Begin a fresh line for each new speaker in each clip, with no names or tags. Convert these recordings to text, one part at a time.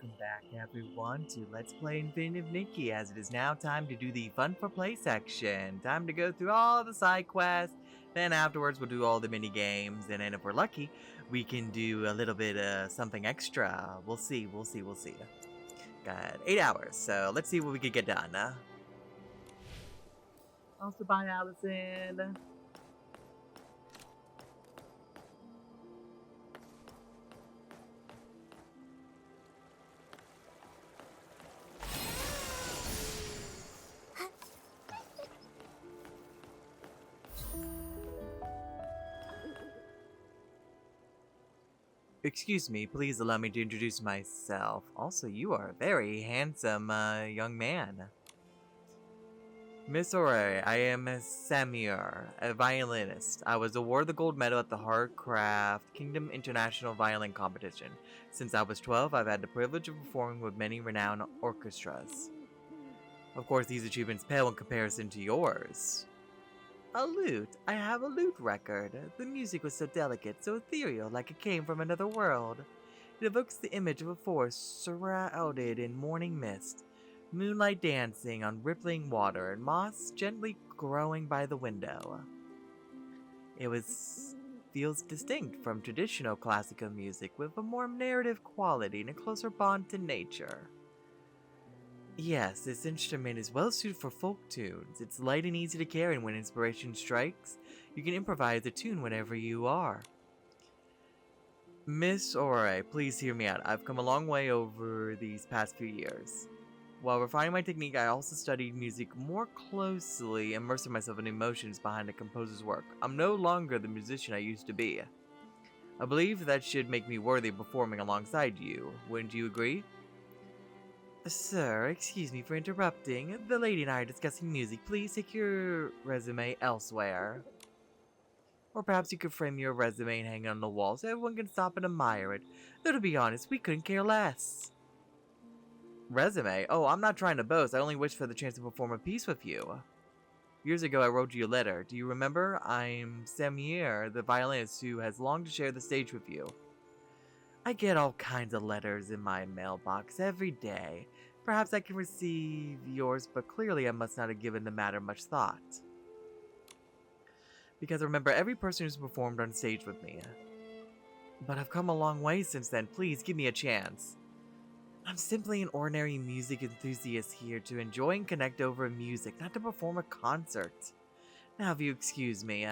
welcome back everyone to Let's Play Infinite Nikki, as it is now time to do the Fun for Play section. Time to go through all the side quests, then afterwards we'll do all the mini games, and then if we're lucky, we can do a little bit of something extra. We'll see. Got 8 hours, so let's see what we could get done. Also, bye Allison. Excuse me, please allow me to introduce myself. Also, you are a very handsome young man. Miss Ore, I am Samir, a violinist. I was awarded the gold medal at the Hardcraft Kingdom International Violin Competition. Since I was 12, I've had the privilege of performing with many renowned orchestras. Of course, these achievements pale in comparison to yours. A lute. I have a lute record. The music was so delicate, so ethereal, like it came from another world. It evokes the image of a forest shrouded in morning mist, moonlight dancing on rippling water, and moss gently growing by the window. Feels distinct from traditional classical music, with a more narrative quality and a closer bond to nature. Yes, this instrument is well suited for folk tunes. It's light and easy to carry, and when inspiration strikes, you can improvise a tune whenever you are. Miss Ore, please hear me out. I've come a long way over these past few years. While refining my technique, I also studied music more closely, immersing myself in emotions behind a composer's work. I'm no longer the musician I used to be. I believe that should make me worthy of performing alongside you. Wouldn't you agree? Sir, excuse me for interrupting. The lady and I are discussing music. Please take your resume elsewhere. Or perhaps you could frame your resume and hang it on the wall so everyone can stop and admire it. Though to be honest, we couldn't care less. Resume? Oh, I'm not trying to boast. I only wish for the chance to perform a piece with you. Years ago, I wrote you a letter. Do you remember? I'm Samir, the violinist who has longed to share the stage with you. I get all kinds of letters in my mailbox every day. Perhaps I can receive yours, but clearly I must not have given the matter much thought. Because I remember every person who's performed on stage with me. But I've come a long way since then. Please give me a chance. I'm simply an ordinary music enthusiast here to enjoy and connect over music, not to perform a concert. Now if you excuse me,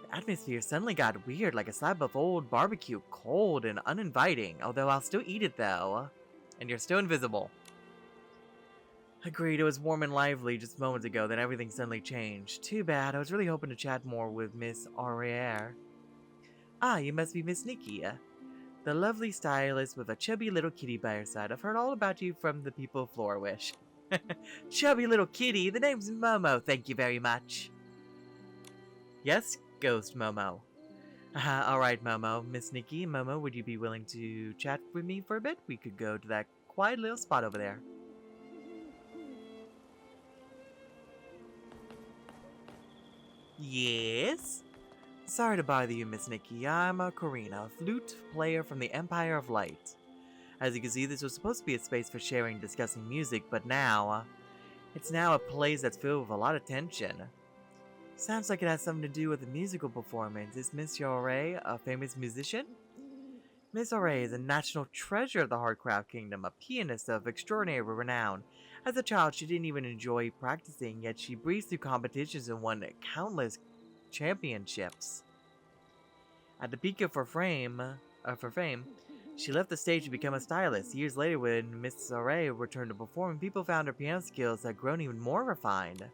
the atmosphere suddenly got weird, like a slab of old barbecue, cold and uninviting, although I'll still eat it though. And you're still invisible. Agreed, it was warm and lively just moments ago, then everything suddenly changed. Too bad, I was really hoping to chat more with Miss Auriere. Ah, you must be Miss Nikki, the lovely stylist with a chubby little kitty by her side. I've heard all about you from the people of Floorwish. Chubby little kitty, the name's Momo, thank you very much. Yes, Ghost Momo. Alright, Momo. Miss Nikki, Momo, would you be willing to chat with me for a bit? We could go to that quiet little spot over there. Yes? Sorry to bother you, Miss Nikki. I'm Karina, a flute player from the Empire of Light. As you can see, this was supposed to be a space for sharing and discussing music, but now, it's now a place that's filled with a lot of tension. Sounds like it has something to do with a musical performance. Is Miss Ore a famous musician? Miss Ore is a national treasure of the Hardcraft Kingdom, a pianist of extraordinary renown. As a child, she didn't even enjoy practicing, yet she breezed through competitions and won countless championships. At the peak of her fame, she left the stage to become a stylist. Years later, when Miss Ore returned to perform, people found her piano skills had grown even more refined.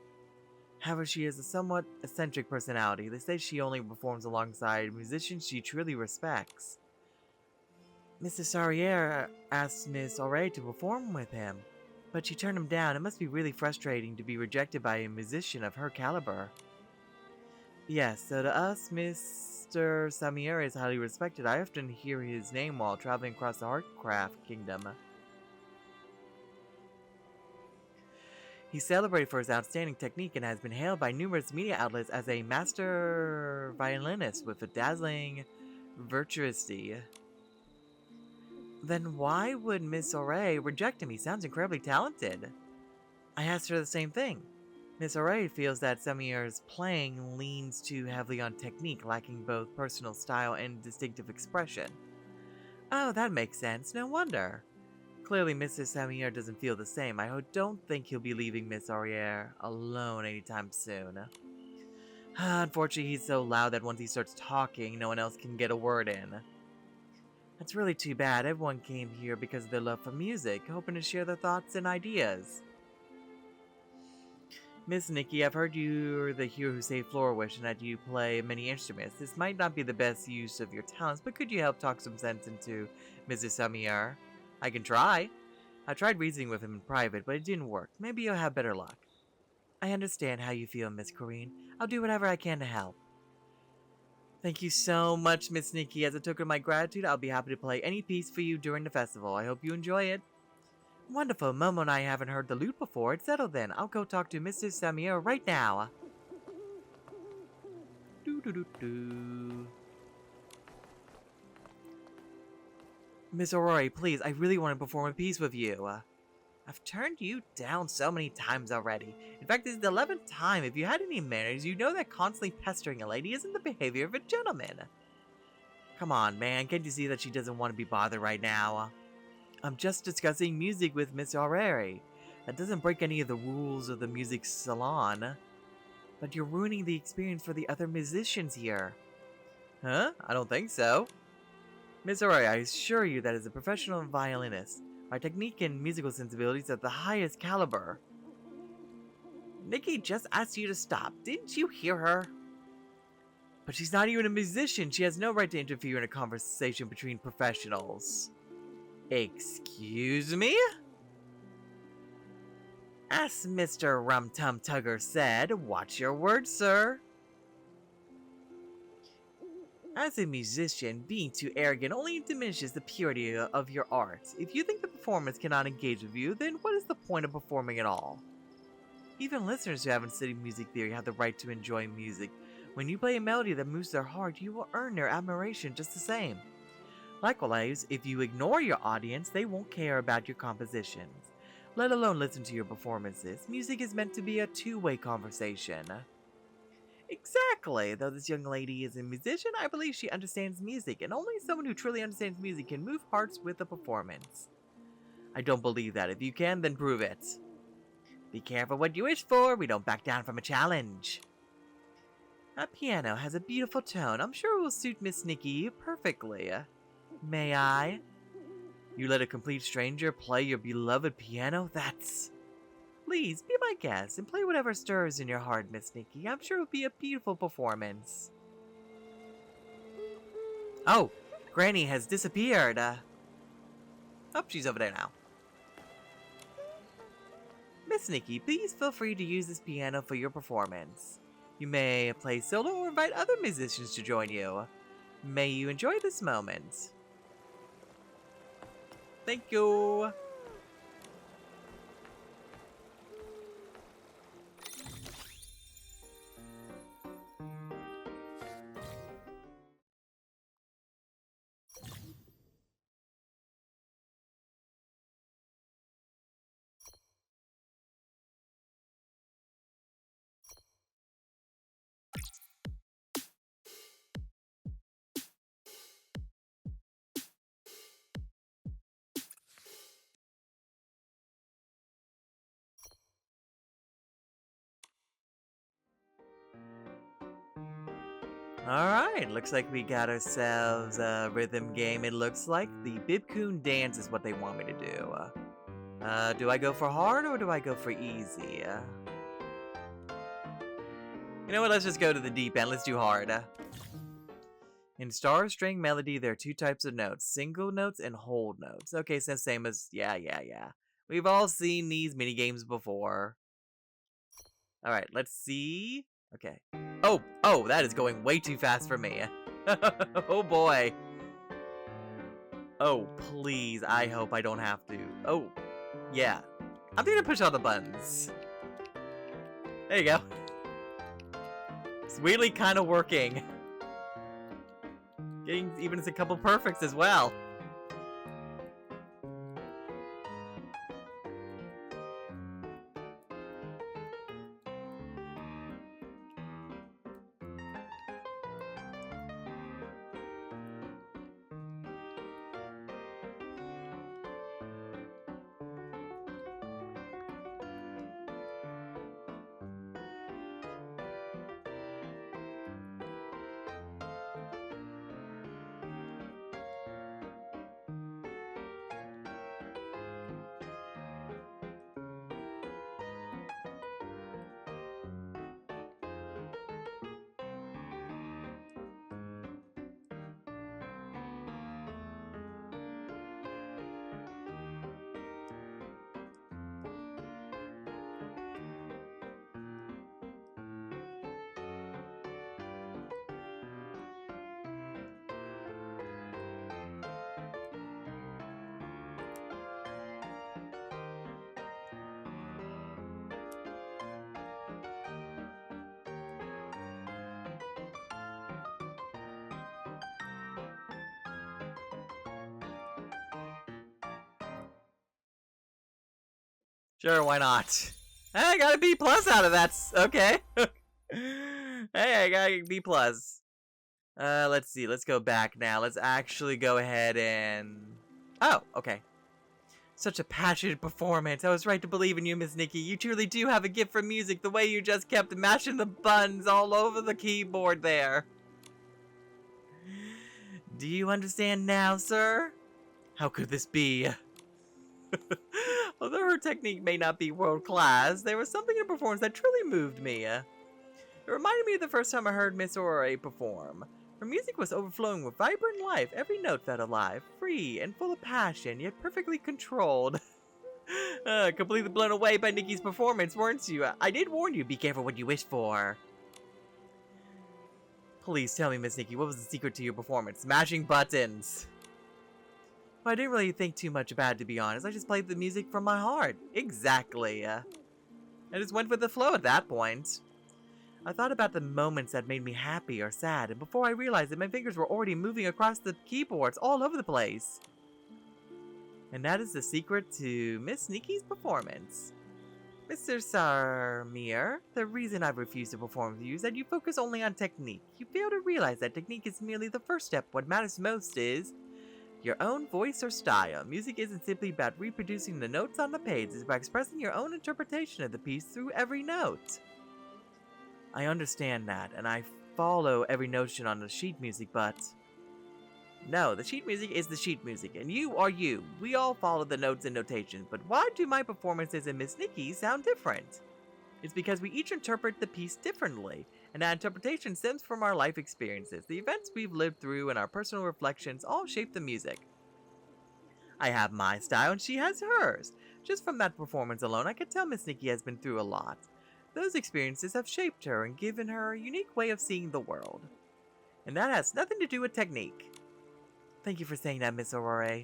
However, she has a somewhat eccentric personality. They say she only performs alongside musicians she truly respects. Mr. Sarriere asked Miss Ore to perform with him, but she turned him down. It must be really frustrating to be rejected by a musician of her caliber. Yes, so to us, Mr. Samir is highly respected. I often hear his name while traveling across the Hardcraft Kingdom. He's celebrated for his outstanding technique and has been hailed by numerous media outlets as a master violinist with a dazzling virtuosity. Then why would Miss Ore reject him? He sounds incredibly talented. I asked her the same thing. Miss Ore feels that Samir's playing leans too heavily on technique, lacking both personal style and distinctive expression. Oh, that makes sense. No wonder. Clearly, Mr. Samir doesn't feel the same. I don't think he'll be leaving Miss Auriere alone anytime soon. Unfortunately, he's so loud that once he starts talking, no one else can get a word in. That's really too bad. Everyone came here because of their love for music, hoping to share their thoughts and ideas. Miss Nikki, I've heard you're the hero who saved Florawish and that you play many instruments. This might not be the best use of your talents, but could you help talk some sense into Mr. Samir? I can try. I tried reasoning with him in private, but it didn't work. Maybe you'll have better luck. I understand how you feel, Miss Corrine. I'll do whatever I can to help. Thank you so much, Miss Nikki. As a token of my gratitude, I'll be happy to play any piece for you during the festival. I hope you enjoy it. Wonderful. Momo and I haven't heard the lute before. It's settled then. I'll go talk to Mr. Samir right now. Doo-doo-doo-doo. Miss Aurora, please, I really want to perform a piece with you. I've turned you down so many times already. In fact, this is the 11th time. If you had any manners, you know that constantly pestering a lady isn't the behavior of a gentleman. Come on, man. Can't you see that she doesn't want to be bothered right now? I'm just discussing music with Miss Aurora. That doesn't break any of the rules of the music salon. But you're ruining the experience for the other musicians here. Huh? I don't think so. Miss Aurora, I assure you that as a professional violinist, my technique and musical sensibilities are of the highest caliber. Nikki just asked you to stop. Didn't you hear her? But she's not even a musician. She has no right to interfere in a conversation between professionals. Excuse me? As Mr. Rum Tum Tugger said, watch your words, sir. As a musician, being too arrogant only diminishes the purity of your art. If you think the performance cannot engage with you, then what is the point of performing at all? Even listeners who haven't studied music theory have the right to enjoy music. When you play a melody that moves their heart, you will earn their admiration just the same. Likewise, if you ignore your audience, they won't care about your compositions, let alone listen to your performances. Music is meant to be a two-way conversation. Exactly. Though this young lady is a musician, I believe she understands music, and only someone who truly understands music can move hearts with a performance. I don't believe that. If you can, then prove it. Be careful what you wish for. We don't back down from a challenge. That piano has a beautiful tone. I'm sure it will suit Miss Nikki perfectly. May I? You let a complete stranger play your beloved piano? That's... Please, be my guest and play whatever stirs in your heart, Miss Nikki. I'm sure it will be a beautiful performance. Oh, Granny has disappeared. Oh, she's over there now. Miss Nikki, please feel free to use this piano for your performance. You may play solo or invite other musicians to join you. May you enjoy this moment. Thank you. Alright, looks like we got ourselves a rhythm game. It looks like the Bibcoon dance is what they want me to do. Do I go for hard or do I go for easy? You know what, let's just go to the deep end. Let's do hard. In star string melody, there are two types of notes. Single notes and hold notes. Okay, so same as... Yeah. We've all seen these mini games before. Alright, let's see... Okay. Oh, that is going way too fast for me. Oh boy. Oh, please, I hope I don't have to. Oh, yeah. I'm gonna push all the buttons. There you go. It's really kind of working. Getting even a couple perfects as well. Sure, why not? Hey, I got a B plus out of that. Okay. Hey, I got a B plus. Let's see. Let's go back now. Let's actually go ahead and... Oh, okay. Such a passionate performance. I was right to believe in you, Miss Nikki. You truly do have a gift for music, the way you just kept mashing the buttons all over the keyboard there. Do you understand now, sir? How could this be? Although her technique may not be world-class, there was something in her performance that truly moved me. It reminded me of the first time I heard Miss Aurora perform. Her music was overflowing with vibrant life. Every note felt alive, free, and full of passion, yet perfectly controlled. Completely blown away by Nikki's performance, weren't you? I did warn you, be careful what you wish for. Please tell me, Miss Nikki, what was the secret to your performance? Smashing buttons. Well, I didn't really think too much about it, to be honest. I just played the music from my heart. Exactly. I just went with the flow at that point. I thought about the moments that made me happy or sad, and before I realized it, my fingers were already moving across the keyboards all over the place. And that is the secret to Miss Nikki's performance. Mr. Sarmir, the reason I've refused to perform with you is that you focus only on technique. You fail to realize that technique is merely the first step. What matters most is your own voice or style. Music isn't simply about reproducing the notes on the page, it's about expressing your own interpretation of the piece through every note. I understand that, and I follow every notion on the sheet music, but... No, the sheet music is the sheet music, and you are you. We all follow the notes and notations, but why do my performances and Miss Nikki's sound different? It's because we each interpret the piece differently, and that interpretation stems from our life experiences. The events we've lived through and our personal reflections all shape the music. I have my style, and she has hers. Just from that performance alone, I could tell Miss Nikki has been through a lot. Those experiences have shaped her and given her a unique way of seeing the world. And that has nothing to do with technique. Thank you for saying that, Miss Aurora.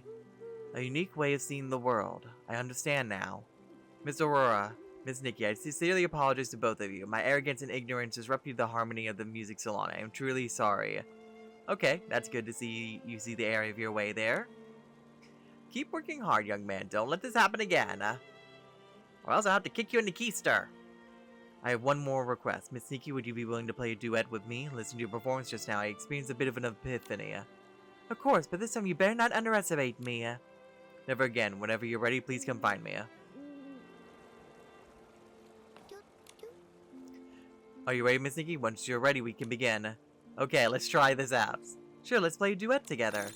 A unique way of seeing the world. I understand now. Miss Aurora, Miss Nikki, I sincerely apologize to both of you. My arrogance and ignorance disrupted the harmony of the music salon. I am truly sorry. Okay, that's good to see you see the area of your way there. Keep working hard, young man. Don't let this happen again. Or else I'll have to kick you in the keister. I have one more request. Miss Nikki, would you be willing to play a duet with me? Listen to your performance just now. I experienced a bit of an epiphany. Of course, but this time you better not underestimate me. Never again. Whenever you're ready, please come find me. Are you ready, Miss Nikki? Once you're ready, we can begin. Okay, let's try this out. Sure, let's play a duet together.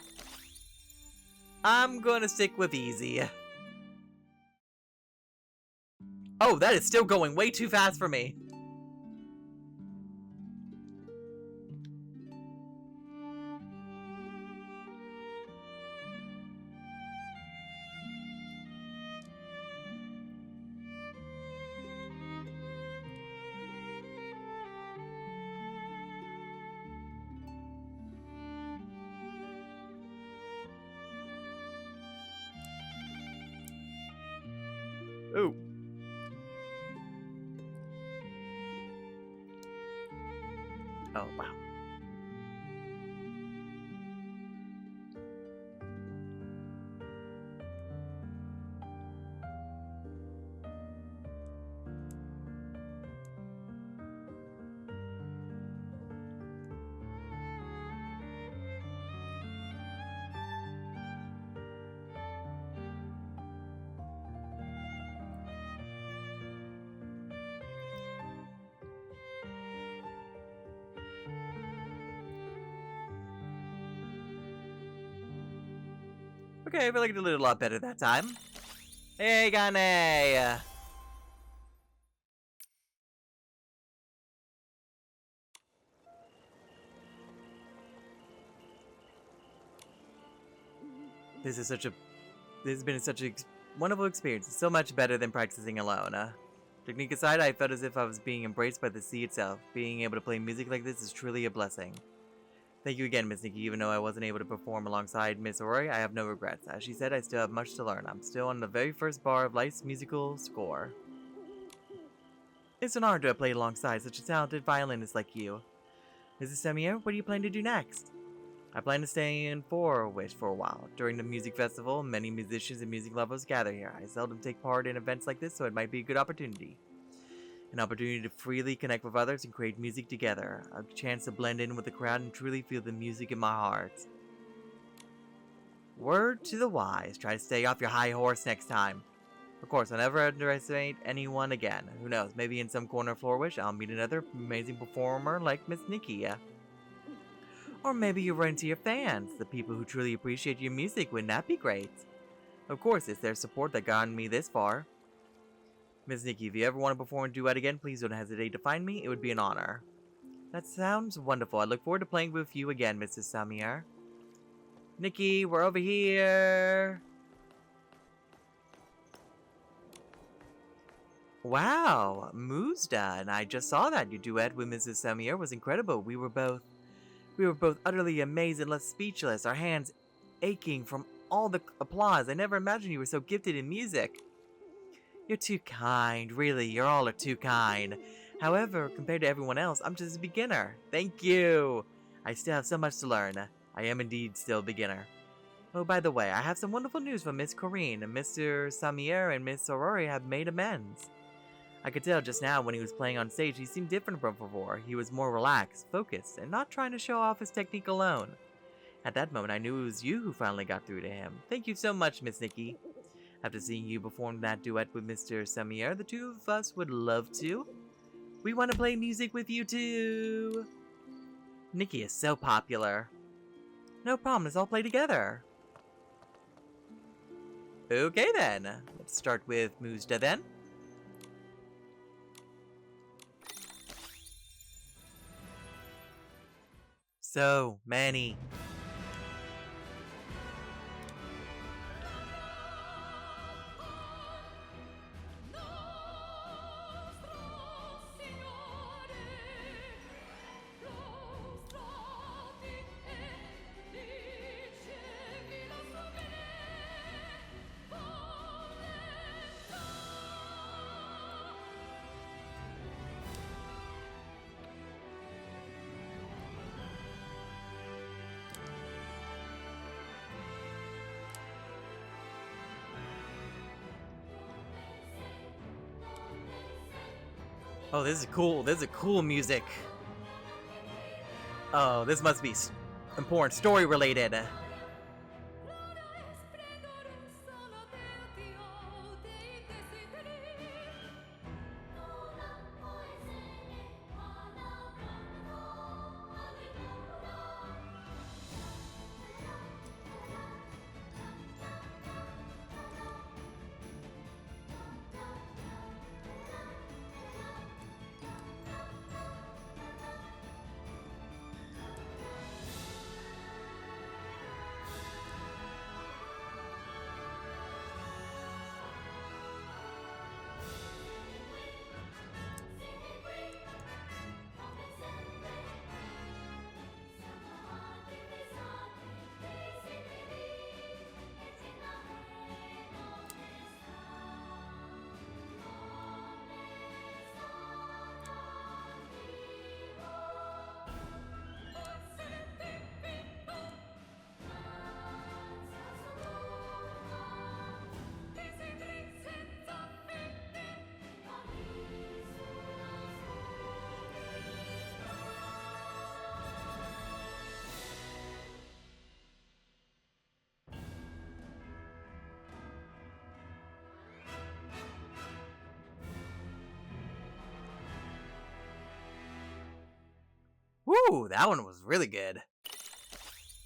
I'm gonna stick with easy. Oh, that is still going way too fast for me. Ooh. Oh, wow. Okay, I feel like I did a lot better that time. Hey, Gane! This has been such a wonderful experience. It's so much better than practicing alone. Technique aside, I felt as if I was being embraced by the sea itself. Being able to play music like this is truly a blessing. Thank you again, Miss Nikki. Even though I wasn't able to perform alongside Miss Aurora, I have no regrets. As she said, I still have much to learn. I'm still on the very first bar of life's musical score. It's an honor to have played alongside such a talented violinist like you. Mrs. Samir, what do you plan to do next? I plan to stay in for Wish for a while. During the music festival, many musicians and music lovers gather here. I seldom take part in events like this, so it might be a good opportunity. An opportunity to freely connect with others and create music together. A chance to blend in with the crowd and truly feel the music in my heart. Word to the wise, try to stay off your high horse next time. Of course, I'll never underestimate anyone again. Who knows, maybe in some corner of Floor Wish, I'll meet another amazing performer like Miss Nikki. Or maybe you run into your fans, the people who truly appreciate your music. Wouldn't that be great? Of course, it's their support that got me this far. Miss Nikki, if you ever want to perform a duet again, please don't hesitate to find me. It would be an honor. That sounds wonderful. I look forward to playing with you again, Mrs. Samir. Nikki, we're over here. Wow, Muzda, and I just saw that. Your duet with Mrs. Samir was incredible. We were both utterly amazed and left speechless, our hands aching from all the applause. I never imagined you were so gifted in music. You're too kind, really, you all are too kind. However, compared to everyone else, I'm just a beginner. Thank you. I still have so much to learn. I am indeed still a beginner. Oh, by the way, I have some wonderful news from Miss Corinne. Mr. Samir and Miss Aurori have made amends. I could tell just now when he was playing on stage, he seemed different from before. He was more relaxed, focused, and not trying to show off his technique alone. At that moment, I knew it was you who finally got through to him. Thank you so much, Miss Nikki. After seeing you perform that duet with Mr. Samir, the two of us would love to. We want to play music with you too. Nikki is so popular. No problem, let's all play together. Okay then, let's start with Muzda then. So many. Oh, this is cool. This is cool music. Oh, this must be important story related. Woo, that one was really good.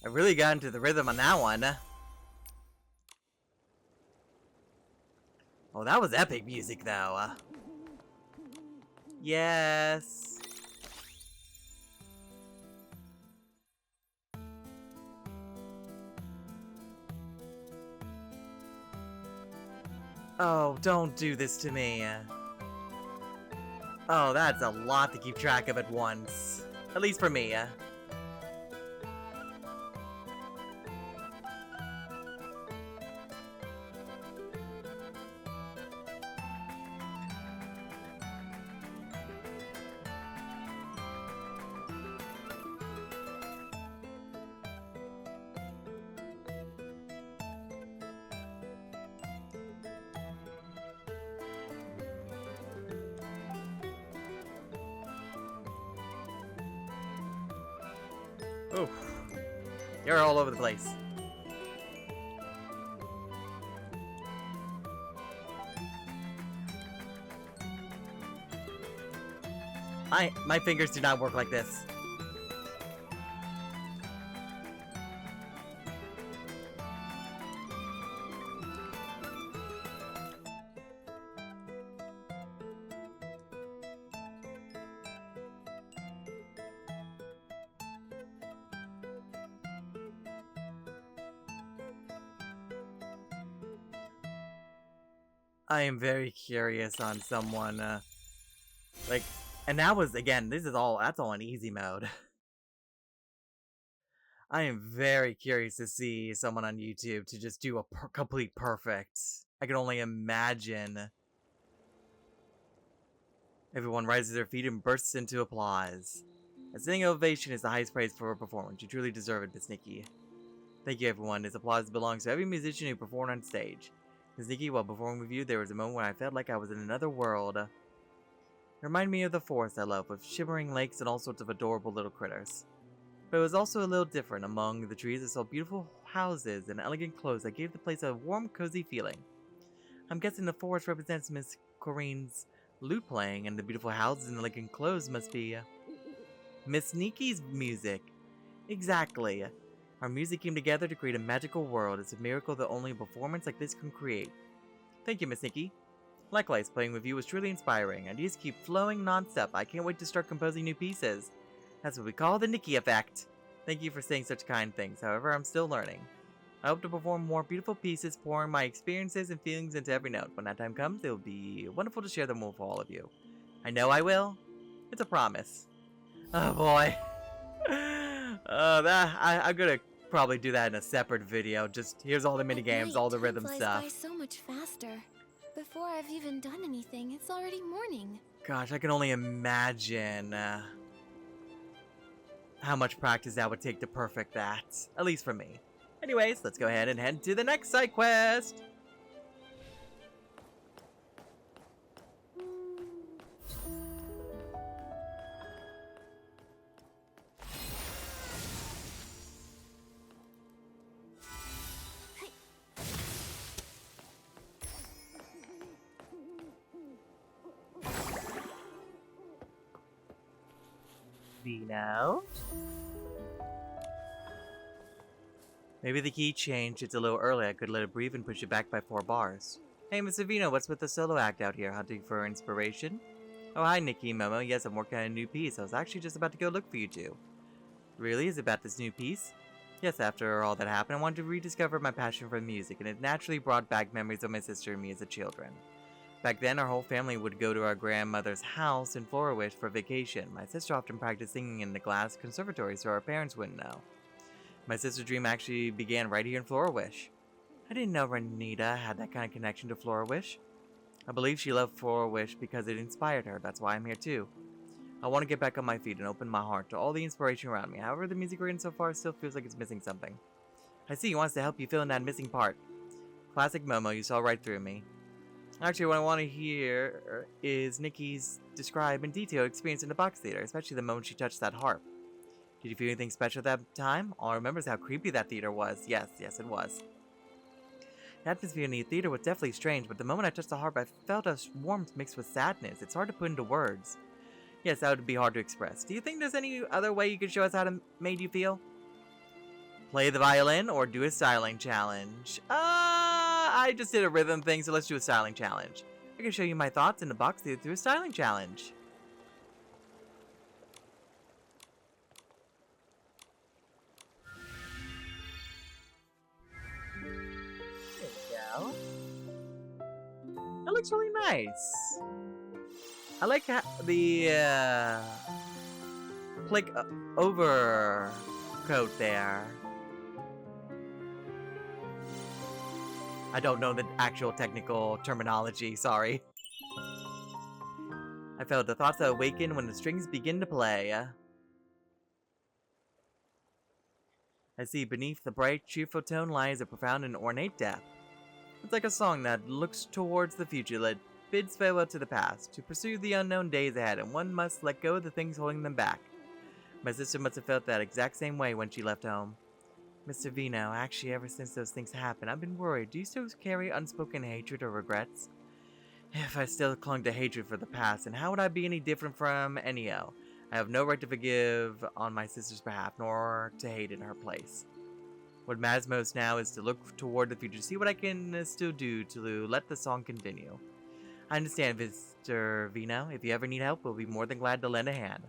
I really got into the rhythm on that one. Oh, that was epic music, though. Yes. Oh, don't do this to me. Oh, that's a lot to keep track of at once. At least for me. Oof. You're all over the place. My fingers do not work like this. I am very curious on someone, like, and that was, again, that's all in easy mode. I am very curious to see someone on YouTube to just do a complete perfect. I can only imagine. Everyone rises to their feet and bursts into applause. A standing ovation is the highest praise for a performance. You truly deserve it, Miss Nikki. Thank you, everyone. This applause belongs to every musician who performed on stage. Miss Nikki, while performing with you, there was a moment when I felt like I was in another world. It reminded me of the forest I love, with shimmering lakes and all sorts of adorable little critters. But it was also a little different. Among the trees, I saw beautiful houses and elegant clothes that gave the place a warm, cozy feeling. I'm guessing the forest represents Miss Corinne's lute playing, and the beautiful houses and elegant clothes must be Miss Nikki's music. Exactly. Our music came together to create a magical world. It's a miracle that only a performance like this can create. Thank you, Miss Nikki. Likewise, playing with you was truly inspiring. Ideas keep flowing non-stop. I can't wait to start composing new pieces. That's what we call the Nikki effect. Thank you for saying such kind things. However, I'm still learning. I hope to perform more beautiful pieces, pouring my experiences and feelings into every note. When that time comes, it will be wonderful to share them with all of you. I know I will. It's a promise. Oh boy. I'm gonna probably do that in a separate video. Just here's all the mini games, all the rhythm stuff.
Time flies by so much faster. Before I've even done anything, it's already morning.
Gosh, I can only imagine how much practice that would take to perfect that. At least for me. Anyways, let's go ahead and head to the next side quest. Vino? Maybe the key changed. It's a little early. I could let it breathe and push it back by 4 bars. Hey, Mr. Vino, what's with the solo act out here? Hunting for inspiration? Oh, hi, Nikki, Momo. Yes, I'm working on a new piece. I was actually just about to go look for you two. Really? Is it about this new piece? Yes, after all that happened, I wanted to rediscover my passion for music, and it naturally brought back memories of my sister and me as a children. Back then, our whole family would go to our grandmother's house in Floriwish for vacation. My sister often practiced singing in the glass conservatory so our parents wouldn't know. My sister's dream actually began right here in Floriwish. I didn't know Renita had that kind of connection to Floriwish. I believe she loved Floriwish because it inspired her. That's why I'm here too. I want to get back on my feet and open my heart to all the inspiration around me. However, the music written so far still feels like it's missing something. I see he wants to help you fill in that missing part. Classic Momo, you saw right through me. Actually, what I want to hear is Nikki's describe in detail experience in the box theater, especially the moment she touched that harp. Did you feel anything special that time? All I remember is how creepy that theater was. Yes, it was. The atmosphere in the theater was definitely strange, but the moment I touched the harp, I felt a warmth mixed with sadness. It's hard to put into words. Yes, that would be hard to express. Do you think there's any other way you could show us how it made you feel? Play the violin or do a styling challenge? I just did a rhythm thing, so let's do a styling challenge. I can show you my thoughts in the box theater through a styling challenge. That looks really nice. I like the click overcoat there. I don't know the actual technical terminology, sorry. I felt the thoughts that awaken when the strings begin to play. I see beneath the bright, cheerful tone lies a profound and ornate depth. It's like a song that looks towards the future, that bids farewell to the past, to pursue the unknown days ahead, and one must let go of the things holding them back. My sister must have felt that exact same way when she left home. Mr. Vino, actually ever since those things happened, I've been worried. Do you still carry unspoken hatred or regrets? If I still clung to hatred for the past, then how would I be any different from Enio? I have no right to forgive on my sister's behalf, nor to hate in her place. What matters most now is to look toward the future, see what I can still do to let the song continue. I understand, Mr. Vino. If you ever need help, we'll be more than glad to lend a hand.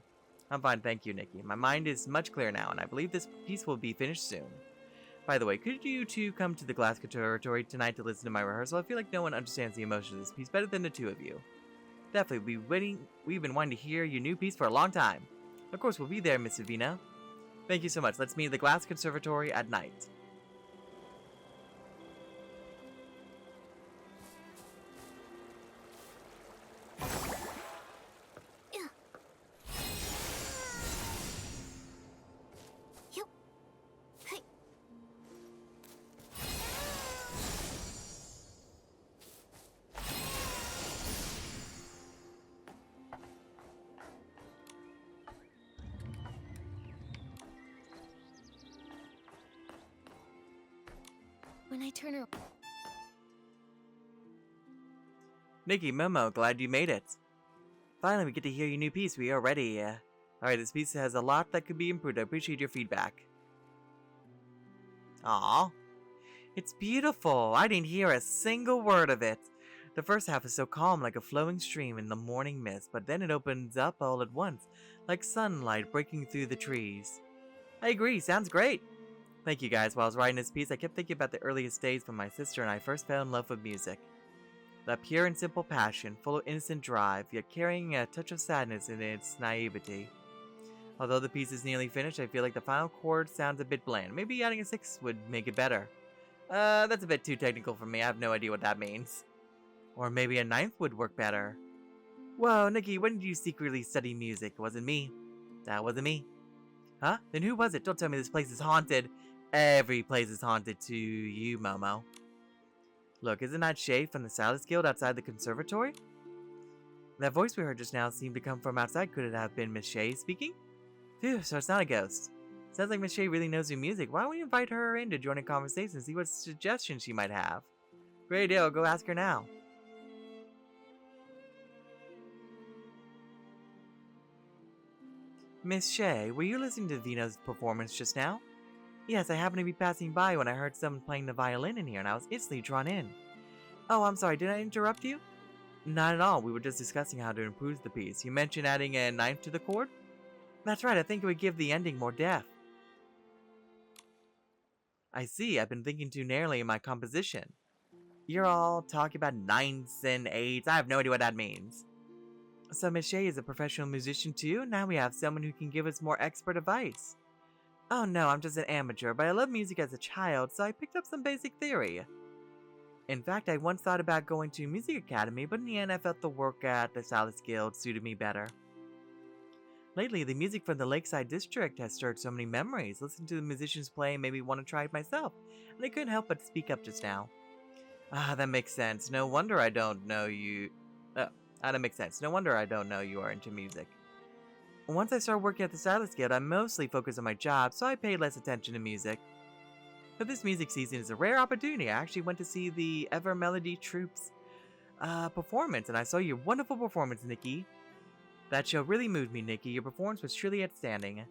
I'm fine, thank you, Nikki. My mind is much clearer now, and I believe this piece will be finished soon. By the way, could you two come to the Glass Conservatory tonight to listen to my rehearsal? I feel like no one understands the emotion of this piece better than the two of you. Definitely, we've been wanting to hear your new piece for a long time. Of course, we'll be there, Mr. Vino. Thank you so much. Let's meet at the Glass Conservatory at night.
When I turn around...
Nikki, Momo, glad you made it. Finally, we get to hear your new piece. We are ready. Alright, this piece has a lot that could be improved. I appreciate your feedback. Aww. It's beautiful. I didn't hear a single word of it. The first half is so calm, like a flowing stream in the morning mist, but then it opens up all at once, like sunlight breaking through the trees. I agree, sounds great. Thank you guys. While I was writing this piece, I kept thinking about the earliest days when my sister and I first fell in love with music. That pure and simple passion, full of innocent drive, yet carrying a touch of sadness in its naivety. Although the piece is nearly finished, I feel like the final chord sounds a bit bland. Maybe adding a sixth would make it better. That's a bit too technical for me. I have no idea what that means. Or maybe a ninth would work better. Whoa, Nikki, when did you secretly study music? It wasn't me. That wasn't me. Huh? Then who was it? Don't tell me this place is haunted. Every place is haunted to you, Momo. Look, isn't that Shay from the Stylist Guild outside the conservatory? That voice we heard just now seemed to come from outside. Could it have been Miss Shay speaking? Phew, so it's not a ghost. Sounds like Miss Shay really knows your music. Why don't we invite her in to join a conversation and see what suggestions she might have? Great idea, I'll go ask her now. Miss Shay, were you listening to Vino's performance just now? Yes, I happened to be passing by when I heard someone playing the violin in here, and I was instantly drawn in. Oh, I'm sorry, did I interrupt you? Not at all, we were just discussing how to improve the piece. You mentioned adding a ninth to the chord? That's right, I think it would give the ending more depth. I see, I've been thinking too narrowly in my composition. You're all talking about ninths and eighths, I have no idea what that means. So Miss Shay is a professional musician too? Now we have someone who can give us more expert advice. Oh no, I'm just an amateur, but I loved music as a child, so I picked up some basic theory. In fact, I once thought about going to a music academy, but in the end I felt the work at the Stylist Guild suited me better. Lately, the music from the Lakeside District has stirred so many memories. Listening to the musicians play made me want to try it myself, and I couldn't help but speak up just now. Ah, that makes sense. No wonder I don't know you... that makes sense. No wonder I don't know you are into music. Once I started working at the Stylist Guild, I mostly focused on my job, so I paid less attention to music. But this music season is a rare opportunity. I actually went to see the Ever Melody Troupe's performance, and I saw your wonderful performance, Nikki. That show really moved me, Nikki. Your performance was truly outstanding.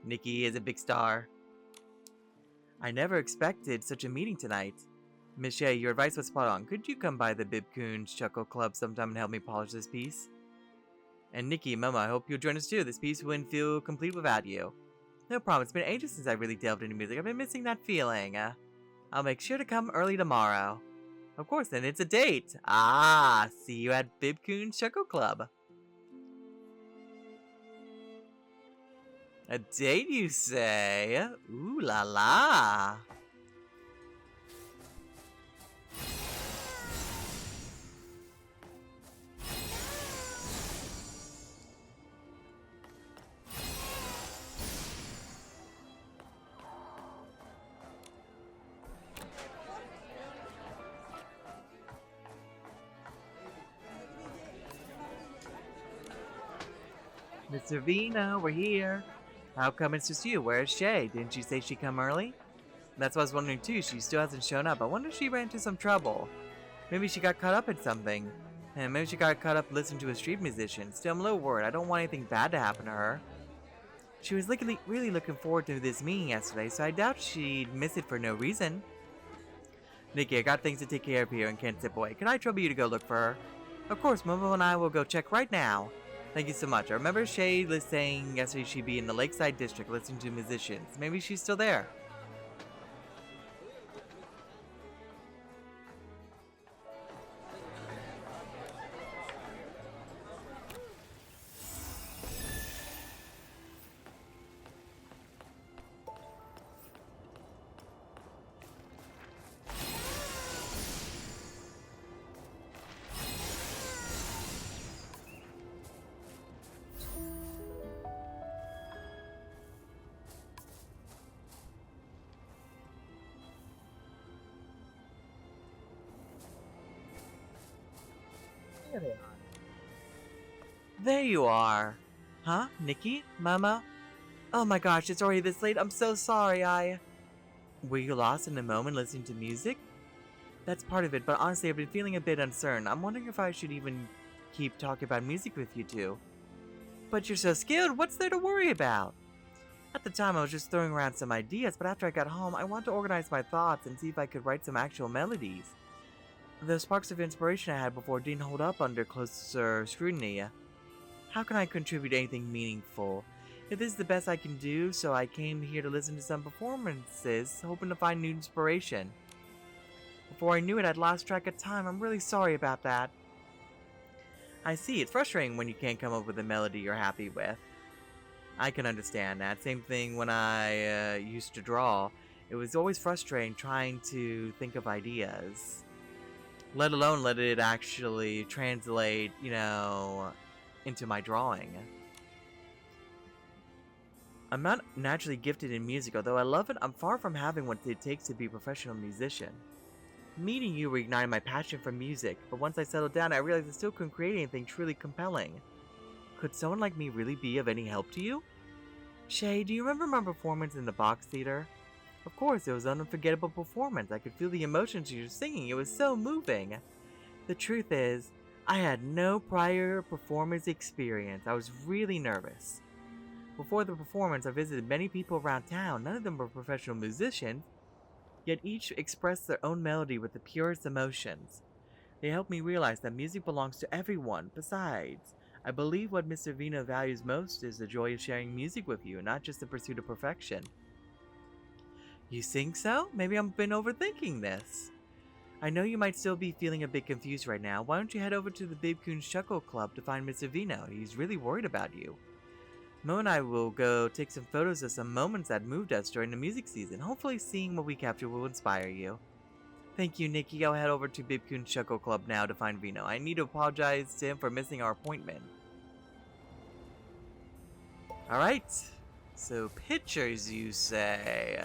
Nikki is a big star. I never expected such a meeting tonight. Miss Shay, your advice was spot on. Could you come by the Bibcoon's Chuckle Club sometime and help me polish this piece? And Nikki, Mama, I hope you'll join us too. This piece wouldn't feel complete without you. No problem. It's been ages since I really delved into music. I've been missing that feeling. I'll make sure to come early tomorrow. Of course, then it's a date. Ah, see you at Bibcoon's Chuckle Club. A date, you say? Ooh la la. Mr. Vino, we're here. How come it's just you? Where's Shay? Didn't you say she'd come early? That's what I was wondering too. She still hasn't shown up. I wonder if she ran into some trouble. Maybe she got caught up in something. And maybe she got caught up listening to a street musician. Still, I'm a little worried. I don't want anything bad to happen to her. She was really looking forward to this meeting yesterday, so I doubt she'd miss it for no reason. Nikki, I got things to take care of here and can't step away. Can I trouble you to go look for her? Of course, Momo and I will go check right now. Thank you so much. I remember Shay was saying yesterday she'd be in the Lakeside District listening to musicians. Maybe she's still there. There you are. Huh? Nikki? Mama? Oh my gosh, it's already this late. I'm so sorry. Were you lost in a moment listening to music? That's part of it, but honestly, I've been feeling a bit uncertain. I'm wondering if I should even keep talking about music with you two. But you're so skilled. What's there to worry about? At the time, I was just throwing around some ideas, but after I got home, I wanted to organize my thoughts and see if I could write some actual melodies. The sparks of inspiration I had before didn't hold up under closer scrutiny. How can I contribute anything meaningful? If this is the best I can do, so I came here to listen to some performances, hoping to find new inspiration. Before I knew it, I'd lost track of time. I'm really sorry about that. I see, it's frustrating when you can't come up with a melody you're happy with. I can understand that. Same thing when I used to draw. It was always frustrating trying to think of ideas. Let alone let it actually translate, into my drawing. I'm not naturally gifted in music, although I love it. I'm far from having what it takes to be a professional musician. Meeting you reignited my passion for music, but once I settled down, I realized I still couldn't create anything truly compelling. Could someone like me really be of any help to you? Shay, do you remember my performance in the box theater? Of course, it was an unforgettable performance. I could feel the emotions you were singing. It was so moving. The truth is, I had no prior performance experience. I was really nervous. Before the performance, I visited many people around town. None of them were professional musicians, yet each expressed their own melody with the purest emotions. They helped me realize that music belongs to everyone. Besides, I believe what Mr. Vino values most is the joy of sharing music with you, not just the pursuit of perfection. You think so? Maybe I've been overthinking this. I know you might still be feeling a bit confused right now. Why don't you head over to the Bibcoon's Chuckle Club to find Mr. Vino? He's really worried about you. Mo and I will go take some photos of some moments that moved us during the music season. Hopefully seeing what we capture will inspire you. Thank you, Nikki. I'll head over to Bibcoon's Chuckle Club now to find Vino. I need to apologize to him for missing our appointment. Alright. So, pictures, you say?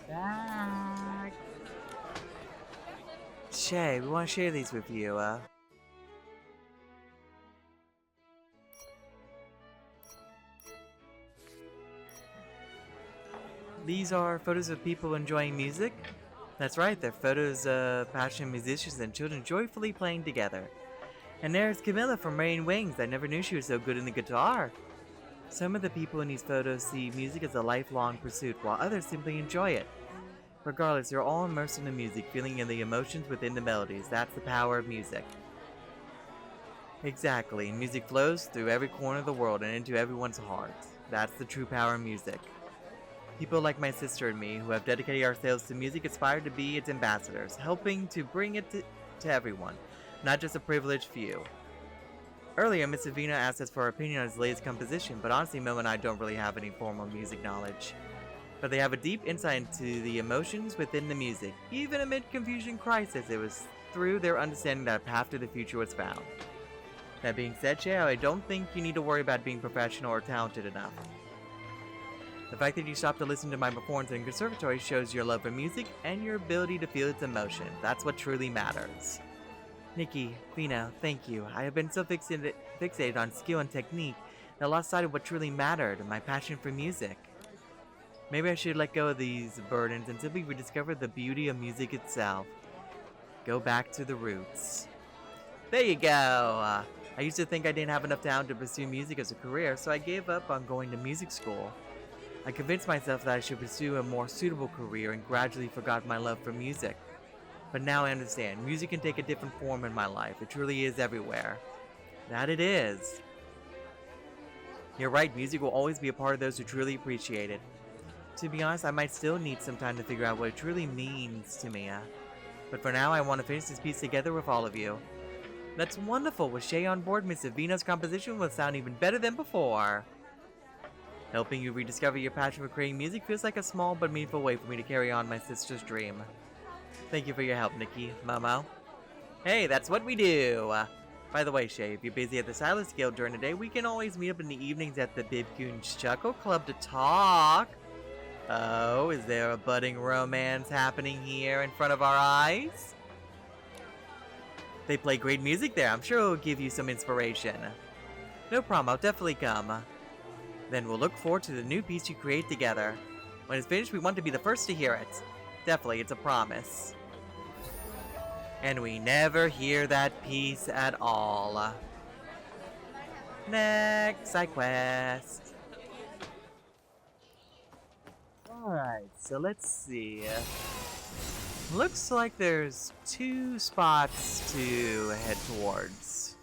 Back. Shay, we want to share these with you. These are photos of people enjoying music. That's right, they're photos of passionate musicians and children joyfully playing together. And there's Camilla from Rain Wings. I never knew she was so good in the guitar. Some of the people in these photos see music as a lifelong pursuit, while others simply enjoy it. Regardless, they're all immersed in the music, feeling in the emotions within the melodies. That's the power of music. Exactly, music flows through every corner of the world and into everyone's heart. That's the true power of music. People like my sister and me, who have dedicated ourselves to music, aspire to be its ambassadors, helping to bring it to everyone, not just a privileged few. Earlier, Miss Avina asked us for our opinion on his latest composition, but honestly, Mo and I don't really have any formal music knowledge. But they have a deep insight into the emotions within the music. Even amid confusion crisis, it was through their understanding that a path to the future was found. That being said, Shay, I don't think you need to worry about being professional or talented enough. The fact that you stopped to listen to my performance in conservatory shows your love for music and your ability to feel its emotion. That's what truly matters. Nikki, Fina, thank you. I have been so fixated on skill and technique that I lost sight of what truly mattered, my passion for music. Maybe I should let go of these burdens and simply rediscover the beauty of music itself. Go back to the roots. There you go! I used to think I didn't have enough talent to pursue music as a career, so I gave up on going to music school. I convinced myself that I should pursue a more suitable career and gradually forgot my love for music. But now I understand, music can take a different form in my life. It truly is everywhere. That it is. You're right, music will always be a part of those who truly appreciate it. To be honest, I might still need some time to figure out what it truly means to me. But for now, I want to finish this piece together with all of you. That's wonderful. With Shay on board, Miss Avina's composition will sound even better than before. Helping you rediscover your passion for creating music feels like a small but meaningful way for me to carry on my sister's dream. Thank you for your help, Nikki. Momo. Hey, that's what we do! By the way, Shay, if you're busy at the Stylist Guild during the day, we can always meet up in the evenings at the Bibcoon's Chuckle Club to talk. Oh, is there a budding romance happening here in front of our eyes? They play great music there. I'm sure it'll give you some inspiration. No problem, I'll definitely come. Then we'll look forward to the new piece you create together. When it's finished, we want to be the first to hear it. Definitely, it's a promise. And we never hear that piece at all. Next side quest. Alright, so let's see. Looks like there's 2 spots to head towards.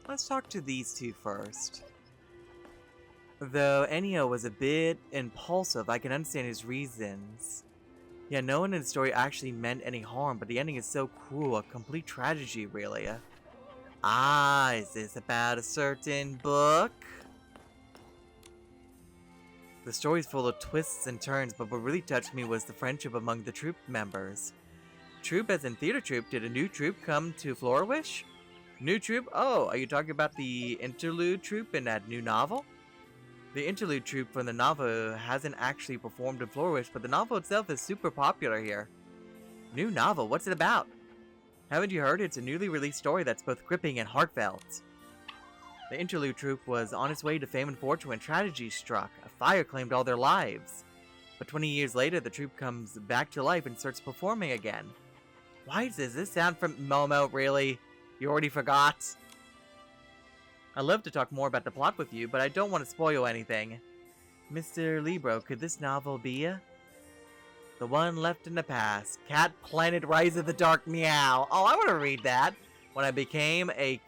Let's talk to these 2 first. Though Ennio was a bit impulsive, I can understand his reasons. Yeah, no one in the story actually meant any harm, but the ending is so cruel, a complete tragedy, really. Ah, is this about a certain book? The story's full of twists and turns, but what really touched me was the friendship among the troupe members. Troupe as in theater troupe, did a new troupe come to Flourish? New troupe? Oh, are you talking about the interlude troupe in that new novel? The interlude troupe from the novel hasn't actually performed in Flourish, but the novel itself is super popular here. New novel? What's it about? Haven't you heard? It's a newly released story that's both gripping and heartfelt. The interlude troupe was on its way to fame and fortune when tragedy struck. A fire claimed all their lives. But 20 years later, the troupe comes back to life and starts performing again. Why does this sound from Momo, really? You already forgot? I'd love to talk more about the plot with you, but I don't want to spoil anything. Mr. Libro, could this novel be The One Left in the Past? Cat Planet Rise of the Dark Meow. Oh, I want to read that. When I became the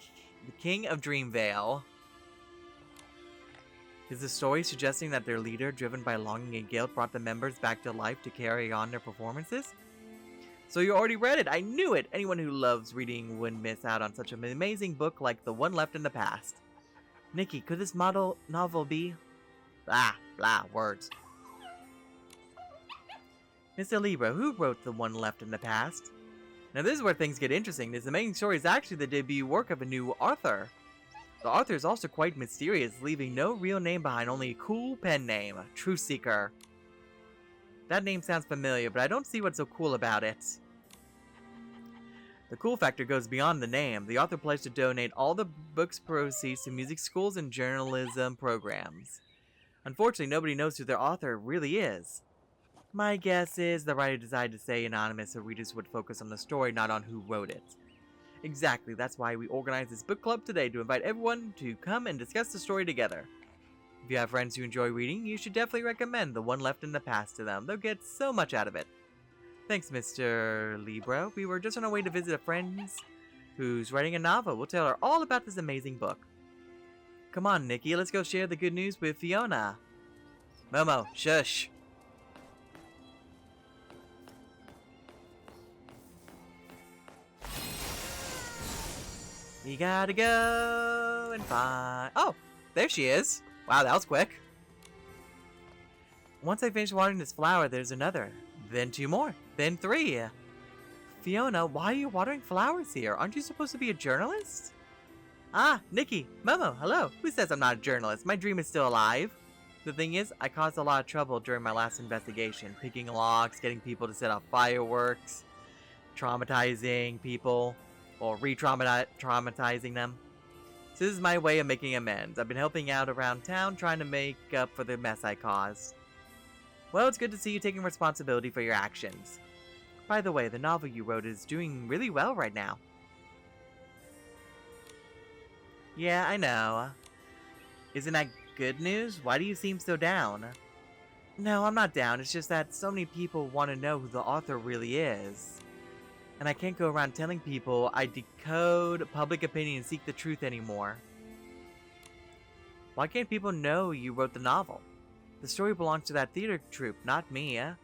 King of Dreamvale. Is the story suggesting that their leader, driven by longing and guilt, brought the members back to life to carry on their performances? So you already read it! I knew it! Anyone who loves reading wouldn't miss out on such an amazing book like The One Left in the Past. Nikki, could this novel be? Blah, words. Mr. Libro, who wrote The One Left in the Past? Now this is where things get interesting. This amazing story is actually the debut work of a new author. The author is also quite mysterious, leaving no real name behind, only a cool pen name, Truth Seeker. That name sounds familiar, but I don't see what's so cool about it. The cool factor goes beyond the name. The author pledged to donate all the book's proceeds to music schools and journalism programs. Unfortunately, nobody knows who their author really is. My guess is the writer decided to stay anonymous so readers would focus on the story, not on who wrote it. Exactly, that's why we organized this book club today, to invite everyone to come and discuss the story together. If you have friends who enjoy reading, you should definitely recommend The One Left in the Past to them. They'll get so much out of it. Thanks, Mr. Libro. We were just on our way to visit a friend who's writing a novel. We'll tell her all about this amazing book. Come on, Nikki, let's go share the good news with Fiona. Momo, shush. We gotta go and find... Oh, there she is. Wow, that was quick. Once I finish watering this flower, there's another. Then 2 more. Then 3. Fiona, why are you watering flowers here? Aren't you supposed to be a journalist? Ah, Nikki, Momo, hello. Who says I'm not a journalist? My dream is still alive. The thing is, I caused a lot of trouble during my last investigation. Picking locks, getting people to set off fireworks, traumatizing people, or re-traumatizing them. So this is my way of making amends. I've been helping out around town, trying to make up for the mess I caused. Well, it's good to see you taking responsibility for your actions. By the way, the novel you wrote is doing really well right now. Yeah, I know. Isn't that good news? Why do you seem so down? No, I'm not down. It's just that so many people want to know who the author really is. And I can't go around telling people I decode public opinion and seek the truth anymore. Why can't people know you wrote the novel? The story belongs to that theater troupe, not me. I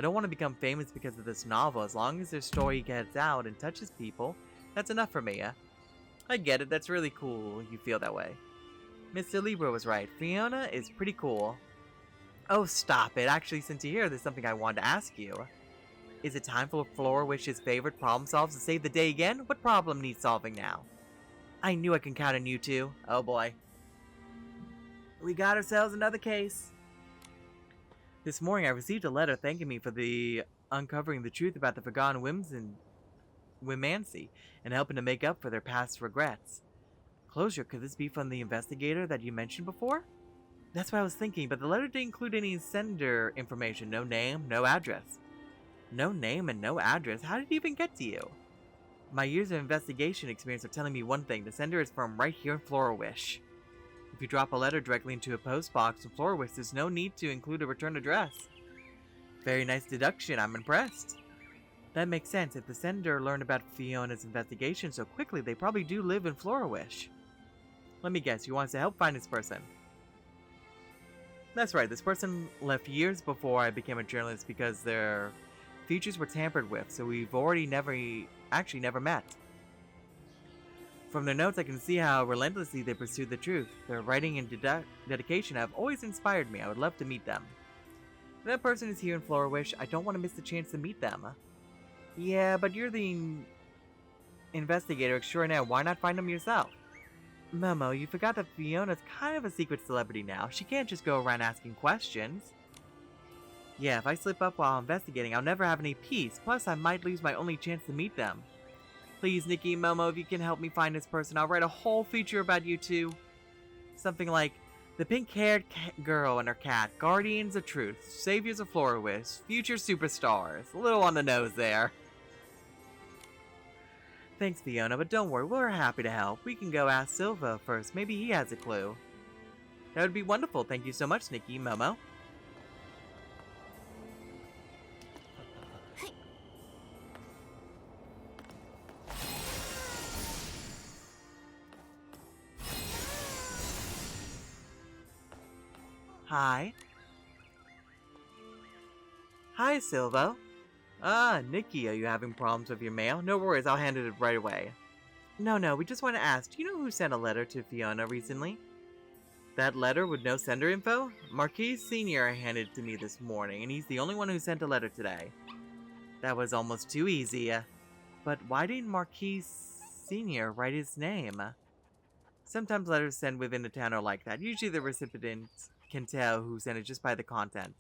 don't want to become famous because of this novel. As long as their story gets out and touches people, that's enough for me. I get it, that's really cool you feel that way. Mr. Libro was right. Fiona is pretty cool. Oh, stop it. Actually, since you're here, there's something I wanted to ask you. Is it time for Flourish's favorite problem solves to save the day again? What problem needs solving now? I knew I can count on you two. Oh boy. We got ourselves another case. This morning I received a letter thanking me for uncovering the truth about the forgotten Wimancy and helping to make up for their past regrets. Closure, could this be from the investigator that you mentioned before? That's what I was thinking, but the letter didn't include any sender information. No name, no address. No name and no address? How did it even get to you? My years of investigation experience are telling me one thing. The sender is from right here in Flourish. If you drop a letter directly into a post box in Flourish, there's no need to include a return address. Very nice deduction. I'm impressed. That makes sense. If the sender learned about Fiona's investigation so quickly, they probably do live in Flourish. Let me guess. You want us to help find this person? That's right. This person left years before I became a journalist because their features were tampered with, so we've already never met. From their notes, I can see how relentlessly they pursued the truth. Their writing and dedication have always inspired me. I would love to meet them. If that person is here in Flourish, I don't want to miss the chance to meet them. Yeah, but you're the investigator extraordinaire. Why not find them yourself? Momo, you forgot that Fiona's kind of a secret celebrity now. She can't just go around asking questions. Yeah, if I slip up while investigating, I'll never have any peace. Plus, I might lose my only chance to meet them. Please, Nikki, Momo, if you can help me find this person, I'll write a whole feature about you two. Something like, the pink-haired girl and her cat, guardians of truth, saviors of Flourish, future superstars. A little on the nose there. Thanks, Fiona, but don't worry, we're happy to help. We can go ask Silva first. Maybe he has a clue. That would be wonderful. Thank you so much, Nikki, Momo. Hi. Hi, Silvo. Ah, Nikki, are you having problems with your mail? No worries, I'll handle it right away. No, we just want to ask, do you know who sent a letter to Fiona recently? That letter with no sender info? Marquis Sr. handed it to me this morning, and he's the only one who sent a letter today. That was almost too easy. But why didn't Marquis Sr. write his name? Sometimes letters sent within a town are like that. Usually the recipient can tell who sent it just by the content.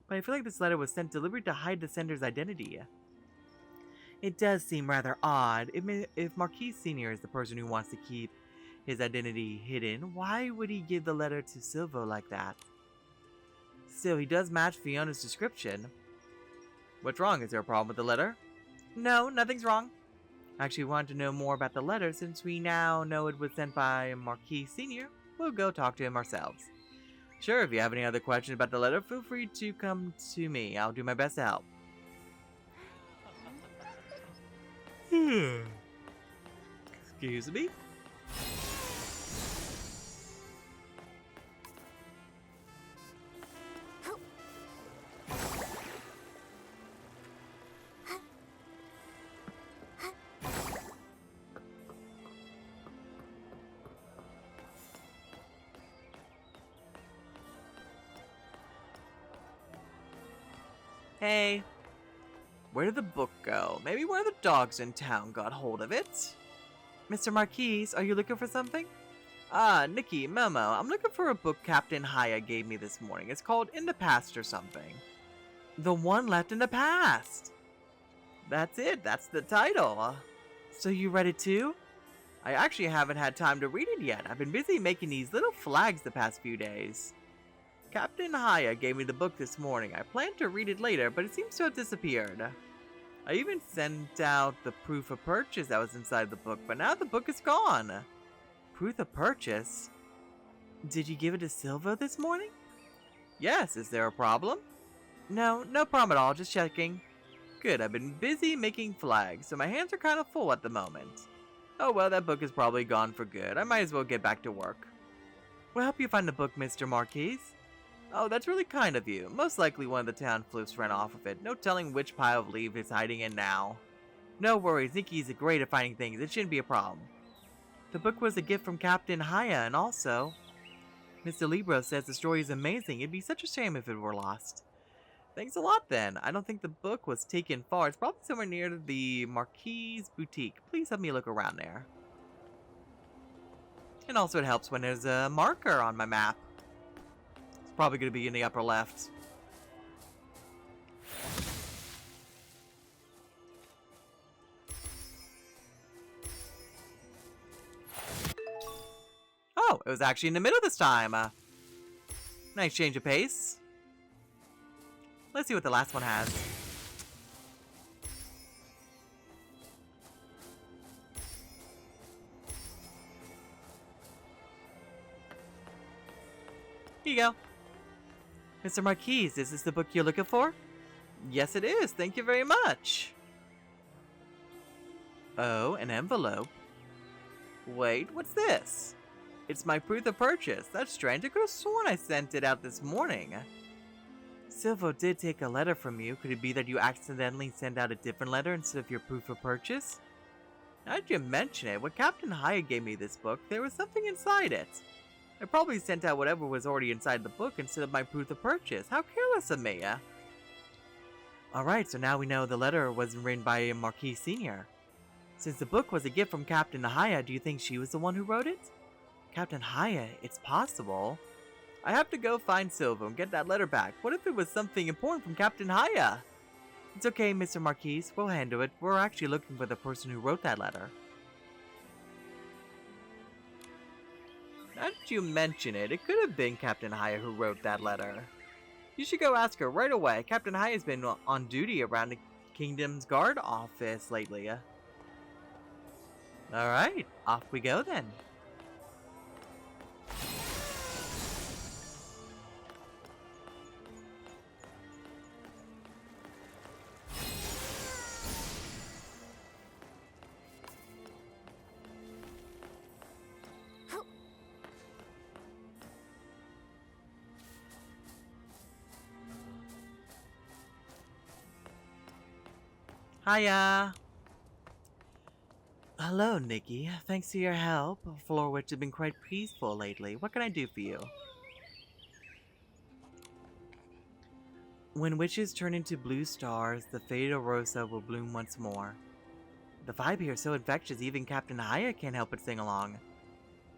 But I feel like this letter was sent deliberately to hide the sender's identity. It does seem rather odd. If Marquis Sr. is the person who wants to keep his identity hidden, why would he give the letter to Silvo like that? Still, he does match Fiona's description. What's wrong? Is there a problem with the letter? No, nothing's wrong. I actually wanted to know more about the letter. Since we now know it was sent by Marquis Sr., we'll go talk to him ourselves. Sure, if you have any other questions about the letter, feel free to come to me. I'll do my best to help. Excuse me? Hey, where did the book go? Maybe one of the dogs in town got hold of it? Mr. Marquis, are you looking for something? Ah, Nikki, Momo, I'm looking for a book Captain Haya gave me this morning. It's called In the Past or something. The One Left in the Past. That's it, that's the title. So you read it too? I actually haven't had time to read it yet. I've been busy making these little flags the past few days. Captain Haya gave me the book this morning. I planned to read it later, but it seems to have disappeared. I even sent out the proof of purchase that was inside the book, but now the book is gone. Proof of purchase? Did you give it to Silvo this morning? Yes, is there a problem? No, no problem at all, just checking. Good, I've been busy making flags, so my hands are kind of full at the moment. Oh well, that book is probably gone for good. I might as well get back to work. We'll help you find the book, Mr. Marquis. Oh, that's really kind of you. Most likely one of the town floofs ran off with it. No telling which pile of leaves it's hiding in now. No worries, Nikki's great at finding things. It shouldn't be a problem. The book was a gift from Captain Haya, and also, Mr. Libro says the story is amazing. It'd be such a shame if it were lost. Thanks a lot, then. I don't think the book was taken far. It's probably somewhere near the Marquis Boutique. Please help me look around there. And also it helps when there's a marker on my map. It's probably going to be in the upper left. Oh, it was actually in the middle this time. Nice change of pace. Let's see what the last one has. Here you go. Mr. Marquis, is this the book you're looking for? Yes, it is. Thank you very much. Oh, an envelope. Wait, what's this? It's my proof of purchase. That's strange. I could have sworn I sent it out this morning. Silvo did take a letter from you. Could it be that you accidentally sent out a different letter instead of your proof of purchase? Now that you mention it, when Captain Haya gave me this book, there was something inside it. I probably sent out whatever was already inside the book instead of my proof of purchase. How careless of me. Alright, so now we know the letter wasn't written by Marquis Sr. Since the book was a gift from Captain Haya, do you think she was the one who wrote it? Captain Haya, it's possible. I have to go find Silvo and get that letter back. What if it was something important from Captain Haya? It's okay, Mr. Marquis. We'll handle it. We're actually looking for the person who wrote that letter. Now that you mention it, it could have been Captain Haya who wrote that letter. You should go ask her right away. Captain Haya's been on duty around the Kingdom's Guard office lately. Alright, off we go then. Hiya! Hello, Nikki. Thanks for your help. Floor which has been quite peaceful lately. What can I do for you? When witches turn into blue stars, the faded rosa will bloom once more. The vibe here is so infectious, even Captain Haya can't help but sing along.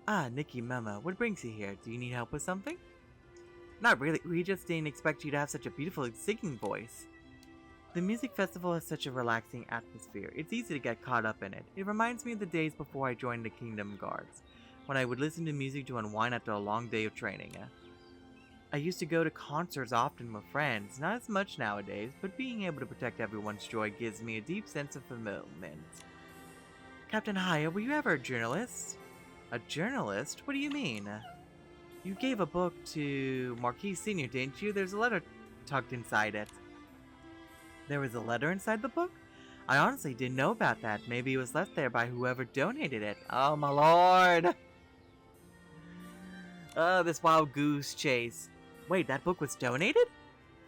Ah, Nikki, Mama, what brings you here? Do you need help with something? Not really, we just didn't expect you to have such a beautiful singing voice. The music festival has such a relaxing atmosphere. It's easy to get caught up in it. It reminds me of the days before I joined the Kingdom Guards, when I would listen to music to unwind after a long day of training. I used to go to concerts often with friends, not as much nowadays, but being able to protect everyone's joy gives me a deep sense of fulfillment. Captain Haya, were you ever a journalist? A journalist? What do you mean? You gave a book to Marquis Sr., didn't you? There's a letter tucked inside it. There was a letter inside the book? I honestly didn't know about that. Maybe it was left there by whoever donated it. Oh my lord! Oh, this wild goose chase. Wait, that book was donated?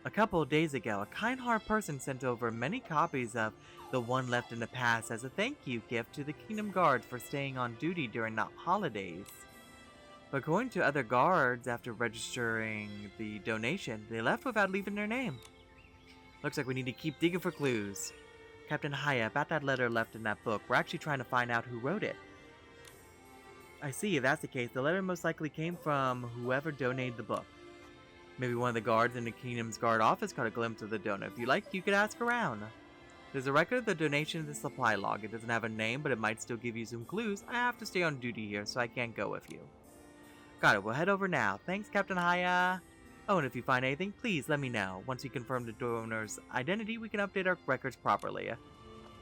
A couple of days ago, a kind-hearted person sent over many copies of The One Left in the Past as a thank you gift to the Kingdom Guards for staying on duty during the holidays. But according to other guards, after registering the donation, they left without leaving their name. Looks like we need to keep digging for clues. Captain Haya, about that letter left in that book, we're actually trying to find out who wrote it. I see, if that's the case, the letter most likely came from whoever donated the book. Maybe one of the guards in the Kingdom's Guard office caught a glimpse of the donor. If you like, you could ask around. There's a record of the donation in the supply log. It doesn't have a name, but it might still give you some clues. I have to stay on duty here, so I can't go with you. Got it, we'll head over now. Thanks, Captain Haya. Oh, and if you find anything, please let me know. Once we confirm the donor's identity, we can update our records properly.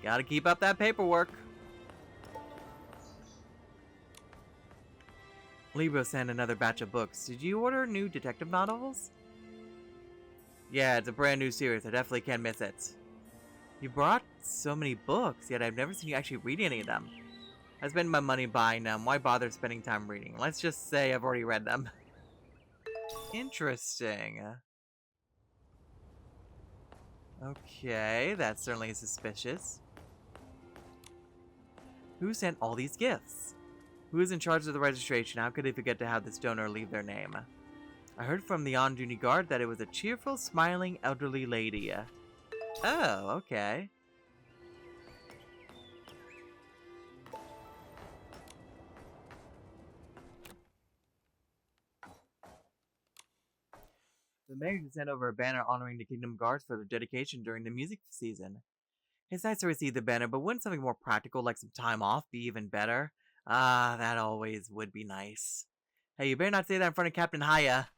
Gotta keep up that paperwork. Libro sent another batch of books. Did you order new detective novels? Yeah, it's a brand new series. I definitely can't miss it. You brought so many books, yet I've never seen you actually read any of them. I spend my money buying them. Why bother spending time reading? Let's just say I've already read them. Interesting. Okay, that certainly is suspicious. Who sent all these gifts? Who is in charge of the registration? How could they forget to have this donor leave their name? I heard from the on-duty guard that it was a cheerful, smiling, elderly lady. Oh, okay. The mayor sent over a banner honoring the Kingdom Guards for their dedication during the music season. It's nice to receive the banner, but wouldn't something more practical like some time off be even better? Ah, that always would be nice. Hey, you better not say that in front of Captain Haya.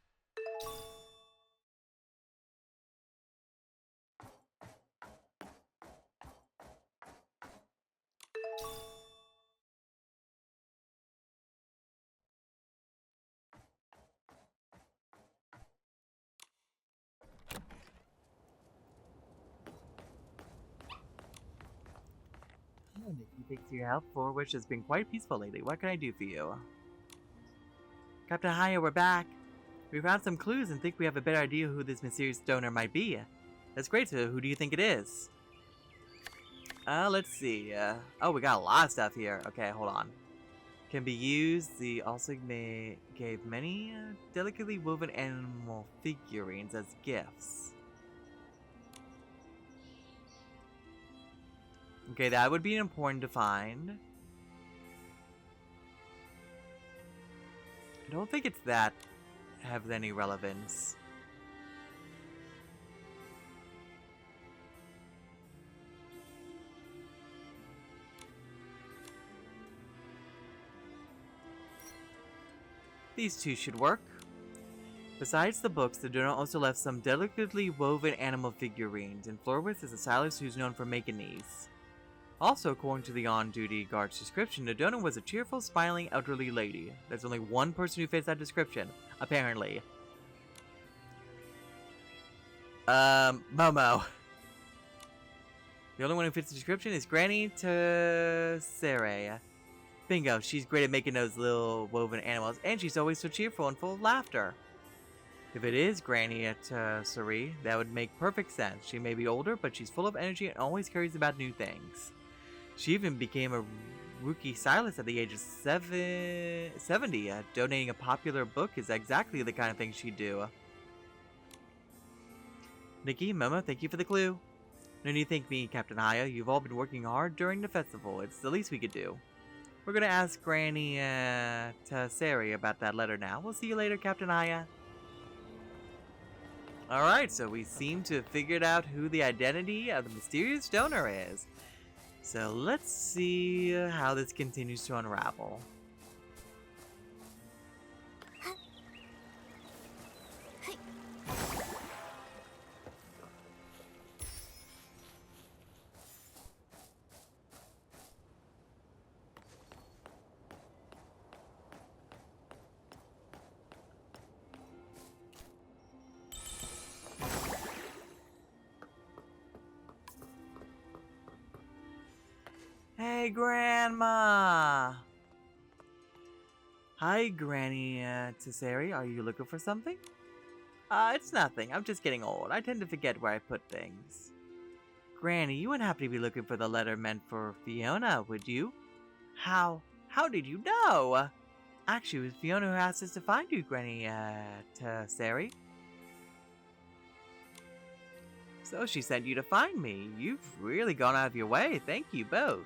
Oh, Nikki, thanks for your help, for which has been quite peaceful lately. What can I do for you? Captain Haya, we're back. We found some clues and think we have a better idea who this mysterious donor might be. That's great, so who do you think it is? Let's see. Oh, we got a lot of stuff here. Okay, hold on. Can be used. The also gave many delicately woven animal figurines as gifts. Okay, that would be important to find. I don't think it's that have any relevance. These two should work. Besides the books, the donor also left some delicately woven animal figurines, and Florwitz is a stylist who's known for making these. Also, according to the on-duty guard's description, the donor was a cheerful, smiling, elderly lady. There's only one person who fits that description, apparently. Momo. The only one who fits the description is Granny Tessere. Bingo, she's great at making those little woven animals, and she's always so cheerful and full of laughter. If it is Granny Tessere, that would make perfect sense. She may be older, but she's full of energy and always cares about new things. She even became a rookie stylist at the age of 70. Donating a popular book is exactly the kind of thing she'd do. Nikki, Momo, thank you for the clue. No need to thank me, Captain Haya. You've all been working hard during the festival. It's the least we could do. We're gonna ask Granny Tasseri about that letter now. We'll see you later, Captain Aya. Alright, so we seem to have figured out who the identity of the mysterious donor is. So let's see how this continues to unravel. Hey, Grandma! Hi, Granny Tasseri. Are you looking for something? It's nothing. I'm just getting old. I tend to forget where I put things. Granny, you wouldn't happen to be looking for the letter meant for Fiona, would you? How did you know? Actually, it was Fiona who asked us to find you, Granny Tasseri. So she sent you to find me. You've really gone out of your way. Thank you both.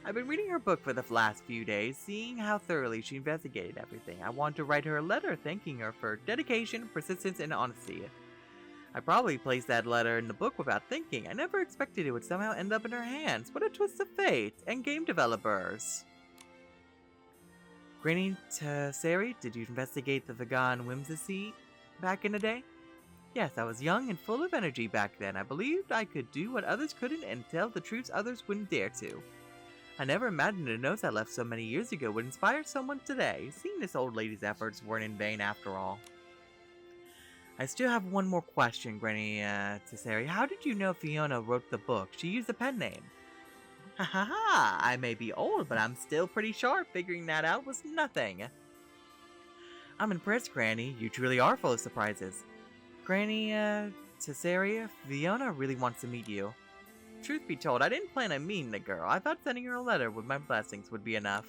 I've been reading her book for the last few days, seeing how thoroughly she investigated everything. I want to write her a letter thanking her for dedication, persistence, and honesty. I probably placed that letter in the book without thinking. I never expected it would somehow end up in her hands. What a twist of fate! And game developers. Granny Tasseri, did you investigate the Vegan Whimsy back in the day? Yes, I was young and full of energy back then. I believed I could do what others couldn't and tell the truths others wouldn't dare to. I never imagined a note I left so many years ago would inspire someone today. Seeing this old lady's efforts weren't in vain after all. I still have one more question, Granny Tasseri. How did you know Fiona wrote the book? She used a pen name. Ha ha ha! I may be old, but I'm still pretty sharp. Figuring that out was nothing. I'm impressed, Granny. You truly are full of surprises. Granny Tasseri, Fiona really wants to meet you. Truth be told, I didn't plan on meeting the girl. I thought sending her a letter with my blessings would be enough.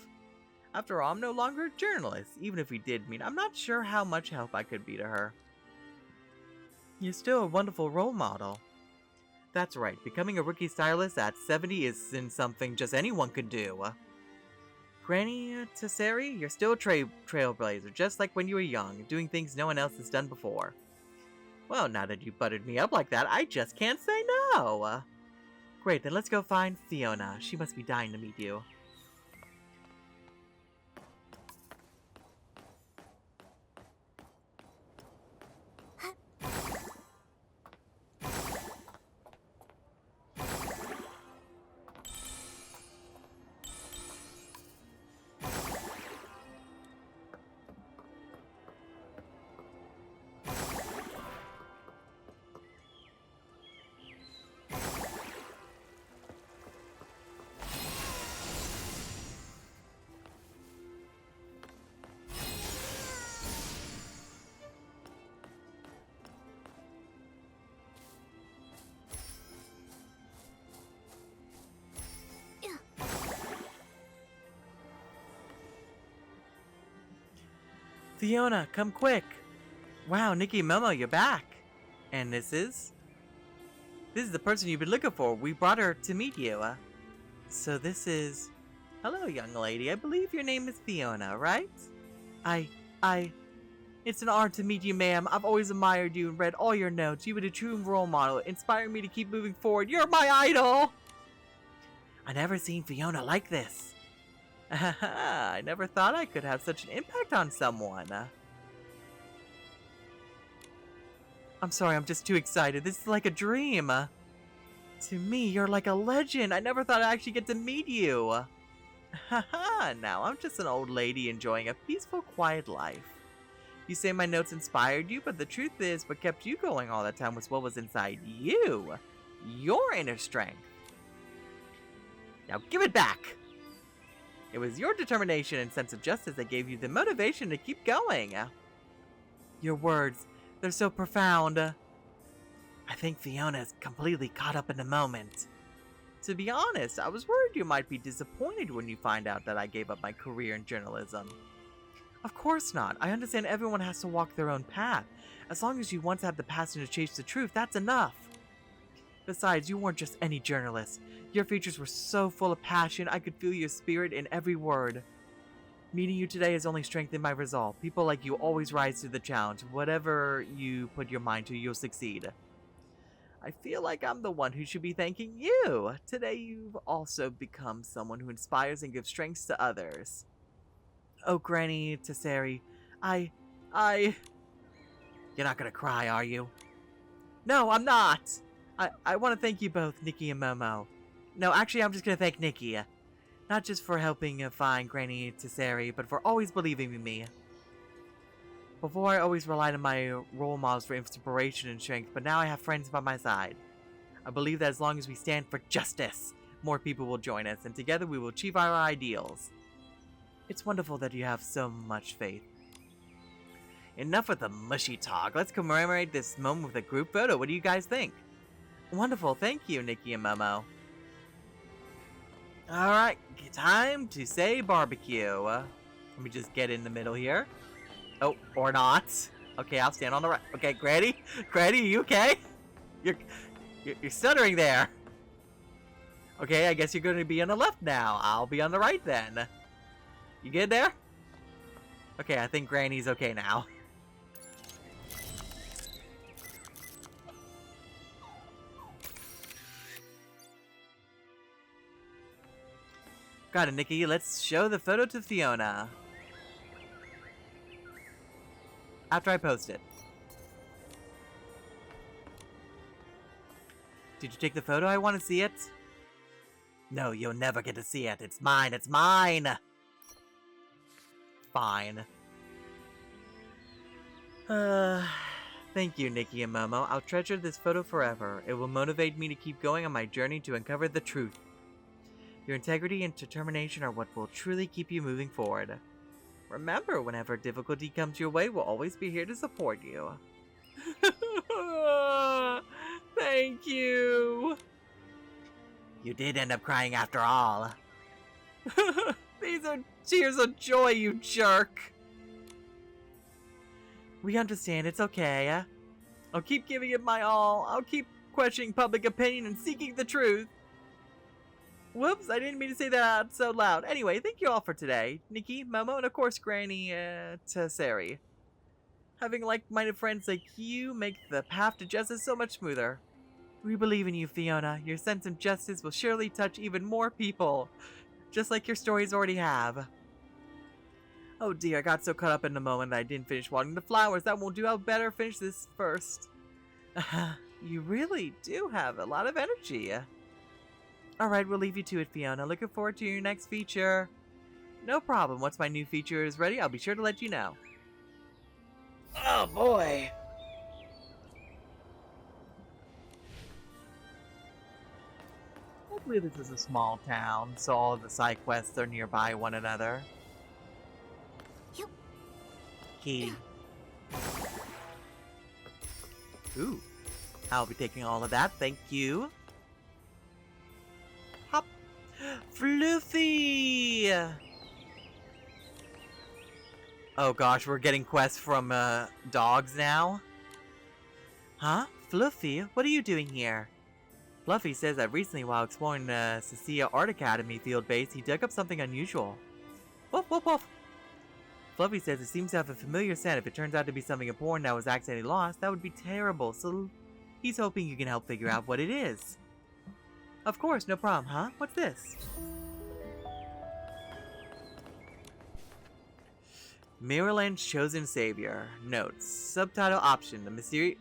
After all, I'm no longer a journalist. Even if we did meet, I'm not sure how much help I could be to her. You're still a wonderful role model. That's right, becoming a rookie stylist at 70 isn't something just anyone could do. Granny Tasseri, you're still a trailblazer, just like when you were young, doing things no one else has done before. Well, now that you buttered me up like that, I just can't say no! Great, then let's go find Fiona. She must be dying to meet you. Fiona, come quick! Wow, Nikki and Momo, you're back! And this is the person you've been looking for. We brought her to meet you. So this is... Hello, young lady. I believe your name is Fiona, right? It's an honor to meet you, ma'am. I've always admired you and read all your notes. You were a true role model, inspiring me to keep moving forward. You're my idol! I never seen Fiona like this. I never thought I could have such an impact on someone. I'm sorry, I'm just too excited. This is like a dream. To me, you're like a legend. I never thought I'd actually get to meet you. Haha, now I'm just an old lady enjoying a peaceful, quiet life. You say my notes inspired you, but the truth is what kept you going all that time was what was inside you. Your inner strength. Now give it back! It was your determination and sense of justice that gave you the motivation to keep going. Your words, they're so profound. I think Fiona's completely caught up in the moment. To be honest, I was worried you might be disappointed when you find out that I gave up my career in journalism. Of course not. I understand everyone has to walk their own path. As long as you once have the passion to chase the truth, that's enough. Besides, you weren't just any journalist. Your features were so full of passion, I could feel your spirit in every word. Meeting you today has only strengthened my resolve. People like you always rise to the challenge. Whatever you put your mind to, you'll succeed. I feel like I'm the one who should be thanking you. Today you've also become someone who inspires and gives strength to others. Oh, Granny Tesseri, You're not gonna cry, are you? No, I'm not! I want to thank you both, Nikki and Momo. No, actually, I'm just gonna thank Nikki. Not just for helping find Granny Tesseri, but for always believing in me. Before, I always relied on my role models for inspiration and strength, but now I have friends by my side. I believe that as long as we stand for justice, more people will join us, and together we will achieve our ideals. It's wonderful that you have so much faith. Enough with the mushy talk. Let's commemorate this moment with a group photo. What do you guys think? Wonderful. Thank you, Nikki and Momo. Alright, time to say barbecue. Let me just get in the middle here. Oh, or not. Okay, I'll stand on the right. Okay, Granny? Granny, are you okay? You're stuttering there. Okay, I guess you're going to be on the left now. I'll be on the right then. You good there? Okay, I think Granny's okay now. Got it, Nikki. Let's show the photo to Fiona. After I post it. Did you take the photo? I want to see it. No, you'll never get to see it. It's mine. It's mine. Fine. Thank you, Nikki and Momo. I'll treasure this photo forever. It will motivate me to keep going on my journey to uncover the truth. Your integrity and determination are what will truly keep you moving forward. Remember, whenever difficulty comes your way, we'll always be here to support you. Thank you. You did end up crying after all. These are tears of joy, you jerk. We understand, it's okay. I'll keep giving it my all. I'll keep questioning public opinion and seeking the truth. Whoops, I didn't mean to say that out so loud. Anyway, thank you all for today. Nikki, Momo, and of course Granny Tesseri. Having like-minded friends like you make the path to justice so much smoother. We believe in you, Fiona. Your sense of justice will surely touch even more people. Just like your stories already have. Oh dear, I got so caught up in the moment that I didn't finish watering the flowers. That won't do. I'll better finish this first. You really do have a lot of energy. Alright, we'll leave you to it, Fiona. Looking forward to your next feature. No problem. Once my new feature is ready, I'll be sure to let you know. Oh boy! Hopefully this is a small town, so all of the side quests are nearby one another. Key. Ooh. I'll be taking all of that, thank you. Hop! Fluffy! Oh gosh, we're getting quests from, dogs now? Huh? Fluffy? What are you doing here? Fluffy says that recently while exploring the Cecilia Art Academy field base, he dug up something unusual. Woof woof woof! Fluffy says it seems to have a familiar scent. If it turns out to be something important that was accidentally lost, that would be terrible, so he's hoping you can help figure out what it is. Of course, no problem, huh? What's this? Mirrorland's Chosen Savior. Notes. Subtitle option. The mysterious...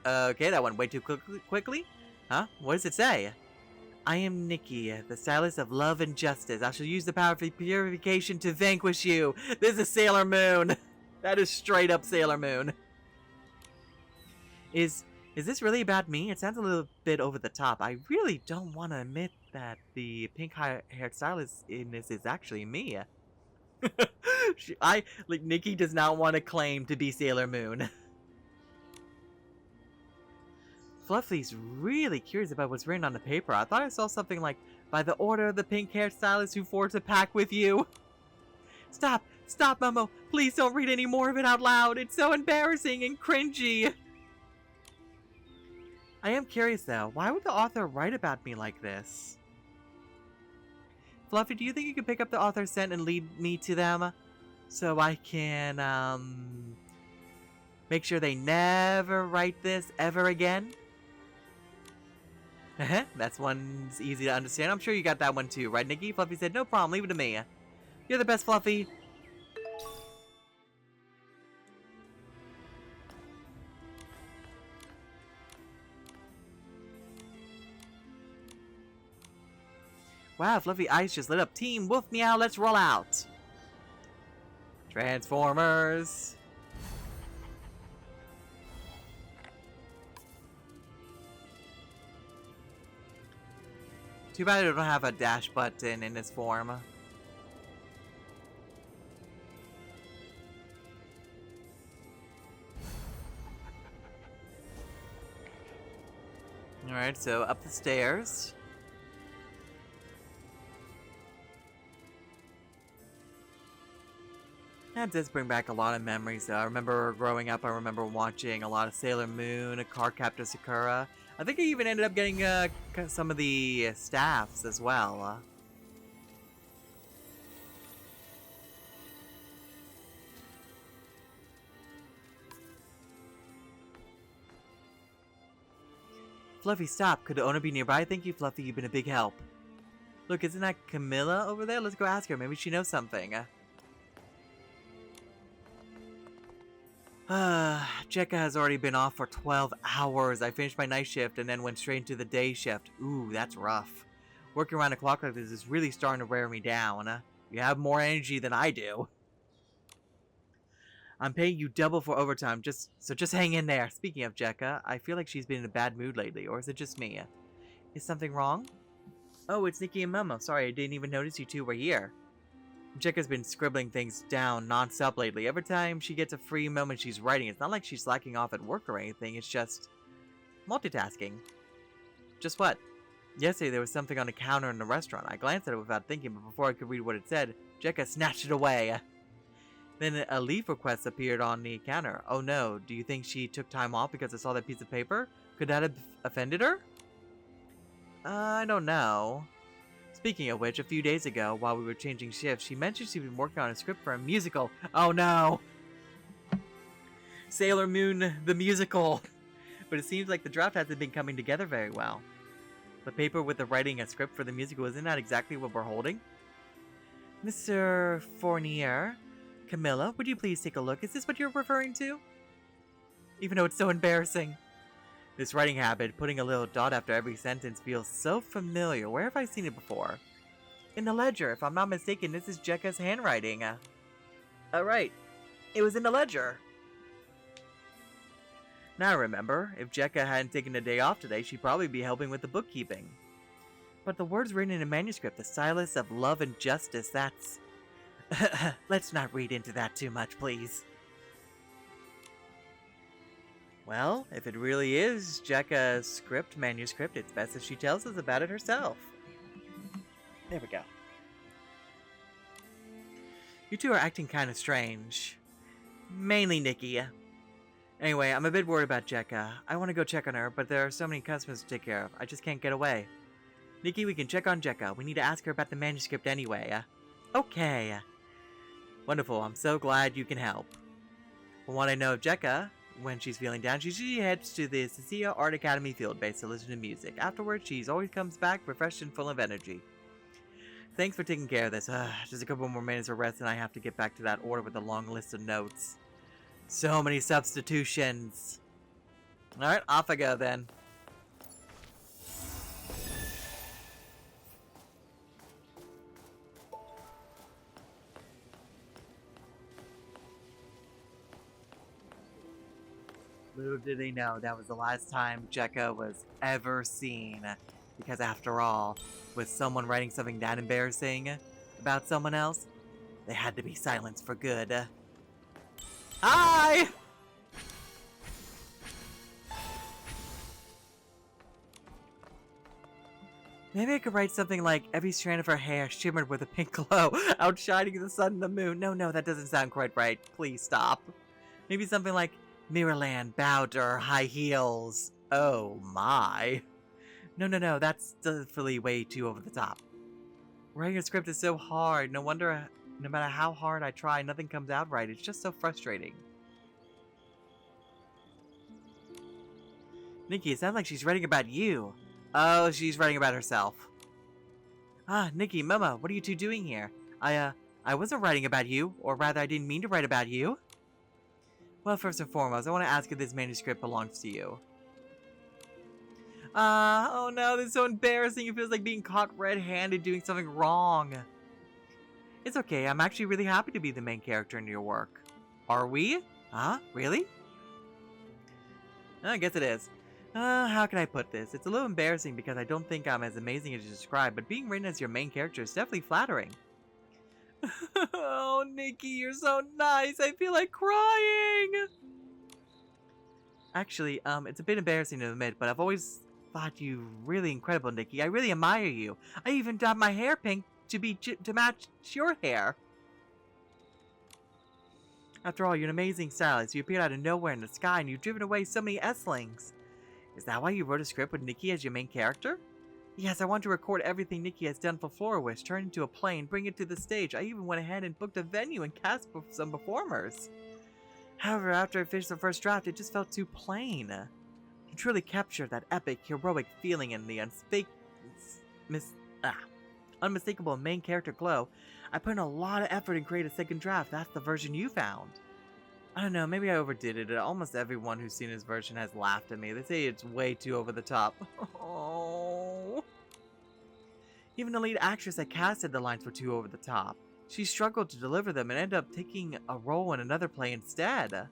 Okay, that went way too quickly. Huh? What does it say? I am Nikki, the stylist of love and justice. I shall use the power of purification to vanquish you. This is Sailor Moon. That is straight up Sailor Moon. Is this really about me? It sounds a little bit over the top. I really don't want to admit that the pink-haired stylist in this is actually me. Nikki does not want to claim to be Sailor Moon. Fluffy's really curious about what's written on the paper. I thought I saw something like, by the order of the pink-haired stylist who forged a pact with you. Stop! Stop, Momo! Please don't read any more of it out loud! It's so embarrassing and cringy! I am curious though, why would the author write about me like this? Fluffy, do you think you could pick up the author's scent and lead me to them? So I can, make sure they never write this ever again? That's one's easy to understand. I'm sure you got that one too, right, Nikki? Fluffy said, no problem, leave it to me. You're the best, Fluffy. Wow, Fluffy eyes just lit up. Team Wolf Meow, let's roll out. Transformers. Too bad I don't have a dash button in this form. Alright, so up the stairs. That does bring back a lot of memories though. I remember growing up, I remember watching a lot of Sailor Moon, Cardcaptor Sakura. I think I even ended up getting some of the staffs as well. Fluffy, stop. Could the owner be nearby? Thank you, Fluffy. You've been a big help. Look, isn't that Camilla over there? Let's go ask her. Maybe she knows something. Jekka has already been off for 12 hours. I finished my night shift and then went straight into the day shift. Ooh, that's rough. Working around the clock like this is really starting to wear me down. You have more energy than I do. I'm paying you double for overtime, so just hang in there. Speaking of Jekka, I feel like she's been in a bad mood lately, or is it just me? Is something wrong? Oh, it's Nikki and Momo. Sorry, I didn't even notice you two were here. Jekka's been scribbling things down non-stop lately. Every time she gets a free moment, she's writing. It's not like she's slacking off at work or anything. It's just multitasking. Just what? Yesterday, there was something on the counter in the restaurant. I glanced at it without thinking, but before I could read what it said, Jekka snatched it away. Then a leave request appeared on the counter. Oh no, do you think she took time off because I saw that piece of paper? Could that have offended her? I don't know. Speaking of which, a few days ago, while we were changing shifts, she mentioned she'd been working on a script for a musical. Oh no! Sailor Moon, the musical! But it seems like the draft hasn't been coming together very well. The paper with the writing a script for the musical, isn't that exactly what we're holding? Mr. Fournier, Camilla, would you please take a look? Is this what you're referring to? Even though it's so embarrassing. This writing habit, putting a little dot after every sentence, feels so familiar. Where have I seen it before? In the ledger. If I'm not mistaken, this is Jekka's handwriting. Oh, right. It was in the ledger. Now I remember. If Jekka hadn't taken a day off today, she'd probably be helping with the bookkeeping. But the words written in a manuscript, the stylus of love and justice, that's... Let's not read into that too much, please. Well, if it really is Jekka's manuscript, it's best if she tells us about it herself. There we go. You two are acting kind of strange. Mainly Nikki. Anyway, I'm a bit worried about Jekka. I want to go check on her, but there are so many customers to take care of. I just can't get away. Nikki, we can check on Jekka. We need to ask her about the manuscript anyway. Okay. Wonderful. I'm so glad you can help. From what I know of Jekka, when she's feeling down, she usually heads to the Cecilia Art Academy field base to listen to music. Afterwards, she always comes back refreshed and full of energy. Thanks for taking care of this. Just a couple more minutes of rest and I have to get back to that order with a long list of notes. So many substitutions. Alright, off I go then. Little did they know that was the last time Jekka was ever seen. Because after all, with someone writing something that embarrassing about someone else, they had to be silenced for good. Hi! Maybe I could write something like, every strand of her hair shimmered with a pink glow, outshining the sun and the moon. No, that doesn't sound quite right. Please stop. Maybe something like, Mirrorland bowed to her high heels. Oh my. No, that's definitely way too over the top. Writing a script is so hard. No wonder, no matter how hard I try, nothing comes out right. It's just so frustrating. Nikki, it sounds like she's writing about you. Oh, she's writing about herself. Ah, Nikki, Mama, what are you two doing here? I wasn't writing about you, or rather I didn't mean to write about you. Well, first and foremost, I want to ask if this manuscript belongs to you. Oh no, this is so embarrassing. It feels like being caught red-handed doing something wrong. It's okay, I'm actually really happy to be the main character in your work. Are we? Huh? Really? I guess it is. How can I put this? It's a little embarrassing because I don't think I'm as amazing as you describe, but being written as your main character is definitely flattering. Oh, Nikki, you're so nice. I feel like crying. Actually, it's a bit embarrassing to admit, but I've always thought you really incredible, Nikki. I really admire you. I even dyed my hair pink to match your hair. After all, you're an amazing stylist. You appeared out of nowhere in the sky, and you've driven away so many S-lings. Is that why you wrote a script with Nikki as your main character? Yes, I want to record everything Nikki has done for Flora Wish, turn it into a play, and bring it to the stage. I even went ahead and booked a venue and cast some performers. However, after I finished the first draft, it just felt too plain. To truly capture that epic, heroic feeling and the unmistakable main character glow, I put in a lot of effort and created a second draft. That's the version you found. I don't know, maybe I overdid it. Almost everyone who's seen this version has laughed at me. They say it's way too over the top. Oh. Even the lead actress that casted the lines were too over the top. She struggled to deliver them and ended up taking a role in another play instead.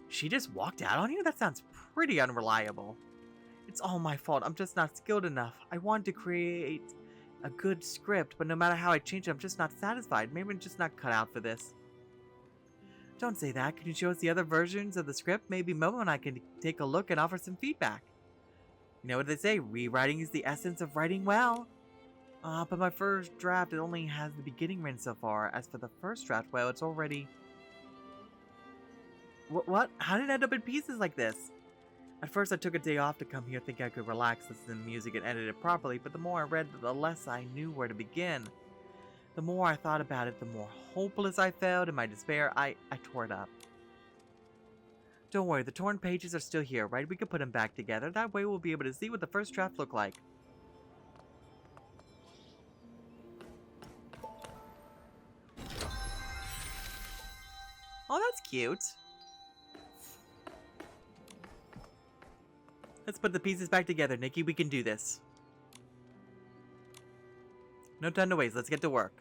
She just walked out on you? That sounds pretty unreliable. It's all my fault. I'm just not skilled enough. I wanted to create a good script, but no matter how I change it, I'm just not satisfied. Maybe I'm just not cut out for this. Don't say that. Can you show us the other versions of the script? Maybe Momo and I can take a look and offer some feedback. You know what they say, rewriting is the essence of writing well. But my first draft, it only has the beginning written so far. As for the first draft, well, it's already... What? How did it end up in pieces like this? At first, I took a day off to come here thinking I could relax, listen to music, and edit it properly, but the more I read, the less I knew where to begin. The more I thought about it, the more hopeless I felt. In my despair, I tore it up. Don't worry, the torn pages are still here, right? We can put them back together. That way we'll be able to see what the first draft looked like. Oh, that's cute. Let's put the pieces back together, Nikki. We can do this. No time to waste. Let's get to work.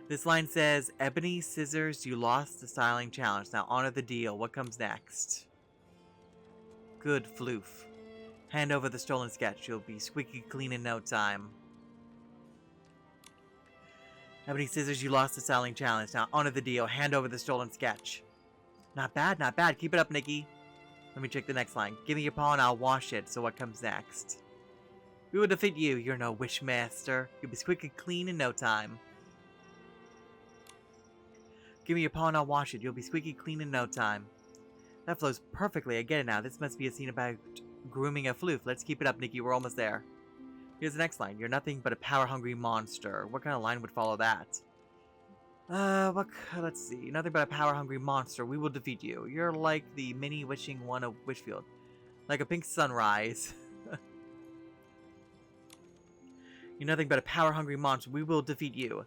This line says, Ebony Scissors, you lost the styling challenge. Now honor the deal. What comes next? Good floof. Hand over the stolen sketch. You'll be squeaky clean in no time. Ebony Scissors, you lost the styling challenge. Now honor the deal. Hand over the stolen sketch. Not bad, not bad. Keep it up, Nikki. Let me check the next line. Give me your paw and I'll wash it. So what comes next? We will defeat you. You're no wish master. You'll be squeaky clean in no time. Give me your paw and I'll wash it. You'll be squeaky clean in no time. That flows perfectly. I get it now. This must be a scene about grooming a floof. Let's keep it up, Nikki. We're almost there. Here's the next line. You're nothing but a power-hungry monster. What kind of line would follow that? Let's see. Nothing but a power-hungry monster. We will defeat you. You're like the mini wishing one of Wishfield. Like a pink sunrise. You're nothing but a power-hungry monster. We will defeat you.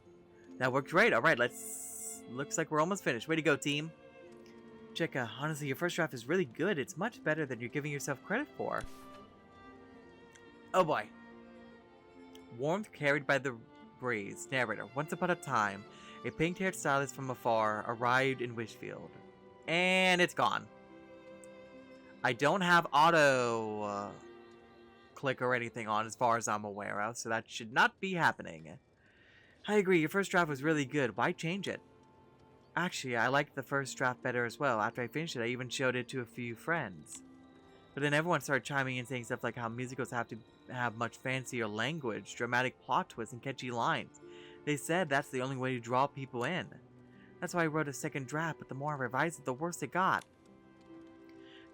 That worked great. Alright, looks like we're almost finished. Way to go, team. Chica, honestly, your first draft is really good. It's much better than you're giving yourself credit for. Oh boy. Warmth carried by the breeze. Narrator. Once upon a time, a pink-haired stylist from afar arrived in Wishfield. And it's gone. I don't have auto click or anything on as far as I'm aware of, so that should not be happening. I agree, your first draft was really good. Why change it? Actually, I liked the first draft better as well. After I finished it, I even showed it to a few friends. But then everyone started chiming in saying stuff like how musicals have to have much fancier language, dramatic plot twists, and catchy lines. They said that's the only way to draw people in. That's why I wrote a second draft, but the more I revised it, the worse it got.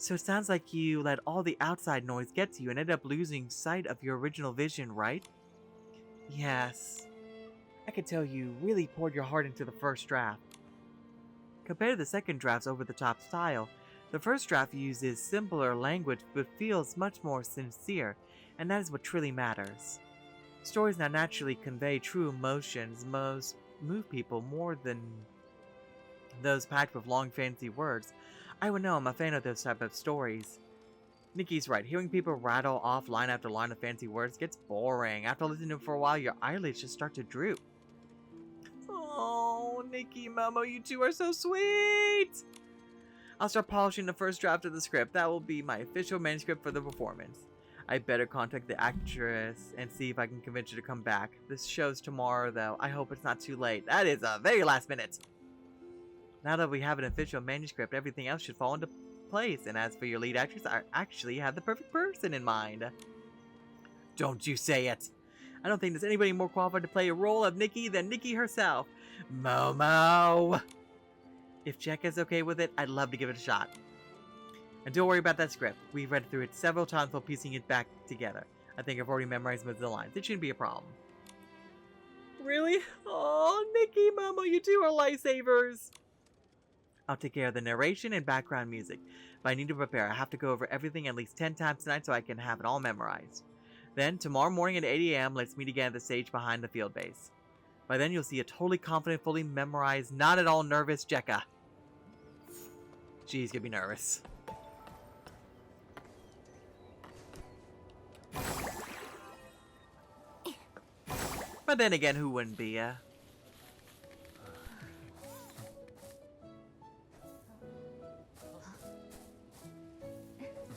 So it sounds like you let all the outside noise get to you and ended up losing sight of your original vision, right? Yes. I could tell you really poured your heart into the first draft. Compared to the second draft's over-the-top style, the first draft uses simpler language but feels much more sincere, and that is what truly matters. Stories that naturally convey true emotions most move people more than those packed with long fancy words. I would know I'm a fan of those type of stories. Nikki's right. Hearing people rattle off line after line of fancy words gets boring. After listening to them for a while, your eyelids just start to droop. Oh, Nikki, Momo, you two are so sweet! I'll start polishing the first draft of the script. That will be my official manuscript for the performance. I better contact the actress and see if I can convince her to come back. This show's tomorrow, though. I hope it's not too late. That is a very last minute. Now that we have an official manuscript, everything else should fall into place. And as for your lead actress, I actually have the perfect person in mind. Don't you say it. I don't think there's anybody more qualified to play a role of Nikki than Nikki herself. Momo! If Jekka's okay with it, I'd love to give it a shot. And don't worry about that script. We've read through it several times while piecing it back together. I think I've already memorized most of the lines. It shouldn't be a problem. Really? Oh, Nikki, Momo, you two are lifesavers! I'll take care of the narration and background music, but I need to prepare. I have to go over everything at least 10 times tonight so I can have it all memorized. Then, tomorrow morning at 8 a.m., let's meet again at the stage behind the field base. By then, you'll see a totally confident, fully memorized, not at all nervous Jekka. She's gonna be nervous. But then again, who wouldn't be,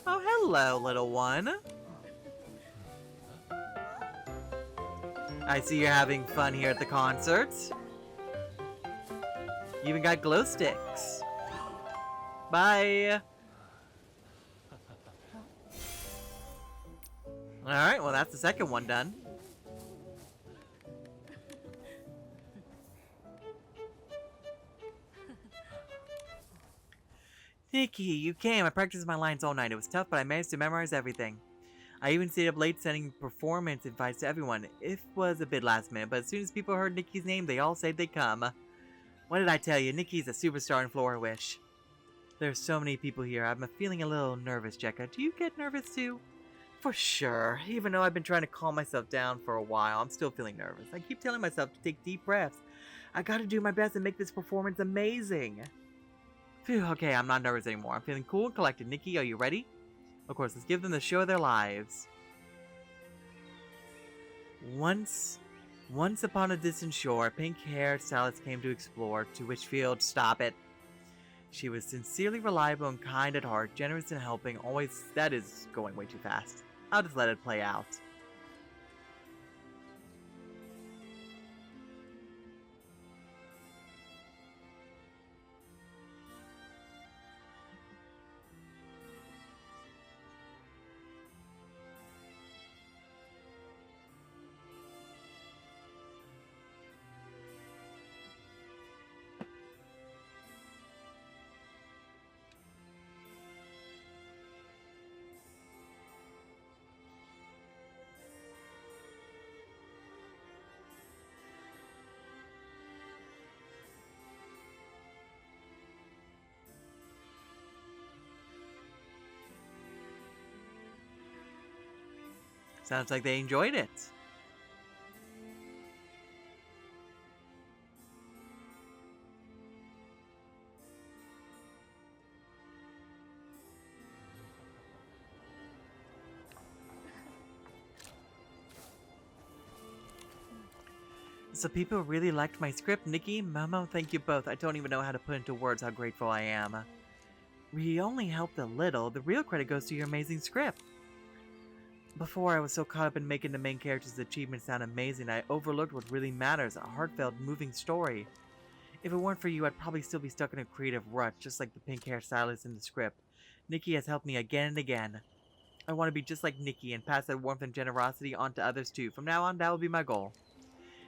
Oh, hello, little one. I see you're having fun here at the concert. You even got glow sticks. Bye. Alright, well that's the second one done. Nikki, you came. I practiced my lines all night. It was tough, but I managed to memorize everything. I even stayed up late sending performance invites to everyone. It was a bit last minute, but as soon as people heard Nikki's name, they all said they'd come. What did I tell you? Nikki's a superstar in Flora Wish. There's so many people here. I'm feeling a little nervous, Jekka. Do you get nervous too? For sure. Even though I've been trying to calm myself down for a while, I'm still feeling nervous. I keep telling myself to take deep breaths. I gotta do my best and make this performance amazing. Phew, okay, I'm not nervous anymore. I'm feeling cool and collected. Nikki, are you ready? Of course, let's give them the show of their lives. Once upon a distant shore, a pink-haired stylist came to explore. To Witchfield, stop it. She was sincerely reliable and kind at heart, generous in helping, always... That is going way too fast. I'll just let it play out. Sounds like they enjoyed it. So people really liked my script. Nikki, Momo, thank you both. I don't even know how to put into words how grateful I am. We only helped a little. The real credit goes to your amazing script. Before, I was so caught up in making the main character's achievements sound amazing, I overlooked what really matters, a heartfelt, moving story. If it weren't for you, I'd probably still be stuck in a creative rut, just like the pink-hair stylist in the script. Nikki has helped me again and again. I want to be just like Nikki and pass that warmth and generosity on to others too. From now on, that will be my goal.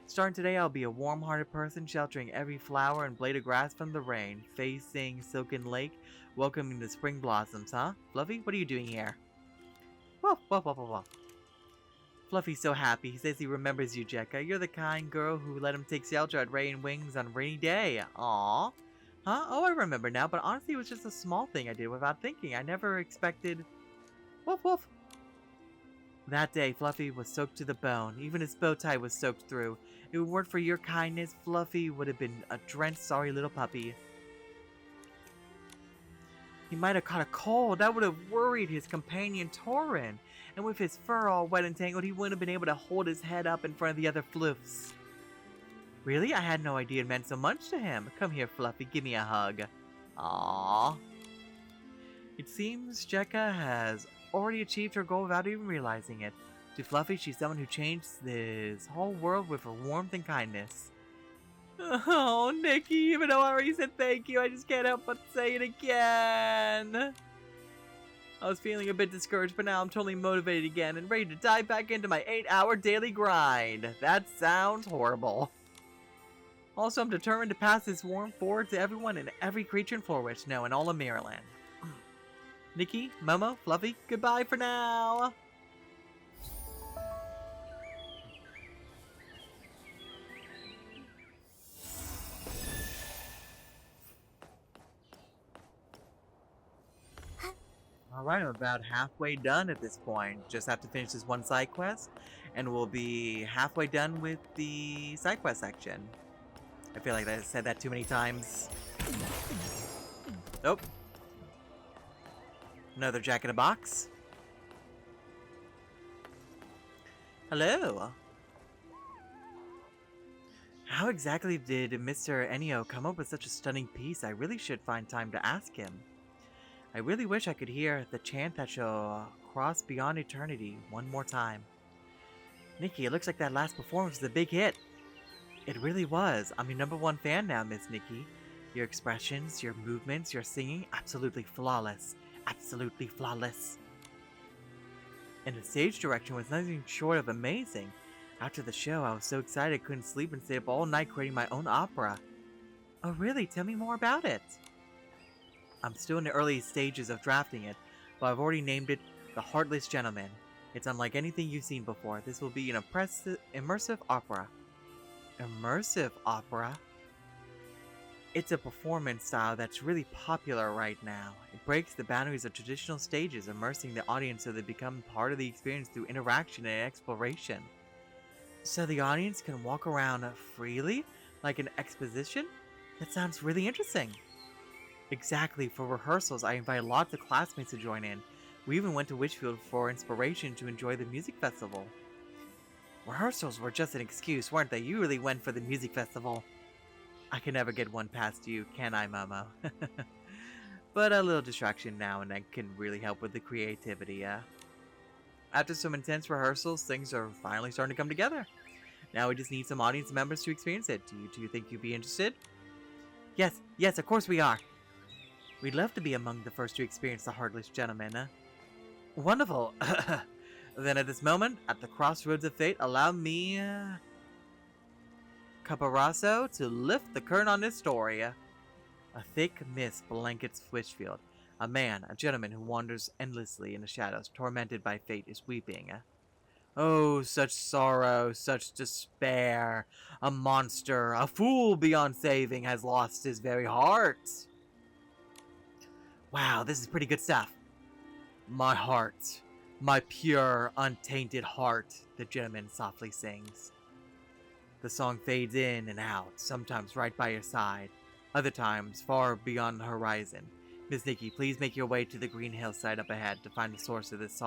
Starting today, I'll be a warm-hearted person, sheltering every flower and blade of grass from the rain, facing Silken Lake, welcoming the spring blossoms, huh? Fluffy, what are you doing here? Woof, woof, woof, woof, woof. Fluffy's so happy. He says he remembers you, Jekka. You're the kind girl who let him take shelter at Rain Wings on a rainy day. Aww. Huh? Oh, I remember now, but honestly, it was just a small thing I did without thinking. I never expected... Woof, woof. That day, Fluffy was soaked to the bone. Even his bow tie was soaked through. If it weren't for your kindness, Fluffy would have been a drenched, sorry little puppy. He might have caught a cold. That would have worried his companion, Torin. And with his fur all wet and tangled, he wouldn't have been able to hold his head up in front of the other floofs. Really? I had no idea it meant so much to him. Come here, Fluffy. Give me a hug. Aww. It seems Jekka has already achieved her goal without even realizing it. To Fluffy, she's someone who changed this whole world with her warmth and kindness. Oh, Nikki, even though I already said thank you, I just can't help but say it again. I was feeling a bit discouraged, but now I'm totally motivated again and ready to dive back into my 8-hour daily grind. That sounds horrible. Also, I'm determined to pass this warmth forward to everyone and every creature in Floorwich, no, in all of Maryland. Nikki, Momo, Fluffy, goodbye for now. Alright, I'm about halfway done at this point. Just have to finish this one side quest, and we'll be halfway done with the side quest section. I feel like I said that too many times. Nope. Another Jack in a Box. Hello. How exactly did Mr. Ennio come up with such a stunning piece? I really should find time to ask him. I really wish I could hear the chant that shall cross beyond eternity one more time. Nikki, it looks like that last performance was a big hit. It really was. I'm your #1 fan now, Miss Nikki. Your expressions, your movements, your singing, absolutely flawless. Absolutely flawless. And the stage direction was nothing short of amazing. After the show, I was so excited I couldn't sleep and stayed up all night creating my own opera. Oh really? Tell me more about it. I'm still in the early stages of drafting it, but I've already named it The Heartless Gentleman. It's unlike anything you've seen before. This will be an immersive opera. Immersive opera? It's a performance style that's really popular right now. It breaks the boundaries of traditional stages, immersing the audience so they become part of the experience through interaction and exploration. So the audience can walk around freely, like an exposition? That sounds really interesting. Exactly, for rehearsals I invited lots of classmates to join in. We even went to Witchfield for inspiration to enjoy the music festival. Rehearsals were just an excuse, weren't they? You really went for the music festival. I can never get one past you, can I, Momo? But a little distraction now and then can really help with the creativity, After some intense rehearsals, things are finally starting to come together. Now we just need some audience members to experience it. Do you two think you'd be interested? Yes, of course we are. We'd love to be among the first to experience the Heartless Gentleman. Wonderful. Then at this moment, at the crossroads of fate, allow me, Caparasso, to lift the curtain on this story. A thick mist blankets Witchfield. A man, a gentleman who wanders endlessly in the shadows, tormented by fate, is weeping. Oh, such sorrow, such despair. A monster, a fool beyond saving, has lost his very heart. Wow, this is pretty good stuff. My heart, my pure, untainted heart, the gentleman softly sings. The song fades in and out, sometimes right by your side, other times far beyond the horizon. Miss Nikki, please make your way to the green hillside up ahead to find the source of this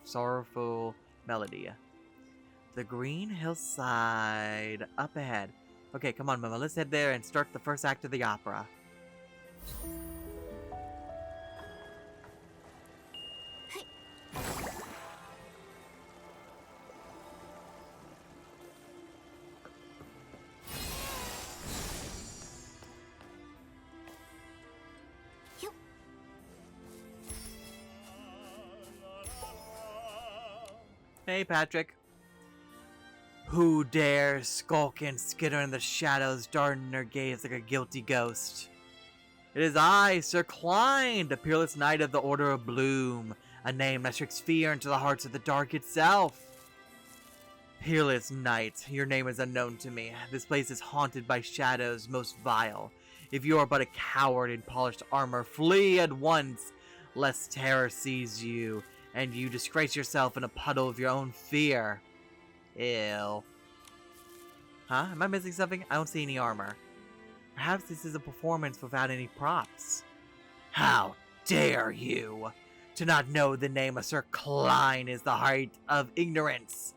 sorrowful melody. The green hillside up ahead. Okay, come on, Mama, let's head there and start the first act of the opera. Hey, Patrick. Who dares skulk and skitter in the shadows, darting her gaze like a guilty ghost? It is I, Sir Klein, the peerless knight of the Order of Bloom, a name that strikes fear into the hearts of the dark itself. Peerless knight, your name is unknown to me. This place is haunted by shadows most vile. If you are but a coward in polished armor, flee at once, lest terror seize you, and you disgrace yourself in a puddle of your own fear. Ew. Huh? Am I missing something? I don't see any armor. Perhaps this is a performance without any props. How dare you! To not know the name of Sir Klein is the height of ignorance.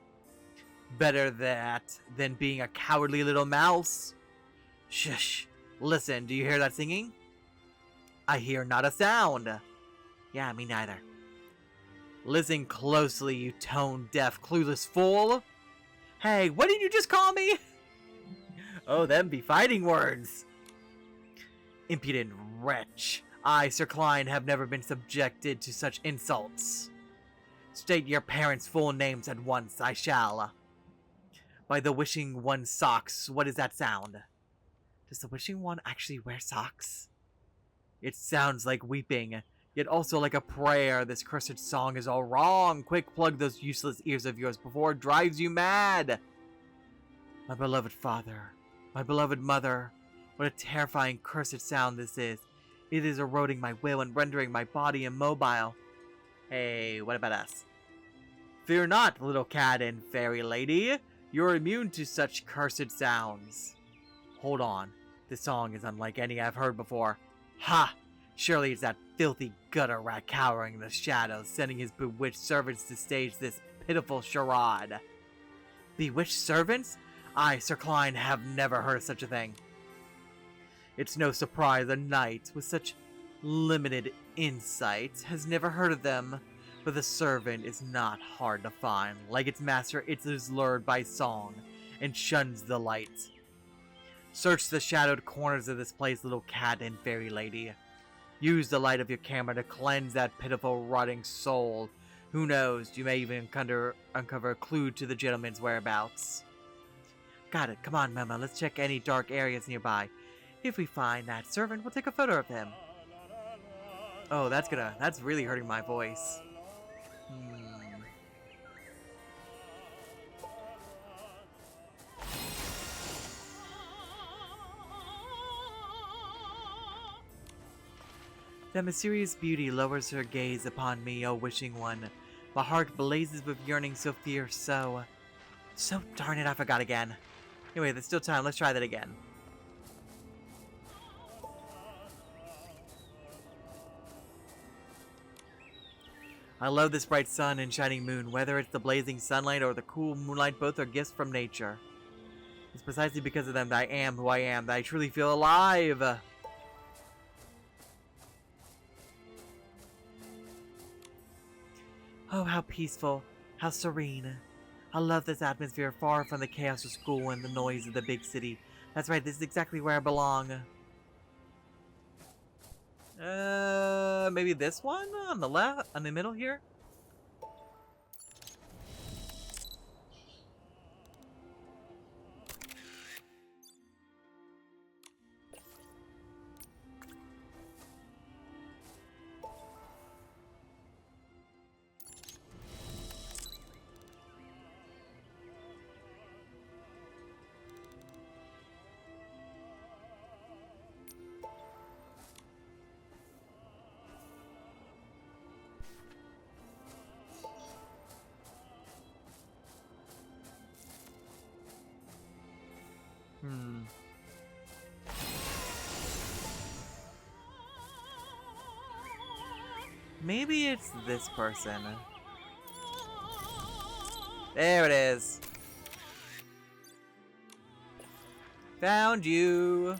Better that than being a cowardly little mouse. Shush. Listen, do you hear that singing? I hear not a sound. Yeah, me neither. Listen closely, you tone-deaf, clueless fool. Hey, what did you just call me? Oh, them be fighting words. Impudent wretch. I, Sir Klein, have never been subjected to such insults. State your parents' full names at once, I shall. By the Wishing One's socks, what is that sound? Does the Wishing One actually wear socks? It sounds like weeping, yet also like a prayer. This cursed song is all wrong. Quick, plug those useless ears of yours before it drives you mad. My beloved father, my beloved mother, what a terrifying cursed sound this is. It is eroding my will and rendering my body immobile. Hey, what about us? Fear not, little cat and fairy lady. You're immune to such cursed sounds. Hold on. This song is unlike any I've heard before. Ha! Surely it's that filthy gutter rat cowering in the shadows, sending his bewitched servants to stage this pitiful charade. Bewitched servants? I, Sir Klein, have never heard of such a thing. It's no surprise a knight with such limited insight has never heard of them, but the servant is not hard to find. Like its master, it is lured by song and shuns the light. Search the shadowed corners of this place, little cat and fairy lady. Use the light of your camera to cleanse that pitiful, rotting soul. Who knows, you may even uncover a clue to the gentleman's whereabouts. Got it. Come on, Mama. Let's check any dark areas nearby. If we find that servant, we'll take a photo of him. Oh, that's really hurting my voice. That mysterious beauty lowers her gaze upon me, O wishing one. My heart blazes with yearning so fierce, so darn it, I forgot again. Anyway, there's still time. Let's try that again. I love this bright sun and shining moon. Whether it's the blazing sunlight or the cool moonlight, both are gifts from nature. It's precisely because of them that I am who I am, that I truly feel alive. Oh, how peaceful, how serene. I love this atmosphere, far from the chaos of school and the noise of the big city. That's right, this is exactly where I belong. Maybe this one on the left, on the middle here? Maybe it's this person. There it is. Found you.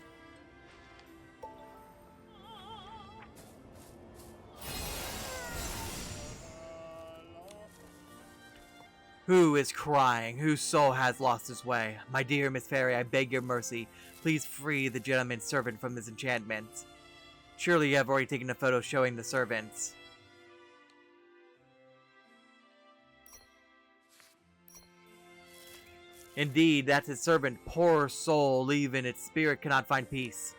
Who is crying? Whose soul has lost its way? My dear Miss Fairy, I beg your mercy. Please free the gentleman's servant from this enchantment. Surely you have already taken a photo showing the servants. Indeed, that's his servant, poor soul, even its spirit cannot find peace.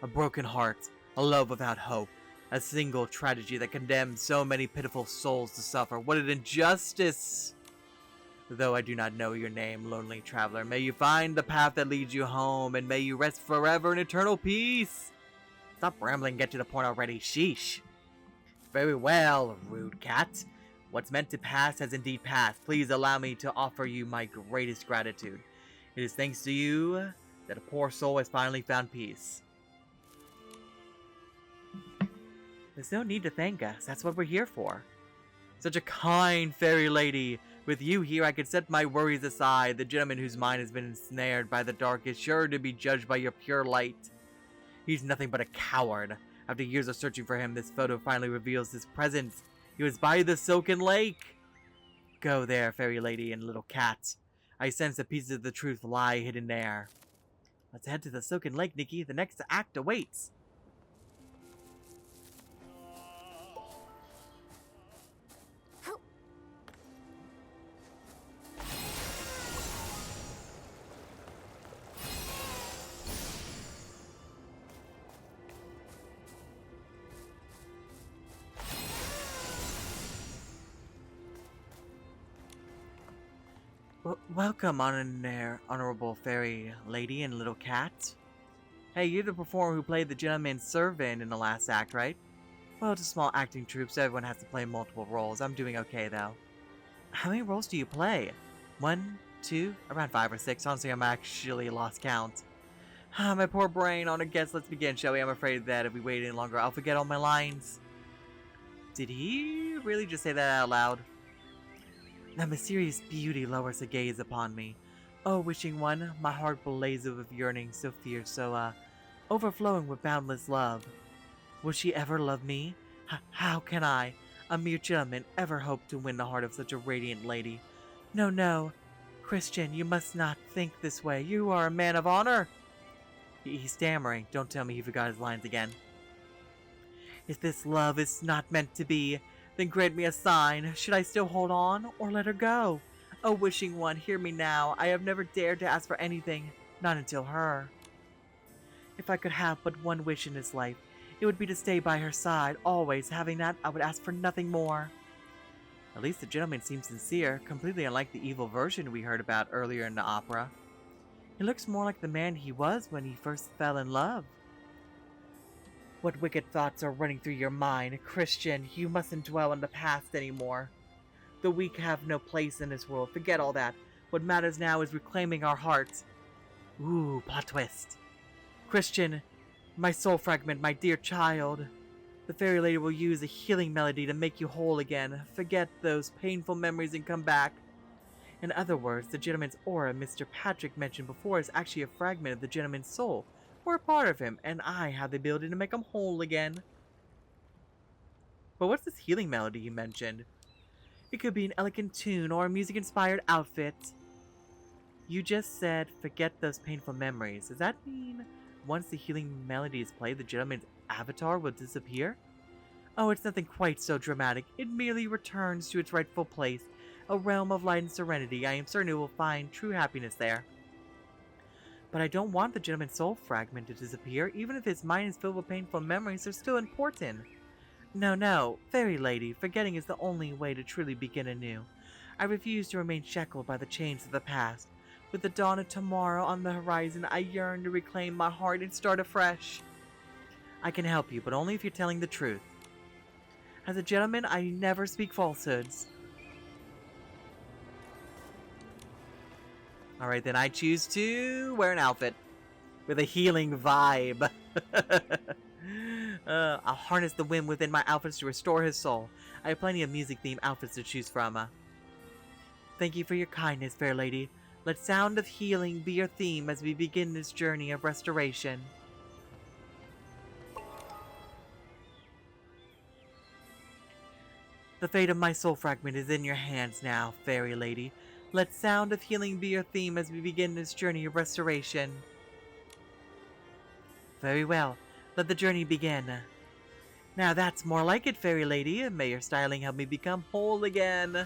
A broken heart, a love without hope, a single tragedy that condemns so many pitiful souls to suffer. What an injustice! Though I do not know your name, lonely traveler, may you find the path that leads you home, and may you rest forever in eternal peace. Stop rambling, get to the point already, sheesh. Very well, rude cat. What's meant to pass has indeed passed. Please allow me to offer you my greatest gratitude. It is thanks to you that a poor soul has finally found peace. There's no need to thank us. That's what we're here for. Such a kind fairy lady. With you here, I could set my worries aside. The gentleman whose mind has been ensnared by the dark is sure to be judged by your pure light. He's nothing but a coward. After years of searching for him, this photo finally reveals his presence. He was by the Silken Lake. Go there, fairy lady and little cat. I sense that pieces of the truth lie hidden there. Let's head to the Silken Lake, Nikki. The next act awaits. Welcome, honorable fairy lady and little cat. Hey, you're the performer who played the gentleman's servant in the last act, right? Well, it's a small acting troupe, so everyone has to play multiple roles. I'm doing okay, though. How many roles do you play? 1, 2, around 5 or 6. Honestly, I'm actually lost count. My poor brain. On a guess, let's begin, shall we? I'm afraid that if we wait any longer, I'll forget all my lines. Did he really just say that out loud? That mysterious beauty lowers her gaze upon me. Oh, wishing one, my heart blazes with yearning so fierce, so, overflowing with boundless love. Will she ever love me? How can I, a mere gentleman, ever hope to win the heart of such a radiant lady? No, no. Christian, you must not think this way. You are a man of honor. He's stammering. Don't tell me he forgot his lines again. If this love is not meant to be, then grant me a sign. Should I still hold on, or let her go? Oh, wishing one, hear me now. I have never dared to ask for anything, not until her. If I could have but one wish in this life, it would be to stay by her side, always. Having that, I would ask for nothing more. At least the gentleman seems sincere, completely unlike the evil version we heard about earlier in the opera. He looks more like the man he was when he first fell in love. What wicked thoughts are running through your mind? Christian, you mustn't dwell on the past anymore. The weak have no place in this world. Forget all that. What matters now is reclaiming our hearts. Ooh, plot twist. Christian, my soul fragment, my dear child. The fairy lady will use a healing melody to make you whole again. Forget those painful memories and come back. In other words, the gentleman's aura Mr. Patrick mentioned before is actually a fragment of the gentleman's soul. Or a part of him, and I have the ability to make him whole again. But what's this healing melody you mentioned? It could be an elegant tune or a music-inspired outfit. You just said, forget those painful memories. Does that mean once the healing melody is played, the gentleman's avatar will disappear? Oh, it's nothing quite so dramatic. It merely returns to its rightful place, a realm of light and serenity. I am certain it will find true happiness there. But I don't want the gentleman's soul fragment to disappear. Even if his mind is filled with painful memories, they're still important. No, no, fairy lady, forgetting is the only way to truly begin anew. I refuse to remain shackled by the chains of the past. With the dawn of tomorrow on the horizon, I yearn to reclaim my heart and start afresh. I can help you, but only if you're telling the truth. As a gentleman, I never speak falsehoods. Alright, then I choose to wear an outfit with a healing vibe. I'll harness the wind within my outfits to restore his soul. I have plenty of music-themed outfits to choose from. Thank you for your kindness, fair lady. Let sound of healing be your theme as we begin this journey of restoration. The fate of my soul fragment is in your hands now, fairy lady. Let sound of healing be your theme as we begin this journey of restoration. Very well. Let the journey begin. Now that's more like it, fairy lady. May your styling help me become whole again.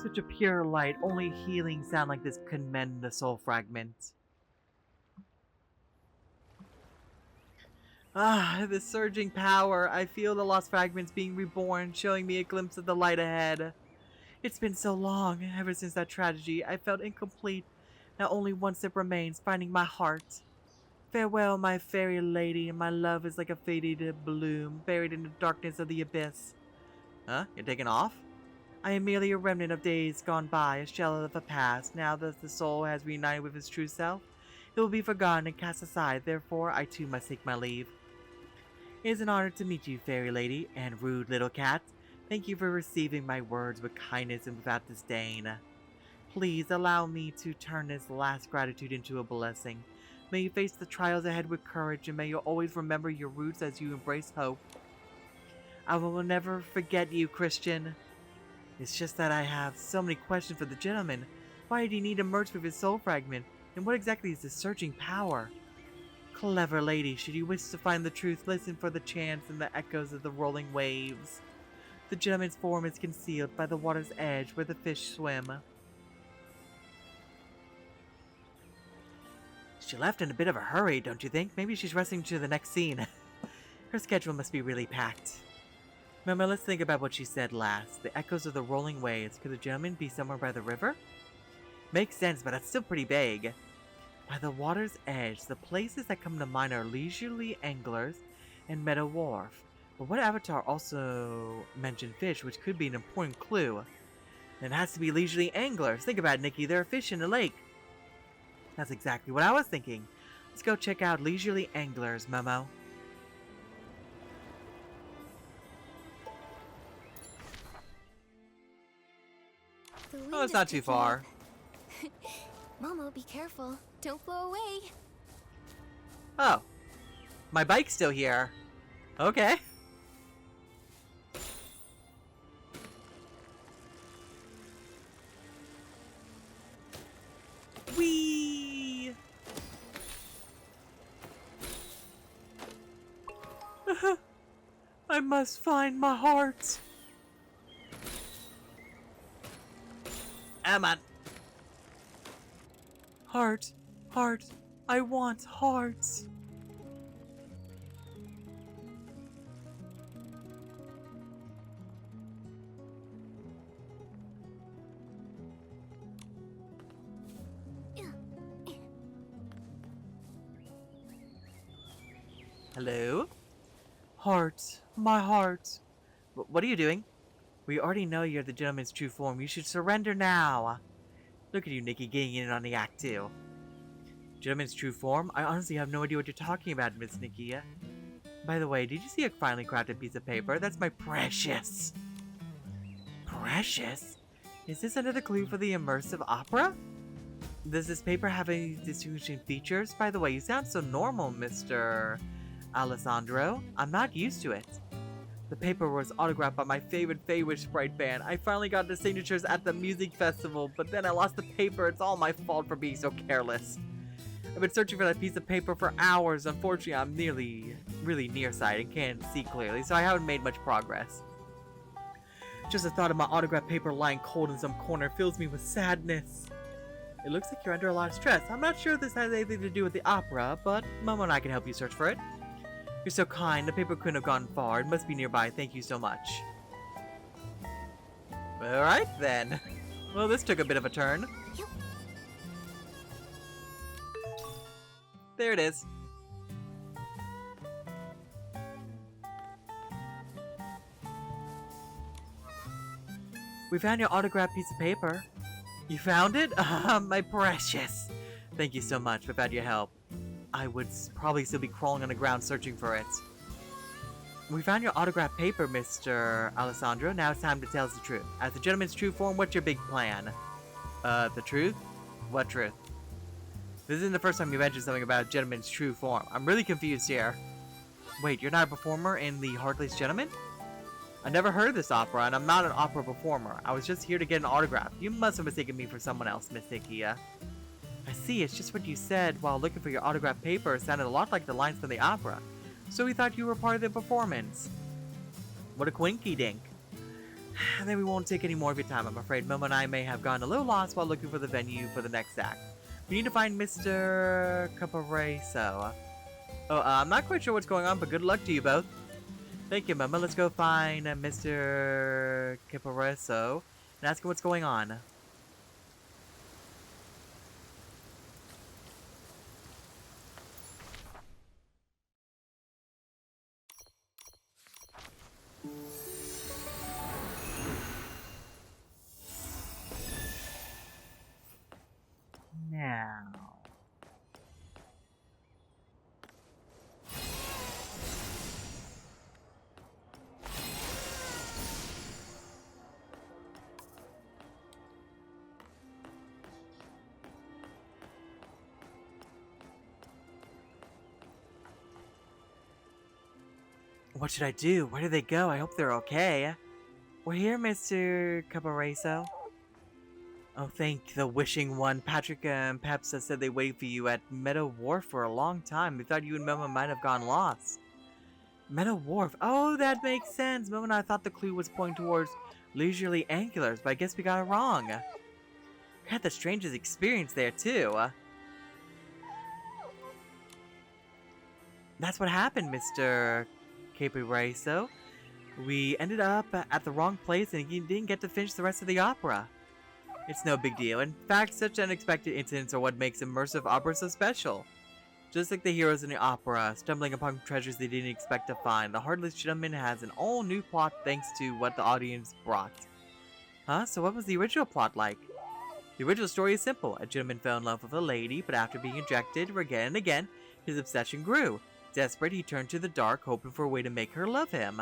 Such a pure light, only healing sound like this can mend the soul fragment. Ah, the surging power. I feel the lost fragments being reborn, showing me a glimpse of the light ahead. It's been so long, ever since that tragedy, I felt incomplete. Now only one step remains, finding my heart. Farewell, my fairy lady, my love is like a faded bloom, buried in the darkness of the abyss. Huh? You're taking off? I am merely a remnant of days gone by, a shell of the past. Now that the soul has reunited with its true self, it will be forgotten and cast aside, therefore I too must take my leave. It is an honor to meet you, fairy lady, and rude little cat. Thank you for receiving my words with kindness and without disdain. Please allow me to turn this last gratitude into a blessing. May you face the trials ahead with courage, and may you always remember your roots as you embrace hope. I will never forget you, Christian. It's just that I have so many questions for the gentleman. Why did he need to merge with his soul fragment? And what exactly is this surging power? Clever lady, should you wish to find the truth, listen for the chants and the echoes of the rolling waves. The gentleman's form is concealed by the water's edge where the fish swim. She left in a bit of a hurry, don't you think? Maybe she's rushing to the next scene. Her schedule must be really packed. Remember, let's think about what she said last. The echoes of the rolling waves. Could the gentleman be somewhere by the river? Makes sense, but that's still pretty vague. By the water's edge, the places that come to mind are leisurely anglers and meadow wharf. But what avatar also mentioned fish, which could be an important clue? And it has to be leisurely anglers. Think about it, Nikki. There are fish in the lake. That's exactly what I was thinking. Let's go check out leisurely anglers, Momo. Oh, it's not too far.
Momo, be careful. Don't blow away.
Oh. My bike's still here. Okay. Whee! I must find my heart. Emma. Heart, heart, I want heart. Hello? Heart, my heart. What are you doing? We already know you're the gentleman's true form. You should surrender now. Look at you, Nikki, getting in on the act, too. Gentleman's true form? I honestly have no idea what you're talking about, Miss Nikki. By the way, did you see a finely crafted piece of paper? That's my precious. Precious? Is this another clue for the immersive opera? Does this paper have any distinguishing features? By the way, you sound so normal, Mr. Alessandro. I'm not used to it. The paper was autographed by my favorite Sprite band. I finally got the signatures at the music festival, but then I lost the paper. It's all my fault for being so careless. I've been searching for that piece of paper for hours. Unfortunately, I'm really nearsighted and can't see clearly, so I haven't made much progress. Just the thought of my autographed paper lying cold in some corner fills me with sadness. It looks like you're under a lot of stress. I'm not sure this has anything to do with the opera, but Momo and I can help you search for it. You're so kind. The paper couldn't have gone far. It must be nearby. Thank you so much. Alright then. Well, this took a bit of a turn. There it is. We found your autographed piece of paper. You found it? My precious. Thank you so much. Without your help, I would probably still be crawling on the ground searching for it. We found your autographed paper, Mr. Alessandro. Now it's time to tell us the truth. As the gentleman's true form, what's your big plan? The truth? What truth? This isn't the first time you mentioned something about a gentleman's true form. I'm really confused here. Wait, you're not a performer in the Heartless Gentleman? I never heard of this opera, and I'm not an opera performer. I was just here to get an autograph. You must have mistaken me for someone else, Miss Nikki. I see, it's just what you said while looking for your autographed paper. It sounded a lot like the lines from the opera. So we thought you were part of the performance. What a quinky dink. Then we won't take any more of your time, I'm afraid. Momo and I may have gone a little lost while looking for the venue for the next act. We need to find Mr. Capareso. I'm not quite sure what's going on, but good luck to you both. Thank you, Momo. Let's go find Mr. Capareso and ask him what's going on. Now. What should I do? Where did they go? I hope they're okay. We're here, Mr. Capareso. Oh, thank the wishing one. Patrick and Pepsa said they waited for you at Meadow Wharf for a long time. They thought you and Momo might have gone lost. Meadow Wharf? Oh, that makes sense. Momo and I thought the clue was pointing towards leisurely anglers, but I guess we got it wrong. We had the strangest experience there, too. That's what happened, Mr. Capareso. We ended up at the wrong place and you didn't get to finish the rest of the opera. It's no big deal. In fact, such unexpected incidents are what makes immersive opera so special. Just like the heroes in the opera, stumbling upon treasures they didn't expect to find, the Heartless Gentleman has an all-new plot thanks to what the audience brought. Huh? So what was the original plot like? The original story is simple. A gentleman fell in love with a lady, but after being injected again and again, his obsession grew. Desperate, he turned to the dark, hoping for a way to make her love him.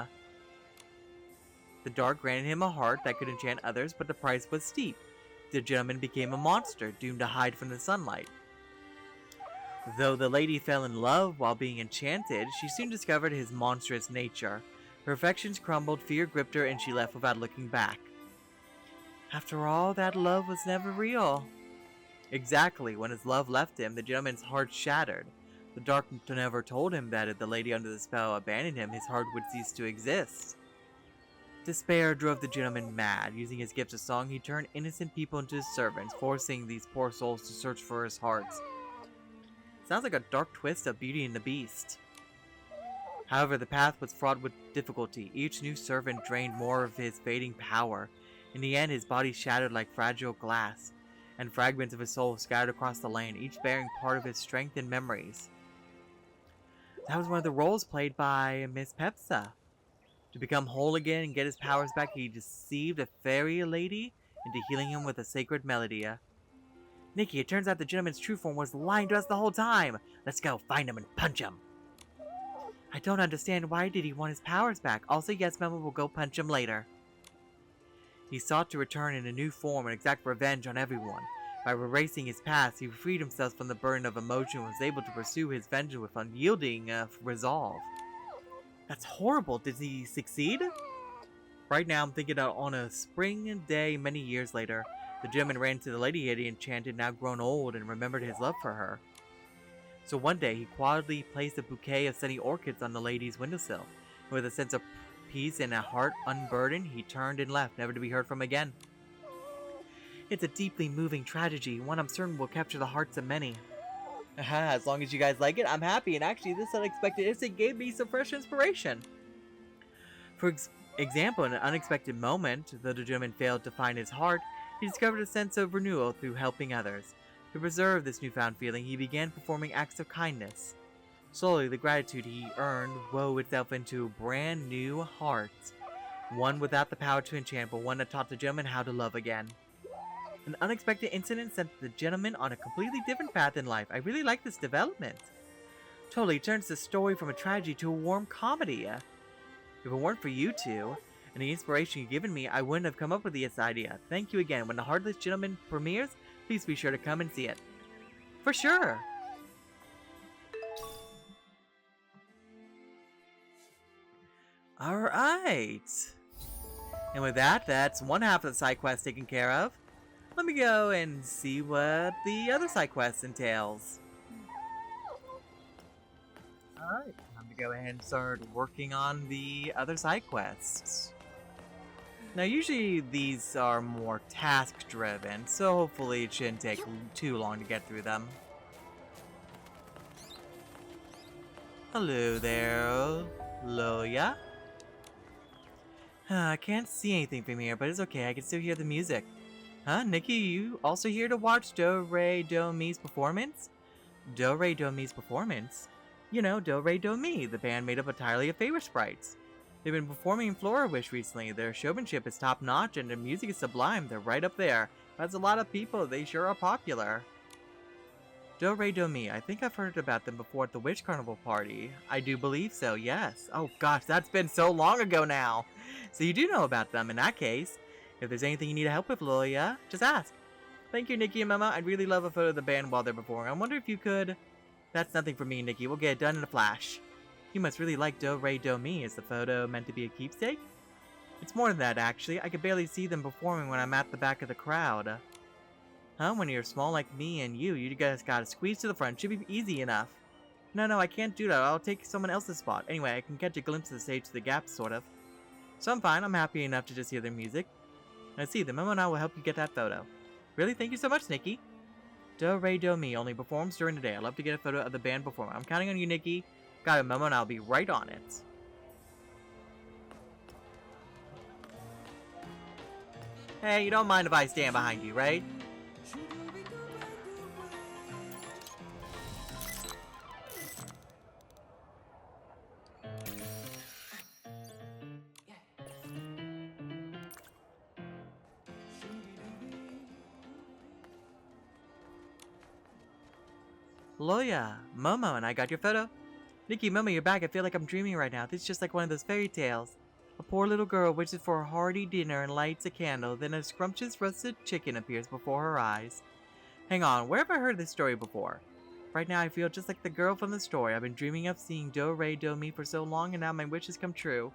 The dark granted him a heart that could enchant others, but the price was steep. The gentleman became a monster, doomed to hide from the sunlight. Though the lady fell in love while being enchanted, she soon discovered his monstrous nature. Her affections crumbled, fear gripped her, and she left without looking back. After all, that love was never real. Exactly, when his love left him, the gentleman's heart shattered. The dark never told him that if the lady under the spell abandoned him, his heart would cease to exist. Despair drove the gentleman mad. Using his gifts of song, he turned innocent people into his servants, forcing these poor souls to search for his heart. Sounds like a dark twist of Beauty and the Beast. However, the path was fraught with difficulty. Each new servant drained more of his fading power. In the end, his body shattered like fragile glass, and fragments of his soul scattered across the land, each bearing part of his strength and memories. That was one of the roles played by Miss Pepsa. To become whole again and get his powers back, he deceived a fairy lady into healing him with a sacred melody. Nikki, it turns out the gentleman's true form was lying to us the whole time. Let's go find him and punch him. I don't understand, why did he want his powers back? Also, yes, Mama will go punch him later. He sought to return in a new form and exact revenge on everyone. By erasing his past, he freed himself from the burden of emotion and was able to pursue his vengeance with unyielding resolve. That's horrible. Did he succeed? Right now, I'm thinking that on a spring day many years later, the gentleman ran to the lady he had enchanted, now grown old, and remembered his love for her. So one day, he quietly placed a bouquet of sunny orchids on the lady's windowsill. And with a sense of peace and a heart unburdened, he turned and left, never to be heard from again. It's a deeply moving tragedy, one I'm certain will capture the hearts of many. As long as you guys like it, I'm happy, and actually this unexpected incident gave me some fresh inspiration. For example, in an unexpected moment, though the gentleman failed to find his heart, he discovered a sense of renewal through helping others. To preserve this newfound feeling, he began performing acts of kindness. Slowly, the gratitude he earned wove itself into a brand new heart. One without the power to enchant, but one that taught the gentleman how to love again. An unexpected incident sent the gentleman on a completely different path in life. I really like this development. Totally turns the story from a tragedy to a warm comedy. If it weren't for you two, and the inspiration you've given me, I wouldn't have come up with this idea. Thank you again. When The Heartless Gentleman premieres, please be sure to come and see it. For sure! Alright! And with that, that's one half of the side quest taken care of. Let me go and see what the other side quest entails. Alright, time to go ahead and start working on the other side quests. Now, usually these are more task-driven, so hopefully it shouldn't take too long to get through them. Hello there, Loya. I can't see anything from here, but it's okay, I can still hear the music. Huh, Nikki, you also here to watch Do-Re-Do-Mi's performance? Do-Re-Do-Mi's performance? You know, Do-Re-Do-Mi, the band made up entirely of favor sprites. They've been performing in Flora-Wish recently. Their showmanship is top-notch and their music is sublime. They're right up there. That's a lot of people. They sure are popular. Do-Re-Do-Mi. I think I've heard about them before at the Witch Carnival party. I do believe so, yes. Oh gosh, that's been so long ago now. So you do know about them. In that case, if there's anything you need help with, Loya, just ask. Thank you, Nikki and Mama. I'd really love a photo of the band while they're performing. I wonder if you could... That's nothing for me, Nikki. We'll get it done in a flash. You must really like Do-Re-Do-Mi. Is the photo meant to be a keepsake? It's more than that, actually. I could barely see them performing when I'm at the back of the crowd. Huh? When you're small like me and you guys gotta squeeze to the front. Should be easy enough. No, I can't do that. I'll take someone else's spot. Anyway, I can catch a glimpse of the stage to the gap, sort of. So I'm fine. I'm happy enough to just hear their music. I see. The Memo and I will help you get that photo. Really? Thank you so much, Nikki. Do-Re-Do-Mi only performs during the day. I'd love to get a photo of the band performing. I'm counting on you, Nikki. Got it, Memo, and I'll be right on it. Hey, you don't mind if I stand behind you, right? Loya, Momo, and I got your photo. Nikki, Momo, you're back. I feel like I'm dreaming right now. This is just like one of those fairy tales. A poor little girl wishes for a hearty dinner and lights a candle, then a scrumptious roasted chicken appears before her eyes. Hang on, where have I heard this story before? Right now I feel just like the girl from the story. I've been dreaming of seeing Do-Re-Do-Mi for so long, and now my wish has come true.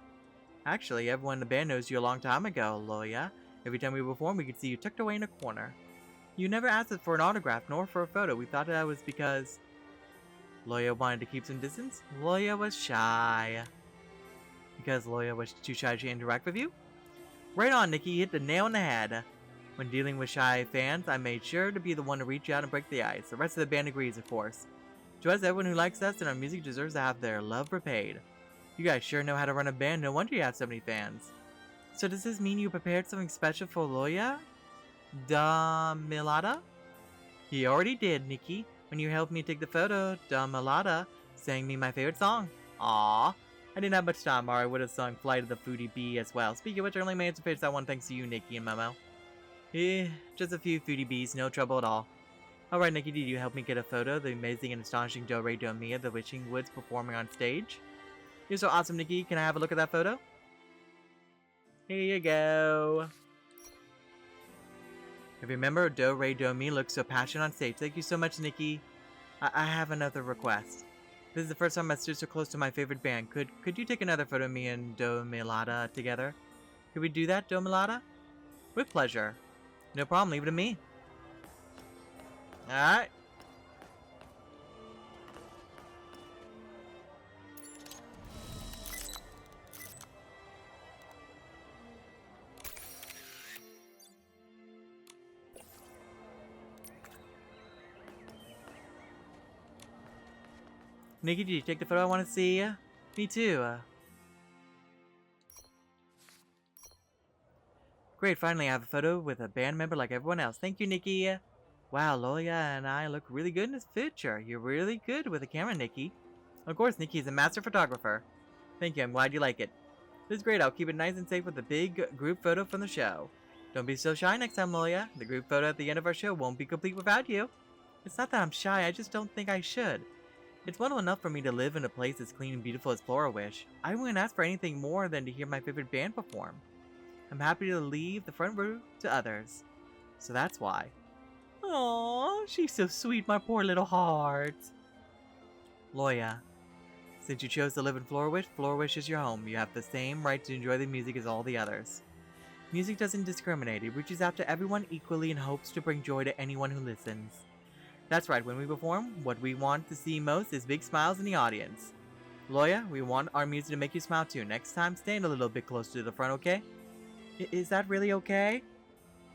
Actually, everyone in the band knows you a long time ago, Loya. Every time we perform, we could see you tucked away in a corner. You never asked us for an autograph, nor for a photo. We thought that was because... Loya wanted to keep some distance? Loya was shy. Because Loya was too shy to interact with you? Right on, Nikki. You hit the nail on the head. When dealing with shy fans, I made sure to be the one to reach out and break the ice. The rest of the band agrees, of course. To us, everyone who likes us and our music deserves to have their love repaid. You guys sure know how to run a band. No wonder you have so many fans. So does this mean you prepared something special for Loya? Da Milada? He already did, Nikki. When you helped me take the photo, Da Milada sang me my favorite song. Aww. I didn't have much time, or I would have sung Flight of the Foodie Bee as well. Speaking of which, I only managed to finish that one thanks to you, Nikki and Momo. Just a few foodie bees, no trouble at all. Alright, Nikki, did you help me get a photo of the amazing and astonishing Do-Re-Do-Mi of the Witching Woods performing on stage? You're so awesome, Nikki. Can I have a look at that photo? Here you go. If you remember, Do-Re-Do-Mi looks so passionate on stage. Thank you so much, Nikki. I have another request. This is the first time I stood so close to my favorite band. Could you take another photo of me and Do Milada together? Could we do that, Do Milada? With pleasure. No problem, leave it to me. Alright. Nikki, did you take the photo I want to see? Me too. Great, finally I have a photo with a band member like everyone else. Thank you, Nikki. Wow, Loya and I look really good in this picture. You're really good with a camera, Nikki. Of course, Nikki is a master photographer. Thank you, I'm glad you like it. This is great, I'll keep it nice and safe with a big group photo from the show. Don't be so shy next time, Loya. The group photo at the end of our show won't be complete without you. It's not that I'm shy, I just don't think I should. It's well enough for me to live in a place as clean and beautiful as Flora-Wish. I wouldn't ask for anything more than to hear my favorite band perform. I'm happy to leave the front row to others. So that's why. Aww, she's so sweet, my poor little heart. Loya, since you chose to live in Flora-Wish, Flora-Wish is your home. You have the same right to enjoy the music as all the others. Music doesn't discriminate. It reaches out to everyone equally and hopes to bring joy to anyone who listens. That's right, when we perform, what we want to see most is big smiles in the audience. Loya, we want our music to make you smile too. Next time, stand a little bit closer to the front, okay? Is that really okay?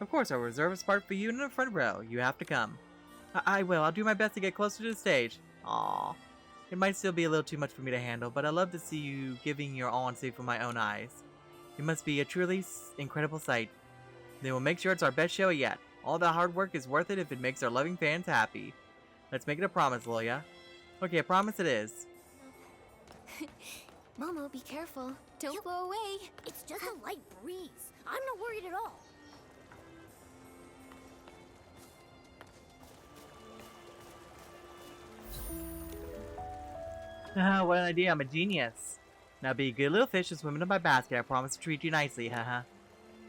Of course, I'll reserve a spot for you in the front row. You have to come. I will. I'll do my best to get closer to the stage. Aww. It might still be a little too much for me to handle, but I love to see you giving your all and see it with my own eyes. It must be a truly incredible sight. They will make sure it's our best show yet. All the hard work is worth it if it makes our loving fans happy. Let's make it a promise, Lilia. Okay, a promise it is.
Momo, be careful. Don't blow away.
It's just a light breeze. I'm not worried at all.
What an idea, I'm a genius. Now be a good little fish and swim into my basket. I promise to treat you nicely, haha.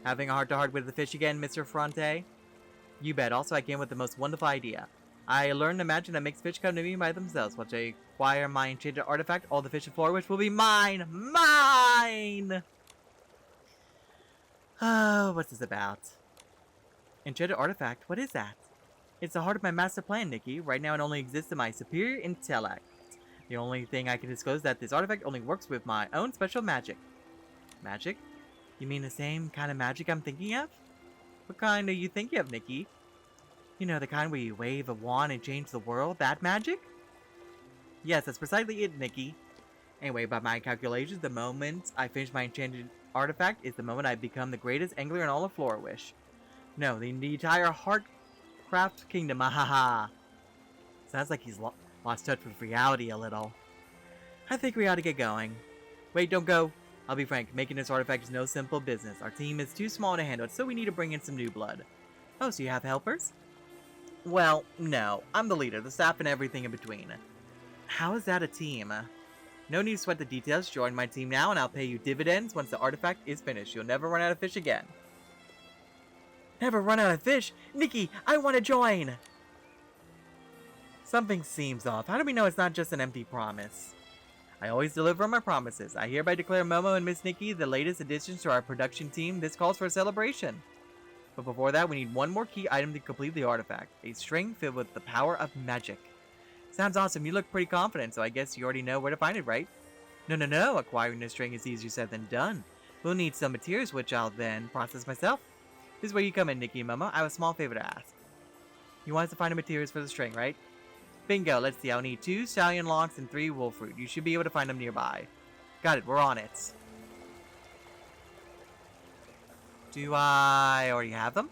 Having a heart-to-heart with the fish again, Mr. Fronte? You bet. Also, I came with the most wonderful idea. I learned the magic that makes fish come to me by themselves. Once I acquire my enchanted artifact, all the fish in Flora, which will be mine! Mine! Oh, what's this about? Enchanted artifact? What is that? It's the heart of my master plan, Nikki. Right now it only exists in my superior intellect. The only thing I can disclose is that this artifact only works with my own special magic. Magic? You mean the same kind of magic I'm thinking of? What kind are you thinking of, Nikki? You know, the kind where you wave a wand and change the world? That magic? Yes, that's precisely it, Nikki. Anyway, by my calculations, the moment I finish my enchanted artifact is the moment I become the greatest angler in all of Florawish. No, the entire Heartcraft Kingdom, ahaha. Sounds like he's lost touch with reality a little. I think we ought to get going. Wait, don't go. I'll be frank, making this artifact is no simple business. Our team is too small to handle it, so we need to bring in some new blood. Oh, so you have helpers? Well, no. I'm the leader, the staff, and everything in between. How is that a team? No need to sweat the details. Join my team now, and I'll pay you dividends once the artifact is finished. You'll never run out of fish again. Never run out of fish? Nikki, I want to join! Something seems off. How do we know it's not just an empty promise? I always deliver on my promises. I hereby declare Momo and Miss Nikki the latest additions to our production team. This calls for a celebration. But before that, we need one more key item to complete the artifact. A string filled with the power of magic. Sounds awesome. You look pretty confident, so I guess you already know where to find it, right? No. Acquiring this string is easier said than done. We'll need some materials, which I'll then process myself. This is where you come in, Nikki and Momo. I have a small favor to ask. You want us to find the materials for the string, right? Bingo, let's see. I'll need 2 stallion locks and 3 wolf fruit. You should be able to find them nearby. Got it, we're on it. Do I already have them?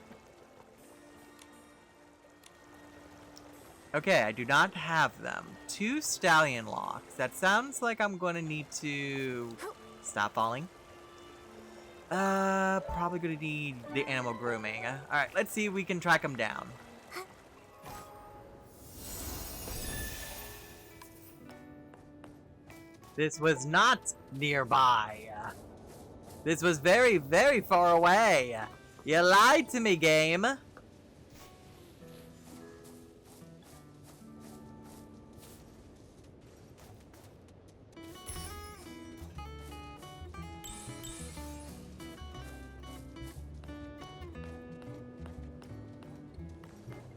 Okay, I do not have them. 2 stallion locks. That sounds like I'm gonna need to... Stop falling. Probably gonna need the animal grooming. Alright, let's see if we can track them down. This was not nearby. This was very, very far away. You lied to me, game.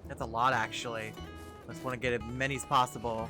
That's a lot, actually. I just want to get as many as possible.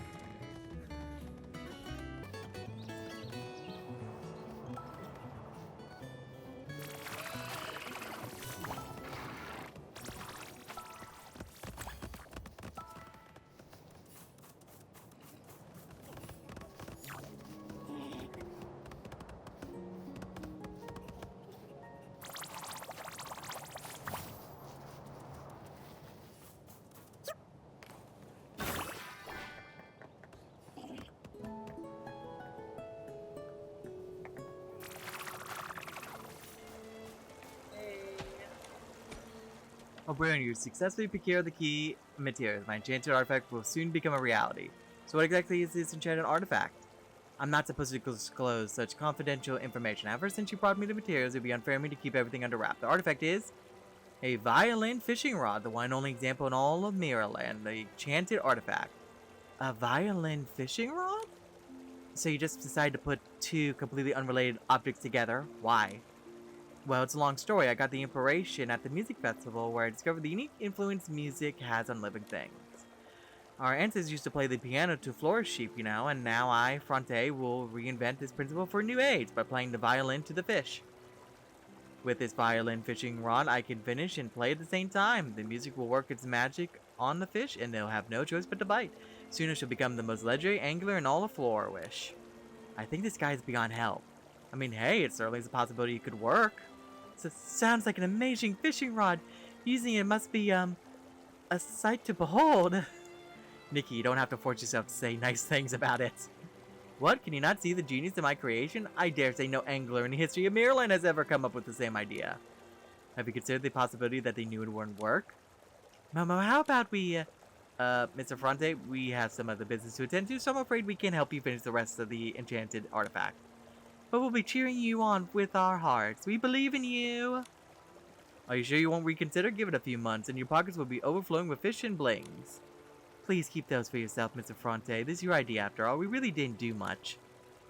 Oh, brilliant, you successfully procured the key materials. My enchanted artifact will soon become a reality. So what exactly is this enchanted artifact? I'm not supposed to disclose such confidential information. However, since you brought me the materials, it would be unfair of me to keep everything under wrap. The artifact is a violin fishing rod, the one and only example in all of Mirrorland, the enchanted artifact. A violin fishing rod? So you just decided to put 2 completely unrelated objects together? Why? Well, it's a long story. I got the inspiration at the music festival where I discovered the unique influence music has on living things. Our ancestors used to play the piano to flourish sheep, you know, and now I, Fronte, will reinvent this principle for a new age by playing the violin to the fish. With this violin fishing rod, I can finish and play at the same time. The music will work its magic on the fish, and they'll have no choice but to bite. Soon it shall become the most legendary angler in all of Florawish. I think this guy is beyond help. I mean, hey, it certainly is a possibility it could work. So it sounds like an amazing fishing rod. Using it must be, a sight to behold. Nikki, you don't have to force yourself to say nice things about it. What? Can you not see the genius in my creation? I dare say no angler in the history of Maryland has ever come up with the same idea. Have you considered the possibility that they knew it wouldn't work? Momo, how about we, Mr. Fronte, we have some other business to attend to, so I'm afraid we can't help you finish the rest of the enchanted artifact. But we'll be cheering you on with our hearts. We believe in you. Are you sure you won't reconsider? Give it a few months, and your pockets will be overflowing with fish and blings. Please keep those for yourself, Mr. Fronte. This is your idea, after all. We really didn't do much.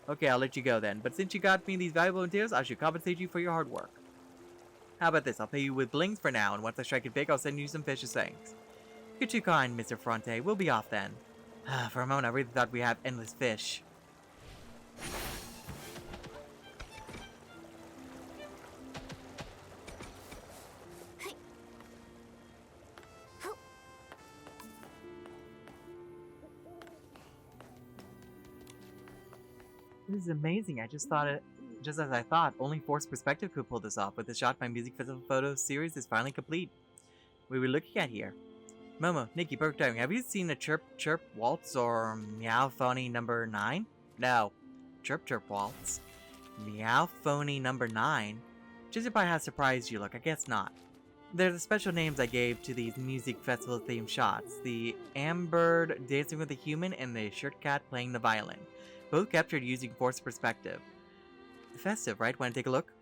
Okay, I'll let you go then. But since you got me these valuable materials, I should compensate you for your hard work. How about this? I'll pay you with blings for now, and once I strike it big, I'll send you some fish as thanks. You're too kind, Mr. Fronte. We'll be off then. For a moment, I really thought we had endless fish. This is amazing. I just thought it, just as I thought, only Force Perspective could pull this off. With the Shot My Music Festival photo series is finally complete. We were looking at here. Momo, Nikki, Perfect Timing, have you seen a Chirp Chirp Waltz or Meow Phony number 9? No. Chirp Chirp Waltz. Meow Phony number 9? Judging by how surprised you look, I guess not. They're the special names I gave to these music festival themed shots. The Ambird dancing with a human and the Shirt Cat playing the violin. Both captured using Force Perspective. Festive, right? Want to take a look?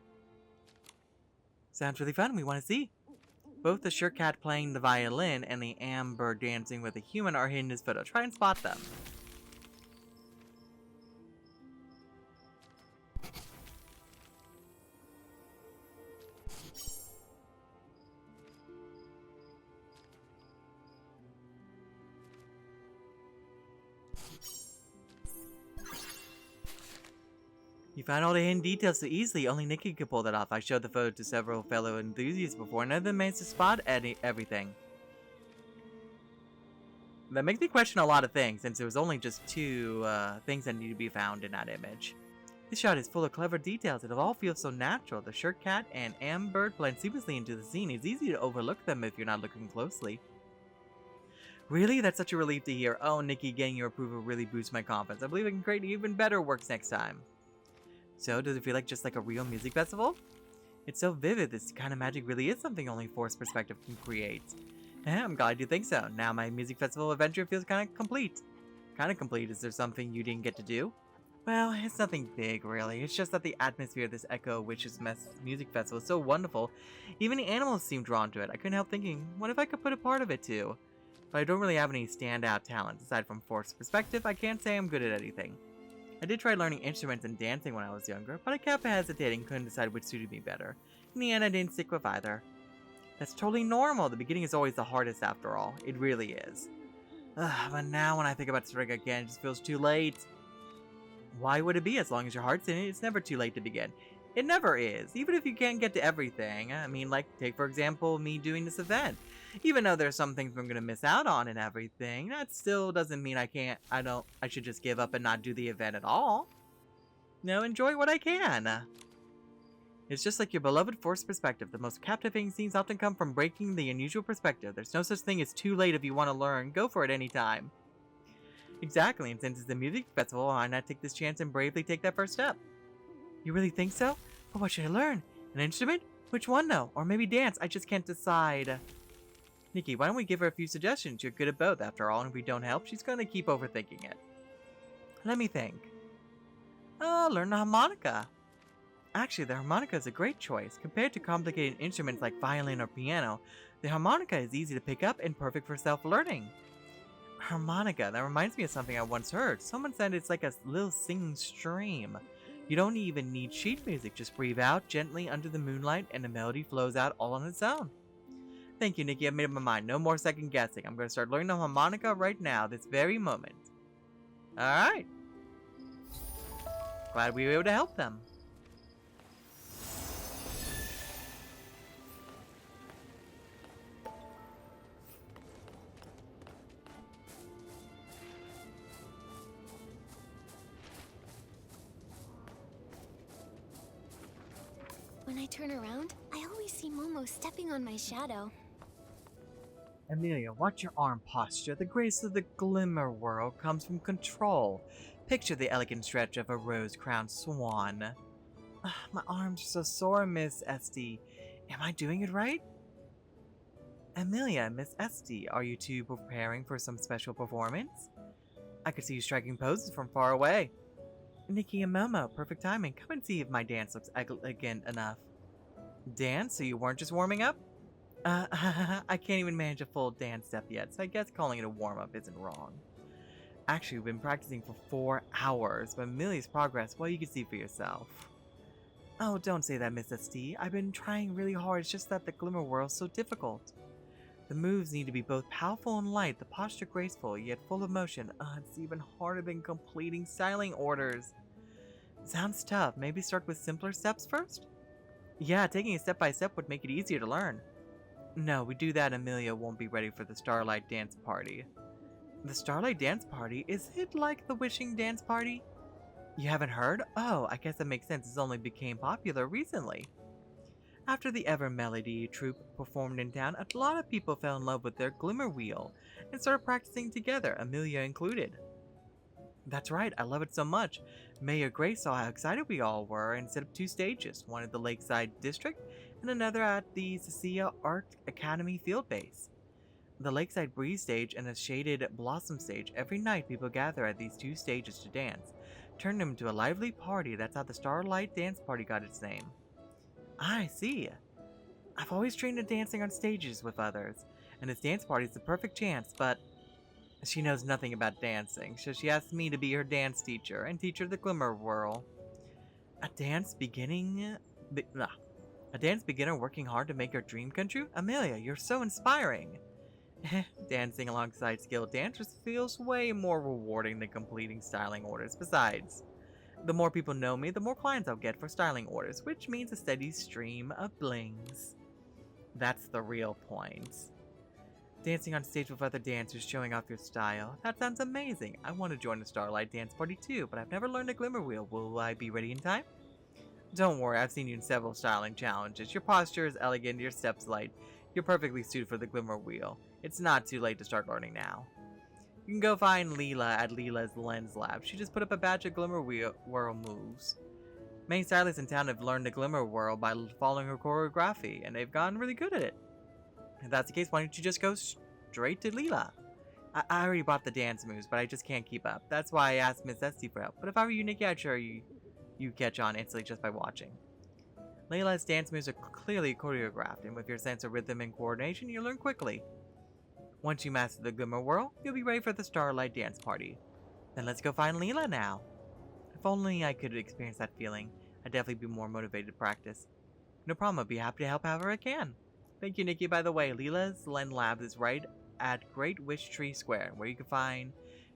Sounds really fun. We want to see. Both the Shirt Cat playing the violin and the Amber dancing with a human are hidden in this photo. Try and spot them. You found all the hidden details so easily, only Nikki could pull that off. I showed the photo to several fellow enthusiasts before, none of them managed to spot everything. That makes me question a lot of things, since there was only just two things that need to be found in that image. This shot is full of clever details, and it all feels so natural. The Shirt Cat and Ambird blend seamlessly into the scene. It's easy to overlook them if you're not looking closely. Really? That's such a relief to hear. Oh, Nikki, getting your approval really boosts my confidence. I believe I can create even better works next time. So, does it feel like just like a real music festival? It's so vivid, this kind of magic really is something only Force Perspective can create. I'm glad you think so. Now my music festival adventure feels kind of complete. Kind of complete, is there something you didn't get to do? Well, it's nothing big really, it's just that the atmosphere of this Echo Witches music festival is so wonderful. Even the animals seem drawn to it. I couldn't help thinking, what if I could put a part of it too? But I don't really have any standout talents. Aside from Force Perspective, I can't say I'm good at anything. I did try learning instruments and dancing when I was younger, but I kept hesitating, couldn't decide which suited me better. In the end, I didn't stick with either. That's totally normal. The beginning is always the hardest after all. It really is. But now when I think about starting again, it just feels too late. Why would it be? As long as your heart's in it, it's never too late to begin. It never is, even if you can't get to everything. I mean, like, take for example me doing this event. Even though there's some things I'm gonna miss out on and everything, that still doesn't mean I should just give up and not do the event at all. No, enjoy what I can. It's just like your beloved Force Perspective. The most captivating scenes often come from breaking the unusual perspective. There's no such thing as too late if you want to learn. Go for it anytime. Exactly, and since it's a music festival, why not take this chance and bravely take that first step? You really think so? But what should I learn? An instrument? Which one though? Or maybe dance? I just can't decide. Nikki, why don't we give her a few suggestions? You're good at both after all, and if we don't help, she's gonna keep overthinking it. Let me think. Learn the harmonica. Actually, the harmonica is a great choice. Compared to complicated instruments like violin or piano, the harmonica is easy to pick up and perfect for self-learning. Harmonica, that reminds me of something I once heard. Someone said it's like a little singing stream. You don't even need sheet music, just breathe out gently under the moonlight and the melody flows out all on its own. Thank you, Nikki, I've made up my mind. No more second guessing. I'm going to start learning the harmonica right now, this very moment. Alright. Glad we were able to help them.
when I turn around, I always see Momo stepping on my shadow.
Amelia, watch your arm posture. The grace of the glimmer world comes from control. Picture the elegant stretch of a rose-crowned swan. My arms are so sore, Miss Esty. Am I doing it right? Amelia, Miss Esty, are you two preparing for some special performance? I could see you striking poses from far away. Nikki and Momo, perfect timing. Come and see if my dance looks elegant enough. Dance? So you weren't just warming up? I can't even manage a full dance step yet, so I guess calling it a warm-up isn't wrong. Actually, we've been practicing for 4 hours, but Amelia's progress, well, you can see for yourself. Oh, don't say that, Miss ST. I've been trying really hard, it's just that the Glimmer World's so difficult. The moves need to be both powerful and light, the posture graceful, yet full of motion. It's even harder than completing styling orders. Sounds tough. Maybe start with simpler steps first? Yeah, taking it step by step would make it easier to learn. No, we do that, Amelia won't be ready for the Starlight Dance Party. The Starlight Dance Party? Is it like the Wishing Dance Party? You haven't heard? Oh, I guess that makes sense. It's only became popular recently. After the Ever Melody troupe performed in town, a lot of people fell in love with their Glimmer Wheel and started practicing together, Amelia included. That's right, I love it so much. Mayor Gray saw how excited we all were and set up 2 stages, one at the Lakeside District and another at the Cecilia Art Academy field base. The Lakeside Breeze stage and a Shaded Blossom stage, every night people gather at these 2 stages to dance, turn them into a lively party. That's how the Starlight Dance Party got its name. I see. I've always dreamed of dancing on stages with others, and this dance party is the perfect chance, but she knows nothing about dancing, so she asked me to be her dance teacher and teach her the Glimmer Whirl. A dance beginner working hard to make her dream come true? Amelia, you're so inspiring. Dancing alongside skilled dancers feels way more rewarding than completing styling orders. Besides, the more people know me, the more clients I'll get for styling orders, which means a steady stream of blings. That's the real point. Dancing on stage with other dancers, showing off your style. That sounds amazing. I want to join the Starlight Dance Party too, but I've never learned a Glimmer Wheel. Will I be ready in time? Don't worry, I've seen you in several styling challenges. Your posture is elegant, your steps light. You're perfectly suited for the Glimmer Wheel. It's not too late to start learning now. You can go find Leela at Leela's Lens Lab. She just put up a batch of Glimmer Whirl moves. Many stylists in town have learned the Glimmer Whirl by following her choreography, and they've gotten really good at it. If that's the case, why don't you just go straight to Leela? I already bought the dance moves, but I just can't keep up. That's why I asked Miss Esty for help. But if I were you, Nikki, I'd sure you catch on instantly just by watching. Layla's dance moves are clearly choreographed, and with your sense of rhythm and coordination, you learn quickly. Once you master the Glimmer Whirl, you'll be ready for the Starlight Dance Party. Then let's go find Leela now. If only I could experience that feeling, I'd definitely be more motivated to practice. No problem, I'd be happy to help however I can. Thank you, Nikki. By the way, Leela's Len Lab is right at Great Wish Tree Square, where you can find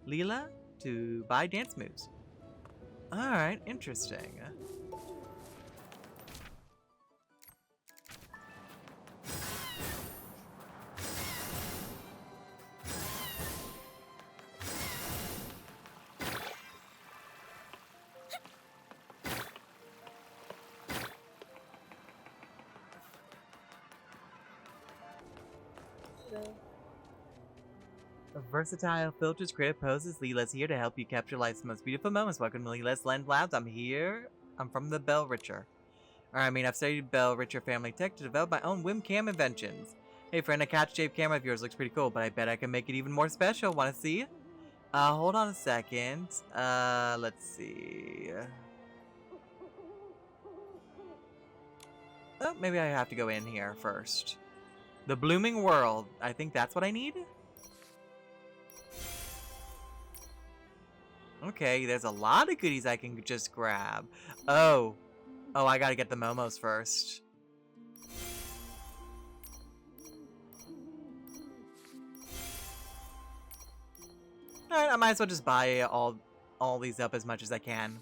Leela to buy dance moves. Alright, interesting. A versatile filters, creative poses. Leela's here to help you capture life's most beautiful moments. Welcome to Leela's Lens Labs. I'm from the Bell Richer. I've studied Bell Richer family tech to develop my own webcam inventions. Hey friend, a cat-shaped camera of yours looks pretty cool, but I bet I can make it even more special. Wanna see? Hold on a second. Let's see. Oh, maybe I have to go in here first. The Blooming World. I think that's what I need? Okay, there's a lot of goodies I can just grab. Oh, I gotta get the Momos first. Alright, I might as well just buy all these up as much as I can.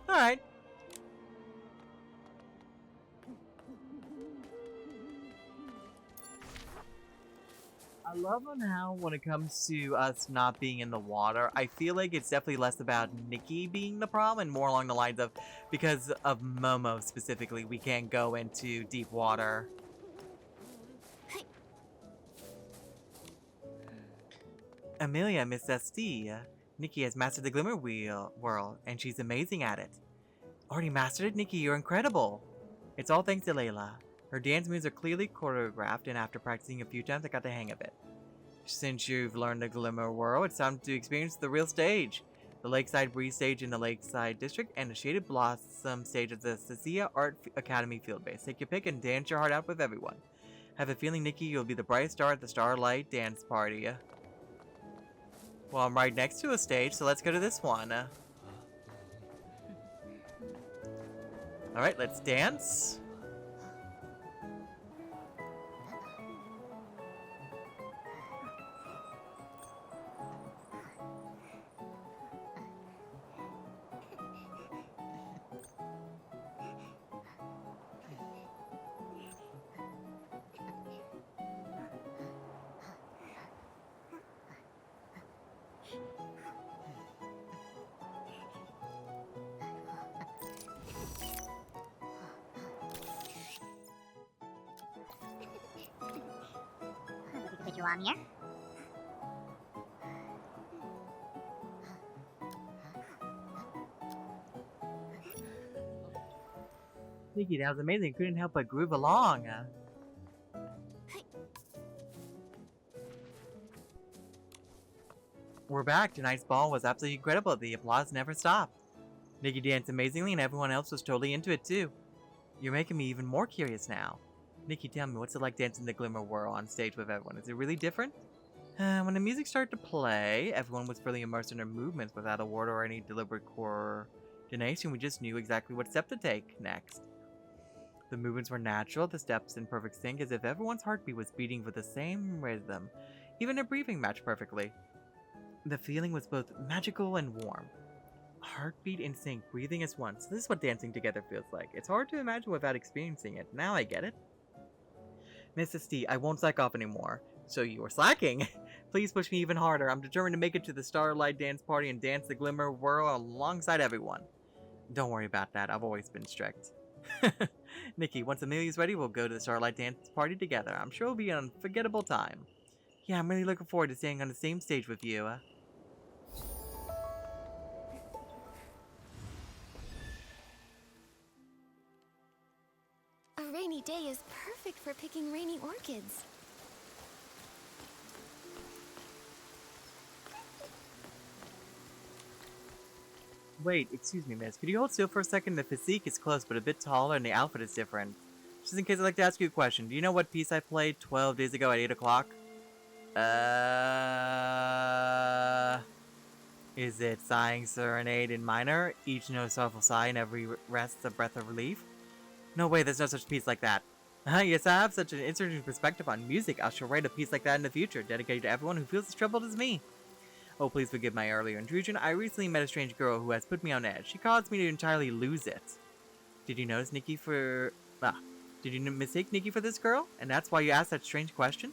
Alright. love on how when it comes to us not being in the water, I feel like it's definitely less about Nikki being the problem and more along the lines of because of Momo specifically, we can't go into deep water. Amelia, Miss SD. Nikki has mastered the Glimmer Wheel World, and she's amazing at it. Already mastered it? Nikki, you're incredible! It's all thanks to Layla. Her dance moves are clearly choreographed, and after practicing a few times, I got the hang of it. Since you've learned the Glimmer World, it's time to experience the real stage. The Lakeside Breeze stage in the Lakeside District, and the Shaded Blossom stage at the Cecilia Art Academy field base. Take your pick and dance your heart out with everyone. Have a feeling, Nikki, you'll be the brightest star at the Starlight Dance Party. Well, I'm right next to a stage, so let's go to this one. Alright, let's dance.
Put you on here.
Nikki, that was amazing. Couldn't help but groove along. We're back. Tonight's ball was absolutely incredible. The applause never stopped. Nikki danced amazingly and everyone else was totally into it too. You're making me even more curious now. Nikki, tell me, what's it like dancing the Glimmer Whirl on stage with everyone? Is it really different? When the music started to play, everyone was fully immersed in their movements without a word or any deliberate coordination. We just knew exactly what step to take next. The movements were natural, the steps in perfect sync, as if everyone's heartbeat was beating with the same rhythm. Even their breathing matched perfectly. The feeling was both magical and warm. Heartbeat in sync, breathing as one. So this is what dancing together feels like. It's hard to imagine without experiencing it. Now I get it. Mrs. T, I won't slack off anymore. So you were slacking? Please push me even harder. I'm determined to make it to the Starlight Dance Party and dance the Glimmer Whirl alongside everyone. Don't worry about that. I've always been strict. Nikki, once Amelia's ready, we'll go to the Starlight Dance Party together. I'm sure it'll be an unforgettable time. Yeah, I'm really looking forward to staying on the same stage with you.
A rainy day is perfect for picking rainy orchids.
Wait, excuse me, miss. Could you hold still for a second? The physique is close, but a bit taller, and the outfit is different. Just in case, I'd like to ask you a question. Do you know what piece I played 12 days ago at 8 o'clock? Is it Sighing Serenade in minor? Each note a sorrowful sigh and every rest a breath of relief? No way, there's no such piece like that. Yes, I have such an interesting perspective on music. I shall write a piece like that in the future, dedicated to everyone who feels as troubled as me. Oh, please forgive my earlier intrusion. I recently met a strange girl who has put me on edge. She caused me to entirely lose it. Did you notice Nikki for... did you mistake Nikki for this girl? And that's why you asked that strange question?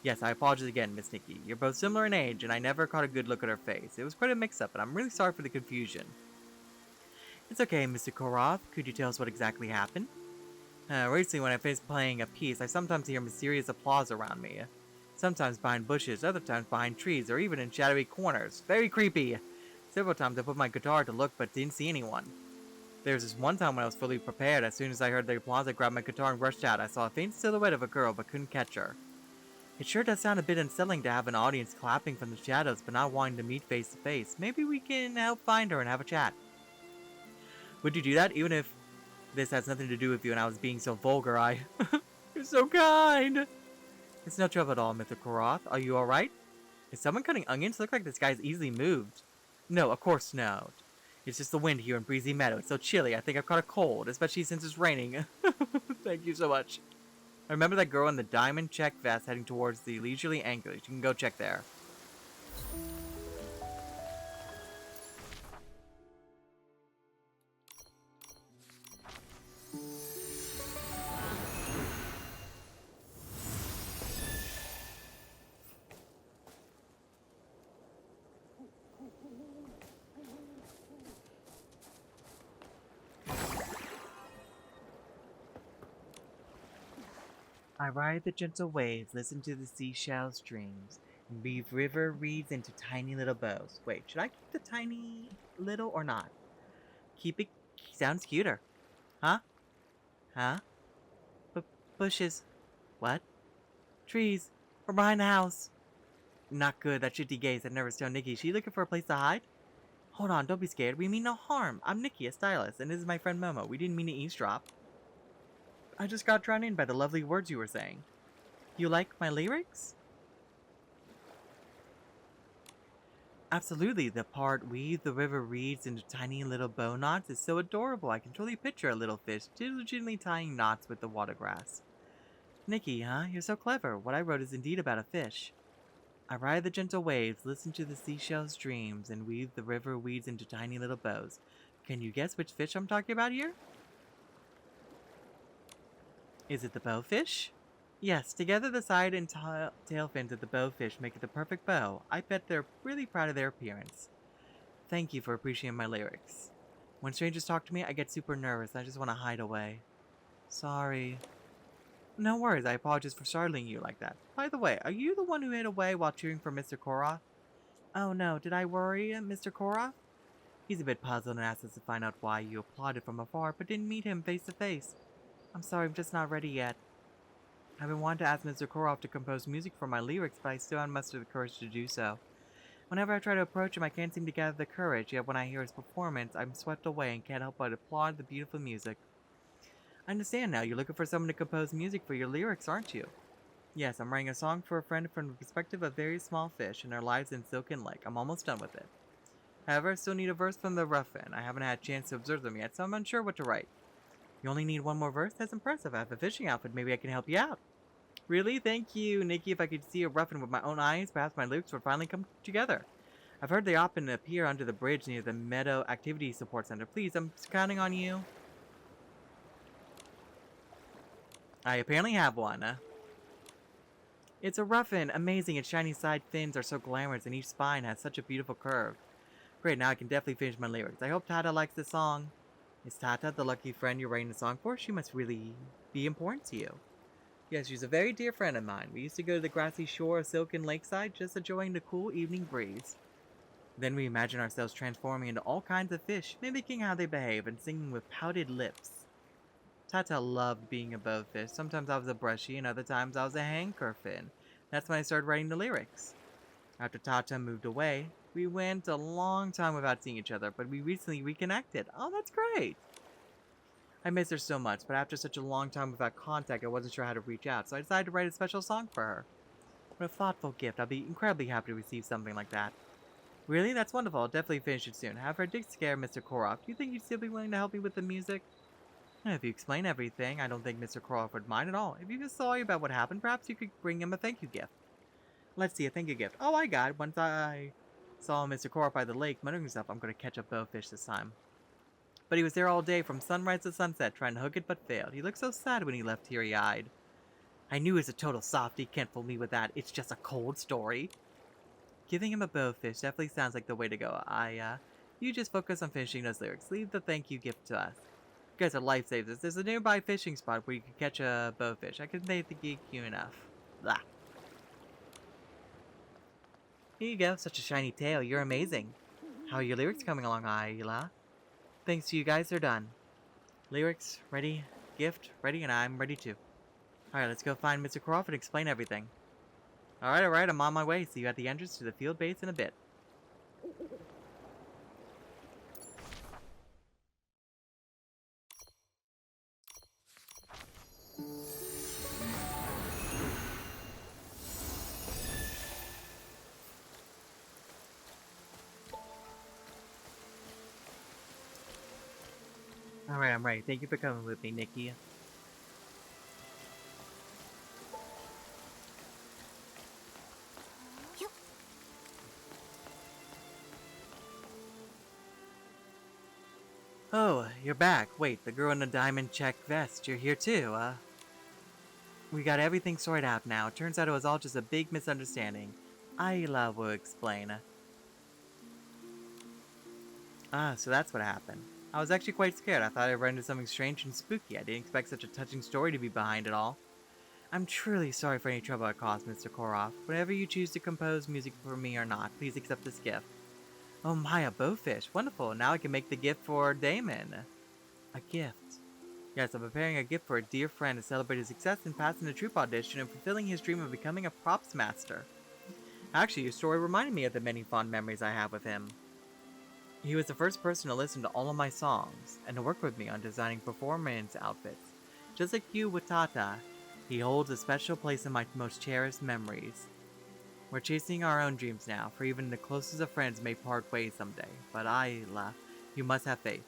Yes, I apologize again, Miss Nikki. You're both similar in age, and I never caught a good look at her face. It was quite a mix-up, and I'm really sorry for the confusion. It's okay, Mr. Koroth. Could you tell us what exactly happened? Recently, when I finished playing a piece, I sometimes hear mysterious applause around me. Sometimes behind bushes, other times behind trees, or even in shadowy corners. Very creepy! Several times I put my guitar to look, but didn't see anyone. There was this one time when I was fully prepared. As soon as I heard the applause, I grabbed my guitar and rushed out. I saw a faint silhouette of a girl, but couldn't catch her. It sure does sound a bit unsettling to have an audience clapping from the shadows, but not wanting to meet face to face. Maybe we can help find her and have a chat. Would you do that, even if this has nothing to do with you and I was being so vulgar? You're so kind! It's no trouble at all, Mr. Koroth. Are you alright? Is someone cutting onions? Look like this guy's easily moved. No, of course no. It's just the wind here in Breezy Meadow. It's so chilly. I think I've caught a cold, especially since it's raining. Thank you so much. I remember that girl in the diamond check vest heading towards the leisurely anchorage. You can go check there. I ride the gentle waves, listen to the seashell streams, and weave river reeds into tiny little bows. Wait, should I keep the tiny little or not? Keep it. Sounds cuter. Huh? Huh? B bushes. What? Trees. We're behind the house. Not good. That shitty gaze I'd never stone Nikki. She looking for a place to hide? Hold on, don't be scared. We mean no harm. I'm Nikki, a stylist, and this is my friend Momo. We didn't mean to eavesdrop. I just got drawn in by the lovely words you were saying. You like my lyrics? Absolutely. The part weave the river reeds into tiny little bow knots is so adorable. I can totally picture a little fish diligently tying knots with the water grass. Nikki, huh? You're so clever. What I wrote is indeed about a fish. I ride the gentle waves, listen to the seashell's dreams, and weave the river weeds into tiny little bows. Can you guess which fish I'm talking about here? Is it the bowfish? Yes, together the side and tail fins of the bowfish make it the perfect bow. I bet they're really proud of their appearance. Thank you for appreciating my lyrics. When strangers talk to me, I get super nervous. I just want to hide away. Sorry. No worries, I apologize for startling you like that. By the way, are you the one who hid away while cheering for Mr. Koroth? Oh no, did I worry Mr. Koroth? He's a bit puzzled and asked us to find out why you applauded from afar but didn't meet him face to face. I'm sorry, I'm just not ready yet. I've been wanting to ask Mr. Koroth to compose music for my lyrics, but I still haven't mustered the courage to do so. Whenever I try to approach him, I can't seem to gather the courage, yet when I hear his performance, I'm swept away and can't help but applaud the beautiful music. I understand now, you're looking for someone to compose music for your lyrics, aren't you? Yes, I'm writing a song for a friend from the perspective of very small fish and their lives in Silken Lake. I'm almost done with it. However, I still need a verse from the Ruffin. I haven't had a chance to observe them yet, so I'm unsure what to write. You only need one more verse? That's impressive. I have a fishing outfit. Maybe I can help you out. Really? Thank you, Nikki. If I could see a Ruffin with my own eyes, perhaps my lyrics would finally come together. I've heard they often appear under the bridge near the Meadow Activity Support Center. Please, I'm counting on you. I apparently have one. It's a Ruffin. Amazing. Its shiny side fins are so glamorous and each spine has such a beautiful curve. Great, now I can definitely finish my lyrics. I hope Tata likes this song. Is Tata the lucky friend you're writing the song for? She must really be important to you. Yes, she's a very dear friend of mine. We used to go to the grassy shore of Silken Lakeside, just enjoying the cool evening breeze. Then we imagine ourselves transforming into all kinds of fish, mimicking how they behave and singing with pouted lips. Tata loved being a bowfish. Sometimes I was a brushy, and other times I was a handkerfin. That's when I started writing the lyrics. After Tata moved away, we went a long time without seeing each other, but we recently reconnected. Oh, that's great! I miss her so much, but after such a long time without contact, I wasn't sure how to reach out, so I decided to write a special song for her. What a thoughtful gift. I'll be incredibly happy to receive something like that. Really? That's wonderful. I'll definitely finish it soon. However, I did scare Mr. Koroth. Do you think you'd still be willing to help me with the music? If you explain everything, I don't think Mr. Koroth would mind at all. If he was sorry about what happened, perhaps you could bring him a thank you gift. Let's see, a thank you gift. Oh, I got it. Once I saw Mr. Koroth by the lake, muttering himself, I'm going to catch a bowfish this time. But he was there all day, from sunrise to sunset, trying to hook it, but failed. He looked so sad when he left, teary-eyed. I knew he was a total softie. Can't fool me with that. It's just a cold story. Giving him a bowfish definitely sounds like the way to go. You just focus on finishing those lyrics. Leave the thank you gift to us. You guys are lifesavers. There's a nearby fishing spot where you can catch a bowfish. I couldn't thank you enough. Blah. Here you go. Such a shiny tail. You're amazing. How are your lyrics coming along, Ayla? Thanks to you guys, they're done. Lyrics, ready. Gift, ready, and I'm ready too. Alright, let's go find Mr. Koroth and explain everything. Alright, I'm on my way. See you at the entrance to the field base in a bit. Alright, I'm ready. Thank you for coming with me, Nikki.
Yep.
Oh, you're back. Wait, the girl in the diamond check vest. You're here too, We got everything sorted out now. Turns out it was all just a big misunderstanding. Ayla will explain. Ah, so that's what happened. I was actually quite scared. I thought I'd run into something strange and spooky. I didn't expect such a touching story to be behind it all. I'm truly sorry for any trouble I caused, Mr. Koroff. Whenever you choose to compose music for me or not, please accept this gift. Oh my, a bowfish. Wonderful. Now I can make the gift for Damon. A gift. Yes, I'm preparing a gift for a dear friend to celebrate his success in passing the troop audition and fulfilling his dream of becoming a props master. Actually, your story reminded me of the many fond memories I have with him. He was the first person to listen to all of my songs, and to work with me on designing performance outfits. Just like you with Tata, he holds a special place in my most cherished memories. We're chasing our own dreams now, for even the closest of friends may part ways someday. But Ayla, you must have faith.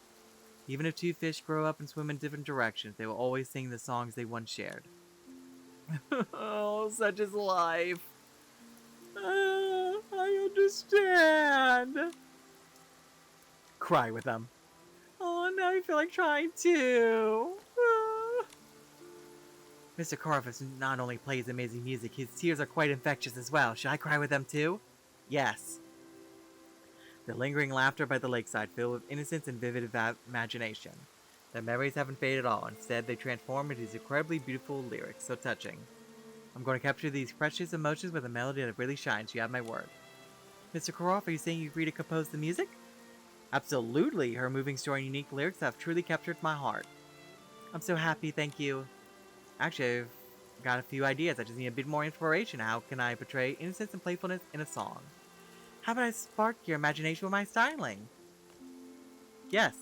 Even if two fish grow up and swim in different directions, they will always sing the songs they once shared. Oh, such is life. I understand. Cry with them. Oh, now I feel like trying too. Mr. Corvus not only plays amazing music, his tears are quite infectious as well. Should I cry with them too? Yes. The lingering laughter by the lakeside filled with innocence and vivid imagination. Their memories haven't faded at all. Instead, they transform into these incredibly beautiful lyrics, so touching. I'm going to capture these precious emotions with a melody that really shines. You have my word. Mr. Koroff, are you saying you agree to compose the music? Absolutely. Her moving story and unique lyrics have truly captured my heart. I'm so happy, thank you. Actually, I've got a few ideas. I just need a bit more inspiration. How can I portray innocence and playfulness in a song? How about I spark your imagination with my styling? Yes.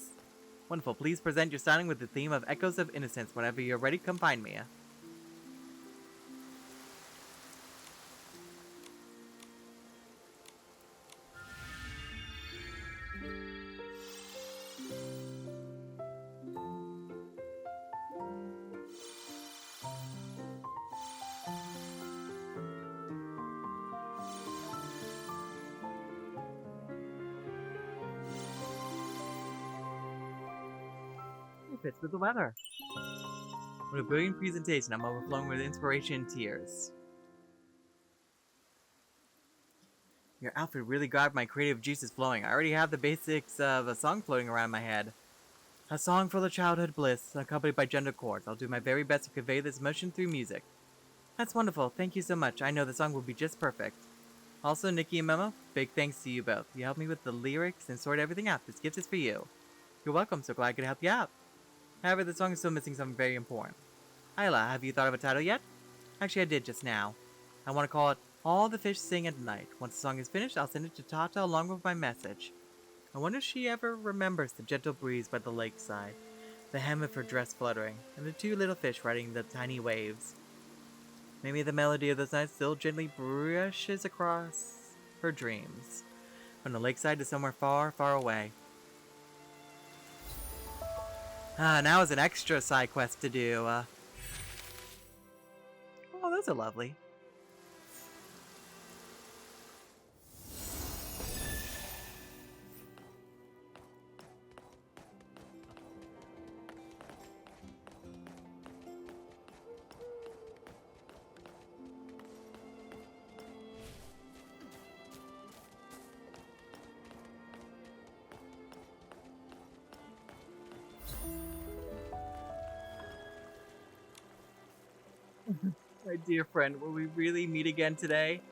Wonderful. Please present your styling with the theme of Echoes of Innocence. Whenever you're ready, come find me. It fits with the weather. What a brilliant presentation. I'm overflowing with inspiration and tears. Your outfit really got my creative juices flowing. I already have the basics of a song floating around my head. A song full of childhood bliss, accompanied by gentle chords. I'll do my very best to convey this emotion through music. That's wonderful. Thank you so much. I know the song will be just perfect. Also, Nikki and Memo, big thanks to you both. You helped me with the lyrics and sorted everything out. This gift is for you. You're welcome. So glad I could help you out. However, the song is still missing something very important. Ayla, have you thought of a title yet? Actually, I did just now. I want to call it All the Fish Sing at Night. Once the song is finished, I'll send it to Tata along with my message. I wonder if she ever remembers the gentle breeze by the lakeside, the hem of her dress fluttering, and the two little fish riding the tiny waves. Maybe the melody of those nights still gently brushes across her dreams, from the lakeside to somewhere far, far away. Now is an extra side quest to do. Oh, those are lovely. My dear friend, will we really meet again today?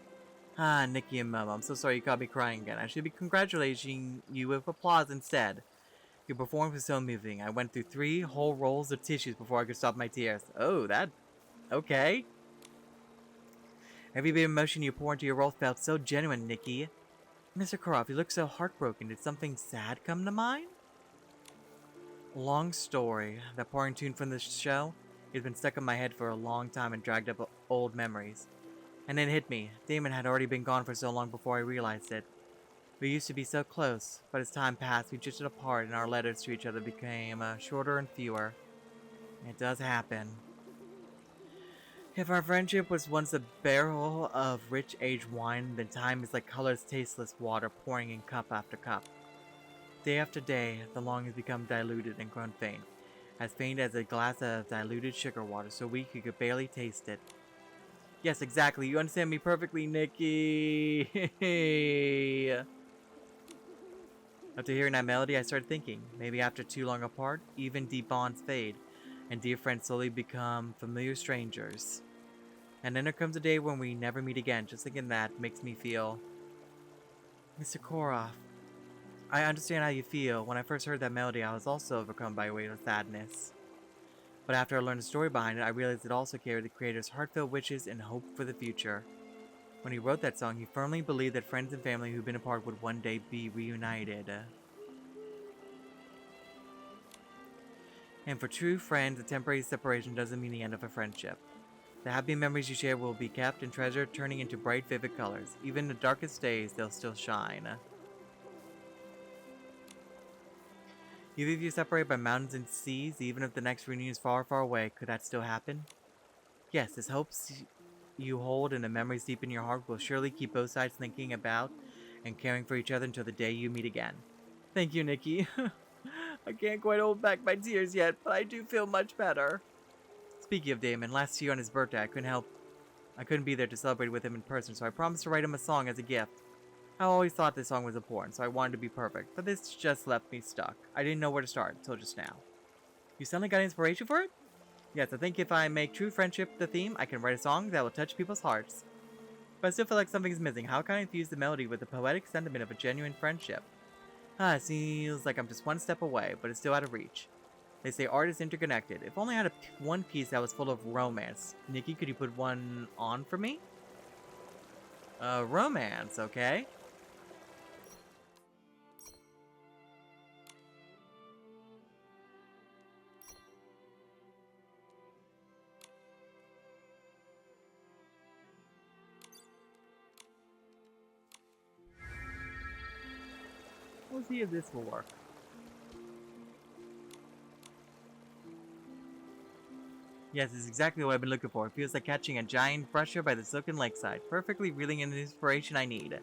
Nikki and Mom, I'm so sorry you caught me crying again. I should be congratulating you with applause instead. Your performance was so moving. I went through 3 whole rolls of tissues before I could stop my tears. Oh, that... okay. Every bit of emotion you poured into your role felt so genuine, Nikki. Mr. Koroff, you look so heartbroken. Did something sad come to mind? Long story. That pouring tune from this show? It had been stuck in my head for a long time and dragged up old memories. And then it hit me. Damon had already been gone for so long before I realized it. We used to be so close, but as time passed, we drifted apart and our letters to each other became shorter and fewer. It does happen. If our friendship was once a barrel of rich aged wine, then time is like colorless, tasteless water pouring in cup after cup. Day after day, the longings become diluted and grown faint as a glass of diluted sugar water, so weak you could barely taste it. Yes, exactly. You understand me perfectly, Nikki. After hearing that melody, I started thinking, maybe after too long apart, even deep bonds fade, and dear friends slowly become familiar strangers. And then there comes a day when we never meet again. Just thinking that makes me feel... Mr. Koroff, I understand how you feel. When I first heard that melody, I was also overcome by a wave of sadness. But after I learned the story behind it, I realized it also carried the creator's heartfelt wishes and hope for the future. When he wrote that song, he firmly believed that friends and family who'd been apart would one day be reunited. And for true friends, a temporary separation doesn't mean the end of a friendship. The happy memories you share will be kept and treasured, turning into bright, vivid colors. Even in the darkest days, they'll still shine. Even if you separate by mountains and seas, even if the next reunion is far, far away, could that still happen? Yes, his hopes you hold and the memories deep in your heart will surely keep both sides thinking about and caring for each other until the day you meet again. Thank you, Nikki. I can't quite hold back my tears yet, but I do feel much better. Speaking of Damon, last year on his birthday, I couldn't be there to celebrate with him in person, so I promised to write him a song as a gift. I always thought this song was important, so I wanted to be perfect, but this just left me stuck. I didn't know where to start until just now. You suddenly got inspiration for it? Yes, I think if I make true friendship the theme, I can write a song that will touch people's hearts. But I still feel like something's missing. How can I infuse the melody with the poetic sentiment of a genuine friendship? It feels like I'm just one step away, but it's still out of reach. They say art is interconnected. If only I had one piece that was full of romance. Nikki, could you put one on for me? Romance, okay. We'll see if this will work. Yes, it's exactly what I've been looking for. It feels like catching a giant brusher by the silken lakeside, perfectly reeling in the inspiration I need.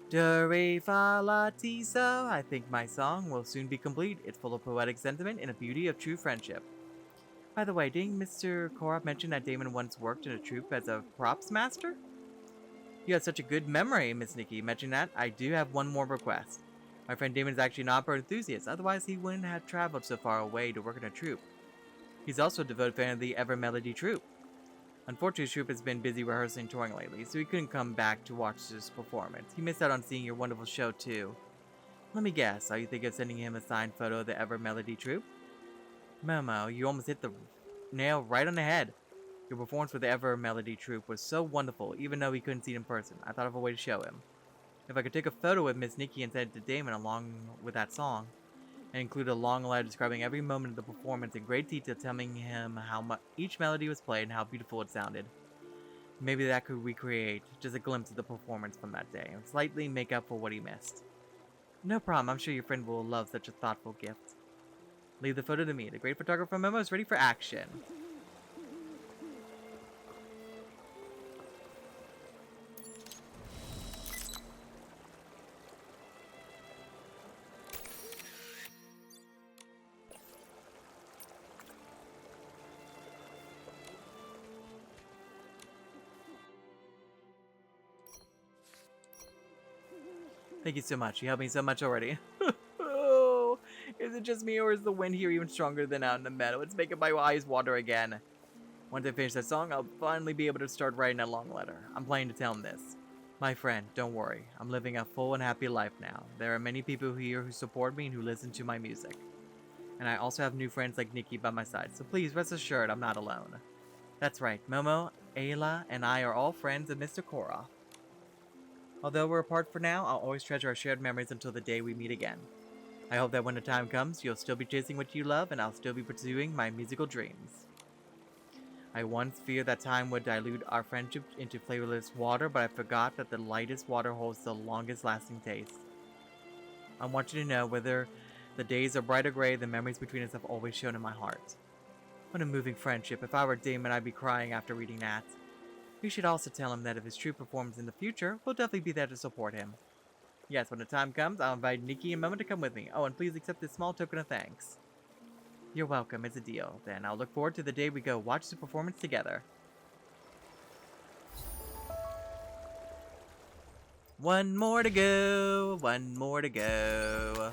Do, re, fa, la, ti, so. I think my song will soon be complete. It's full of poetic sentiment and a beauty of true friendship. By the way, didn't Mr. Korab mention that Damon once worked in a troupe as a props master? You have such a good memory, Miss Nikki. Mentioning that, I do have one more request. My friend Damon is actually an opera enthusiast, otherwise he wouldn't have traveled so far away to work in a troupe. He's also a devoted fan of the Ever Melody troupe. Unfortunately, his troupe has been busy rehearsing and touring lately, so he couldn't come back to watch this performance. He missed out on seeing your wonderful show, too. Let me guess, are you thinking of sending him a signed photo of the Ever Melody troupe? Momo, you almost hit the nail right on the head. Your performance with the Ever Melody troupe was so wonderful, even though he couldn't see it in person. I thought of a way to show him. If I could take a photo with Miss Nikki and send it to Damon along with that song, and include a long letter describing every moment of the performance in great detail, telling him how much each melody was played and how beautiful it sounded. Maybe that could recreate just a glimpse of the performance from that day, and slightly make up for what he missed. No problem, I'm sure your friend will love such a thoughtful gift. Leave the photo to me. The great photographer Memo is ready for action. Thank you so much. You helped me so much already. Oh, is it just me or is the wind here even stronger than out in the meadow? It's making my eyes water again. Once I finish that song, I'll finally be able to start writing a long letter. I'm planning to tell him this. My friend, don't worry. I'm living a full and happy life now. There are many people here who support me and who listen to my music. And I also have new friends like Nikki by my side, so please rest assured I'm not alone. That's right, Momo, Ayla, and I are all friends of Mr. Koroff. Although we're apart for now, I'll always treasure our shared memories until the day we meet again. I hope that when the time comes, you'll still be chasing what you love and I'll still be pursuing my musical dreams. I once feared that time would dilute our friendship into flavorless water, but I forgot that the lightest water holds the longest lasting taste. I want you to know whether the days are bright or gray, the memories between us have always shown in my heart. What a moving friendship. If I were Damon, I'd be crying after reading that. We should also tell him that if his true performs in the future, we'll definitely be there to support him. Yes, when the time comes, I'll invite Nikki and Momo to come with me. Oh, and please accept this small token of thanks. You're welcome, it's a deal. Then I'll look forward to the day we go watch the performance together. One more to go, one more to go.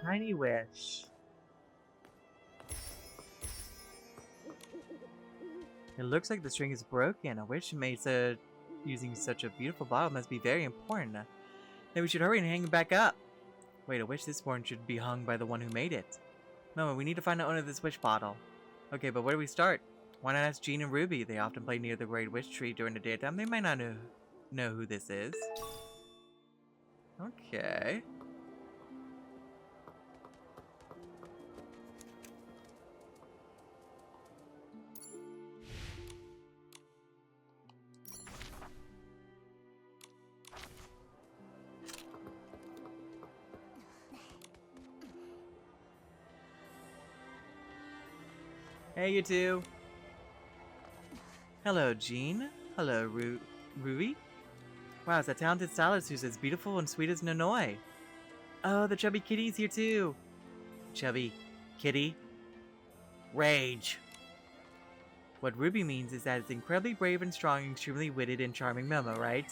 tiny wish. It looks like the string is broken. A wish made using such a beautiful bottle must be very important. Then we should hurry and hang it back up. Wait, a wish this important should be hung by the one who made it. No, we need to find the owner of this wish bottle. Okay, but where do we start? Why not ask Jean and Ruby? They often play near the Great Wish Tree during the daytime. They might not know who this is. Okay. Hey, you two. Hello, Jean. Hello, Ruby. Wow, it's a talented stylist who's as beautiful and sweet as Nonoi. Oh, the chubby kitty's here too. Chubby kitty. Rage. What Ruby means is that it's incredibly brave and strong, extremely witted and charming Momo, right?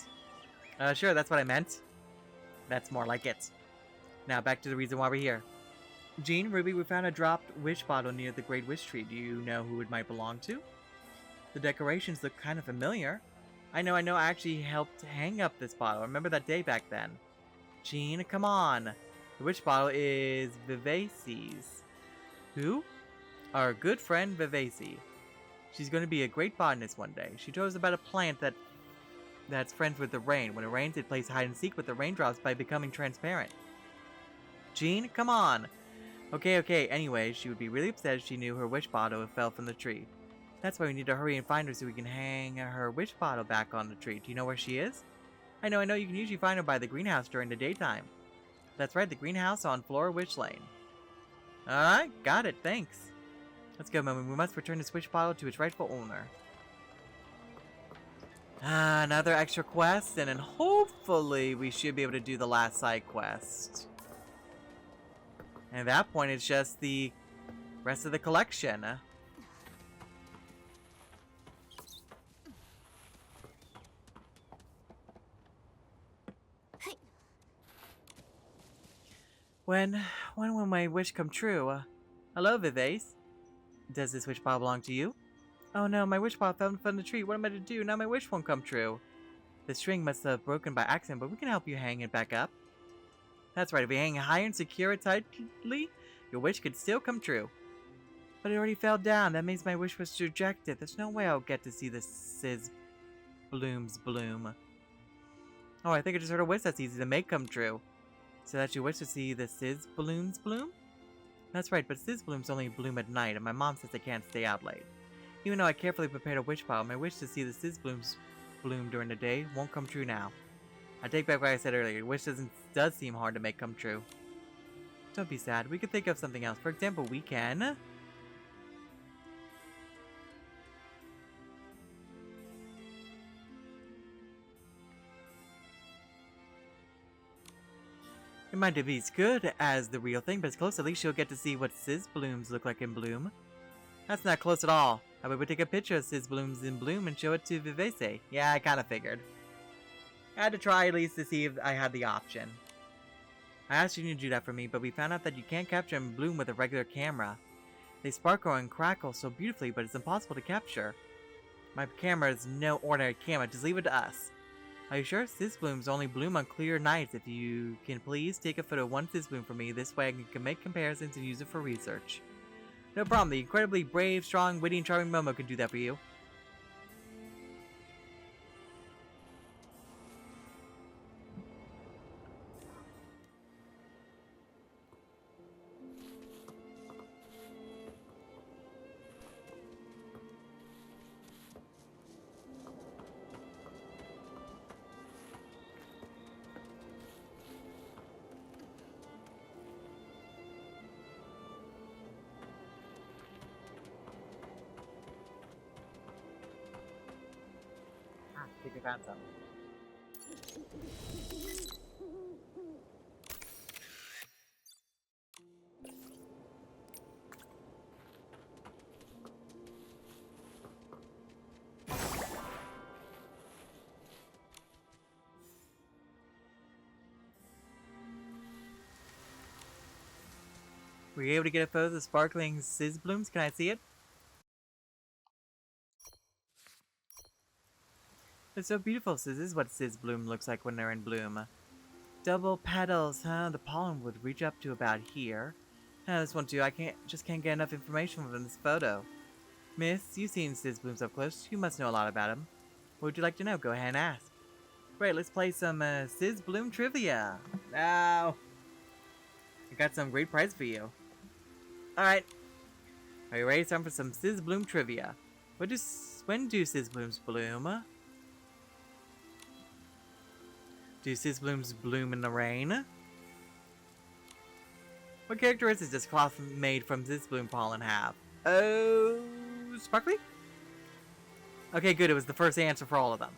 Sure, that's what I meant. That's more like it. Now, back to the reason why we're here. Jean, Ruby, we found a dropped wish bottle near the Great Wish Tree. Do you know who it might belong to? The decorations look kind of familiar. I know, I actually helped hang up this bottle. Remember that day back then? Jean, come on. The wish bottle is Vivace's. Who? Our good friend Vivace. She's going to be a great botanist one day. She told us about a plant that's friends with the rain. When it rains, it plays hide and seek with the raindrops by becoming transparent. Jean, come on. Okay. Anyway, she would be really upset if she knew her wish bottle fell from the tree. That's why we need to hurry and find her so we can hang her wish bottle back on the tree. Do you know where she is? I know. You can usually find her by the greenhouse during the daytime. That's right, the greenhouse on Flora Witch Lane. Alright, got it. Thanks. Let's go, Momo. We must return this wish bottle to its rightful owner. Another extra quest, and then hopefully we should be able to do the last side quest. And at that point, it's just the rest of the collection. When will my wish come true? Hello, Vivace. Does this wish bottle belong to you? Oh no, my wish bottle fell from the tree. What am I to do? Now my wish won't come true. The string must have broken by accident, but we can help you hang it back up. That's right, if we hang it higher and secure it tightly, your wish could still come true. But it already fell down. That means my wish was rejected. There's no way I'll get to see the Sizz Blooms bloom. Oh, I think I just heard a wish that's easy to make come true. So that you wish to see the Sizz Blooms bloom? That's right, but Sizz Blooms only bloom at night, and my mom says I can't stay out late. Even though I carefully prepared a wish pile, my wish to see the Sizz Blooms bloom during the day won't come true now. I take back what I said earlier. Your wish does seem hard to make come true. Don't be sad. We could think of something else. For example, we can... It might not be as good as the real thing, but it's close. At least you'll get to see what Sizz Blooms look like in bloom. That's not close at all. How about we take a picture of Sizz Blooms in bloom and show it to Vivace? Yeah, I kind of figured. I had to try at least to see if I had the option. I asked you to do that for me, but we found out that you can't capture them in bloom with a regular camera. They sparkle and crackle so beautifully, but it's impossible to capture. My camera is no ordinary camera, just leave it to us. Are you sure? Sizz Blooms only bloom on clear nights. If you can please take a photo of one Sizz Bloom for me, this way I can make comparisons and use it for research. No problem, the incredibly brave, strong, witty, and charming Momo can do that for you. Take your pants off. Were you able to get a photo of the sparkling sizz blooms? Can I see it? They're so beautiful, so this is what sizz bloom looks like when they're in bloom. Double petals, huh? The pollen would reach up to about here. This one too, I just can't get enough information from this photo. Miss, you've seen sizz blooms up close. You must know a lot about them. What would you like to know? Go ahead and ask. Great, let's play some sizz bloom trivia. Now, I got some great prize for you. Alright. Are you ready? It's time for some sizz bloom trivia. When do sizz blooms bloom? Do sizz blooms bloom in the rain? What characteristics does cloth made from sizz bloom pollen have? Oh, sparkly? Okay, good. It was the first answer for all of them.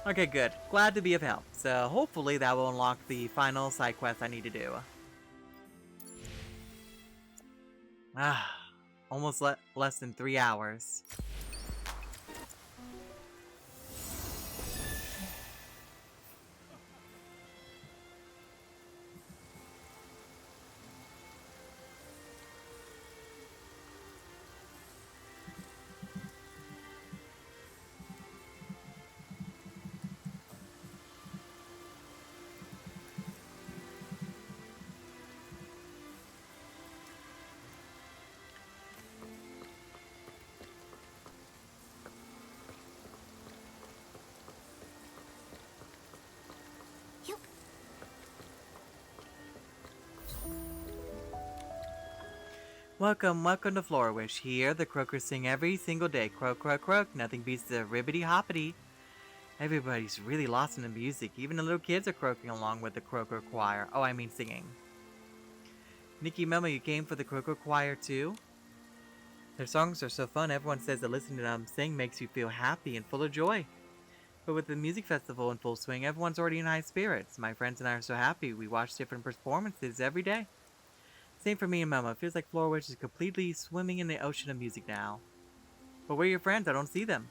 Okay, good. Glad to be of help. So hopefully that will unlock the final side quest I need to do. Almost less than 3 hours. Welcome to Florawish. Here, the croakers sing every single day. Croak, croak, croak. Nothing beats the ribbity hoppity. Everybody's really lost in the music. Even the little kids are croaking along with the croaker choir. Oh, I mean singing. Nikki, Mama, you came for the croaker choir too? Their songs are so fun. Everyone says that listening to them sing makes you feel happy and full of joy. But with the music festival in full swing, everyone's already in high spirits. My friends and I are so happy. We watch different performances every day. Same for me and Mama. It feels like Florawish is completely swimming in the ocean of music now. But where are your friends? I don't see them.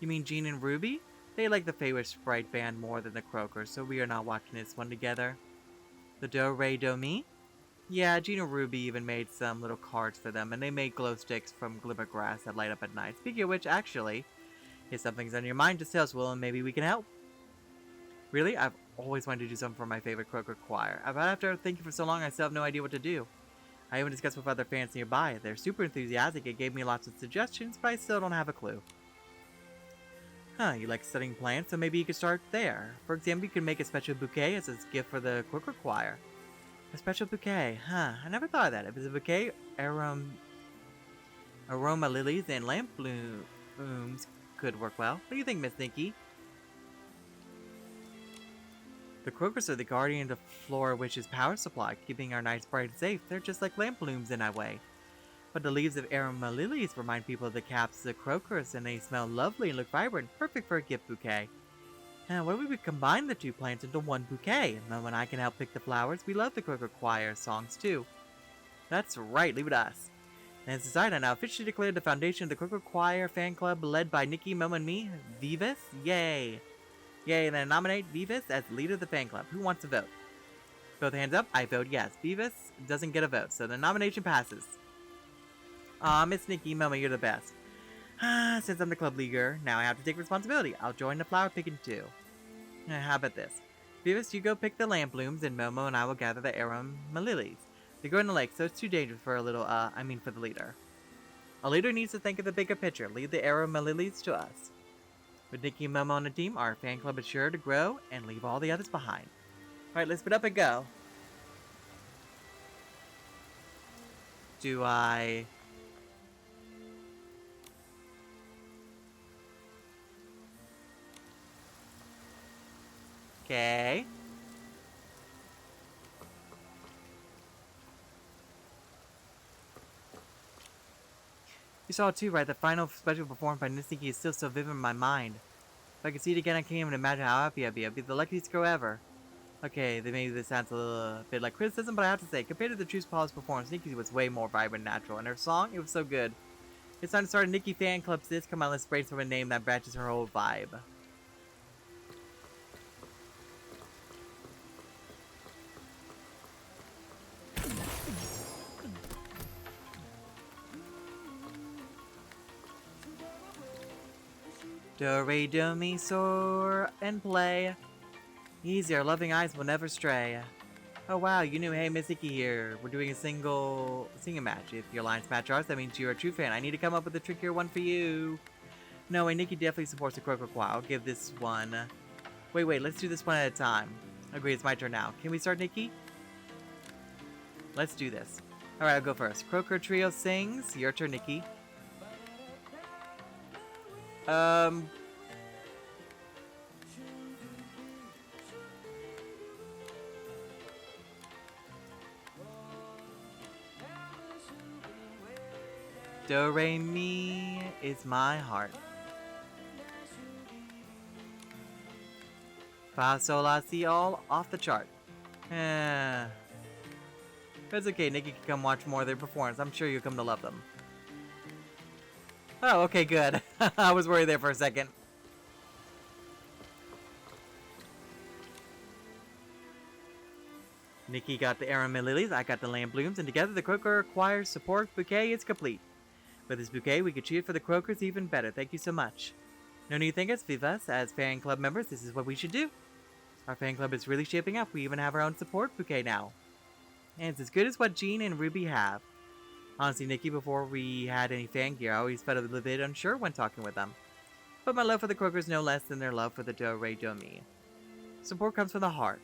You mean Jean and Ruby? They like the Feywish Sprite band more than the Croakers, so we are not watching this one together. The Do-Re-Do-Mi? Yeah, Jean and Ruby even made some little cards for them, and they made glow sticks from glimmer grass that light up at night. Speaking of which, actually, if something's on your mind, just tell us, Will, and maybe we can help. Really? I've always wanted to do something for my favorite Croaker choir. But after thinking for so long, I still have no idea what to do. I even discussed with other fans nearby. They're super enthusiastic and gave me lots of suggestions, but I still don't have a clue. You like studying plants, so maybe you could start there. For example, you could make a special bouquet as a gift for the Croaker choir. A special bouquet, I never thought of that. If it's a bouquet, aroma lilies and lamp blooms could work well. What do you think, Miss Nikki? The Croakers are the guardian of Florawish's power supply, keeping our nights bright and safe. They're just like lamp blooms in a way. But the leaves of aroma lilies remind people of the caps of the Croakers, and they smell lovely and look vibrant, perfect for a gift bouquet. What if we combine the two plants into one bouquet? And then when I can help pick the flowers, we love the Croaker choir songs too. That's right, leave it to us. And as decided, I now officially declare the foundation of the Croaker choir fan club led by Nikki, Mom, and me, Vivas. Yay! Yay, and then nominate Vivas as leader of the fan club. Who wants to vote? Both hands up. I vote yes. Vivas doesn't get a vote, so the nomination passes. Aw, Miss Nikki, Mama, you're the best. Since I'm the club leader, now I have to take responsibility. I'll join the flower picking too. How about this? Vivas, you go pick the lamp blooms, and Momo and I will gather the aroma lilies. They grow in the lake, so it's too dangerous for for the leader. A leader needs to think of the bigger picture. Leave the aroma lilies to us. With Nikki and Momo on the team, our fan club is sure to grow and leave all the others behind. Alright, let's put up and go. Do I... Okay. You saw it too, right? The final special performed by Nikki is still so vivid in my mind. If I could see it again, I can't even imagine how happy I'd be. I'd be the luckiest girl ever. Okay, then maybe this sounds a little bit like criticism, but I have to say, compared to the True's polished performance, Nikki's was way more vibrant and natural. And her song, it was so good. It's time to start a Nikki fan club, sis. Come on, let's brainstorm a name that matches her whole vibe. Do, re, do, mi, soar, and play. Easy, our loving eyes will never stray. Oh wow, you knew. Hey, Miss Nikki here. We're doing a singing match. If your lines match ours, that means you're a true fan. I need to come up with a trickier one for you. No way, Nikki definitely supports the Croaker Choir. I'll give this one. Wait, let's do this one at a time. Agree, it's my turn now. Can we start, Nikki? Let's do this. Alright, I'll go first. Croaker Trio sings. Your turn, Nikki. Do, re, mi is my heart. Fa, sol, la, si, all off the chart. But it's okay, Nikki can come watch more of their performance. I'm sure you'll come to love them. Oh, okay, good. I was worried there for a second. Nikki got the aromatic lilies, I got the lamp blooms, and together the Croaker Choir's support bouquet is complete. With this bouquet, we could cheer for the Croakers even better. Thank you so much. No need to thank us, Vivas. As fan club members, this is what we should do. Our fan club is really shaping up. We even have our own support bouquet now. And it's as good as what Jean and Ruby have. Honestly, Nikki, before we had any fan gear, I always felt a little bit unsure when talking with them. But my love for the Croakers is no less than their love for the Do, Re, Do, Mi. Support comes from the heart.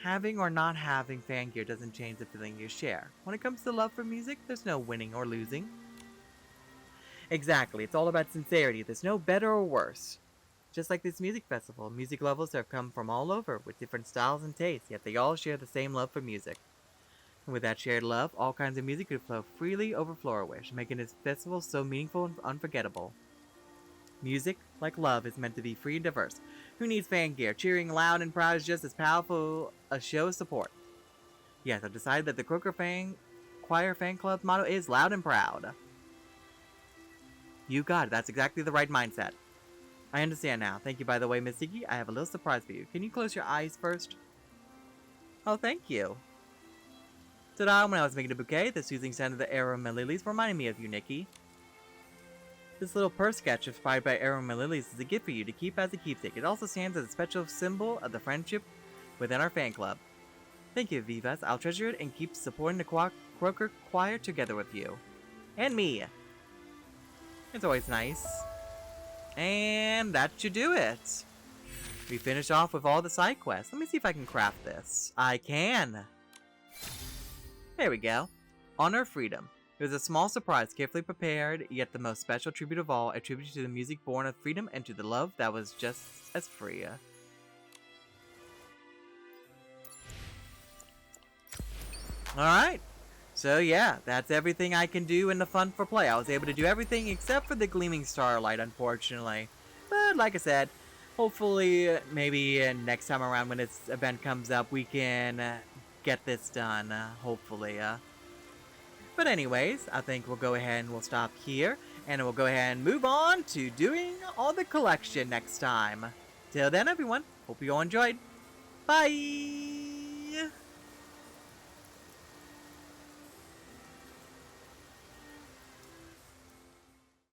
Having or not having fan gear doesn't change the feeling you share. When it comes to love for music, there's no winning or losing. Exactly, it's all about sincerity. There's no better or worse. Just like this music festival, music lovers have come from all over with different styles and tastes, yet they all share the same love for music. And with that shared love, all kinds of music could flow freely over Florawish, making this festival so meaningful and unforgettable. Music, like love, is meant to be free and diverse. Who needs fan gear? Cheering loud and proud is just as powerful a show of support. Yes, I've decided that the Croaker Choir Fan Club's motto is loud and proud. You got it. That's exactly the right mindset. I understand now. Thank you, by the way, Miss Nikki. I have a little surprise for you. Can you close your eyes first? Oh, thank you. Ta-da! When I was making a bouquet, the soothing scent of the aromatic lilies reminded me of you, Nikki. This little purse sketch inspired by aromatic lilies is a gift for you to keep as a keepsake. It also stands as a special symbol of the friendship within our fan club. Thank you, Vivas. I'll treasure it and keep supporting the Croaker Choir together with you. And me. It's always nice. And that should do it. We finished off with all the side quests. Let me see if I can craft this. I can. There we go. Honor of Freedom. It was a small surprise, carefully prepared, yet the most special tribute of all, a tribute to the music born of freedom and to the love that was just as free. Alright. So yeah, that's everything I can do in the Fun for Play. I was able to do everything except for the Gleaming Starlight, unfortunately. But like I said, hopefully maybe next time around when this event comes up, we can get this done, hopefully. But anyways, I think we'll go ahead and we'll stop here. And we'll go ahead and move on to doing all the collection next time. Till then, everyone, hope you all enjoyed. Bye!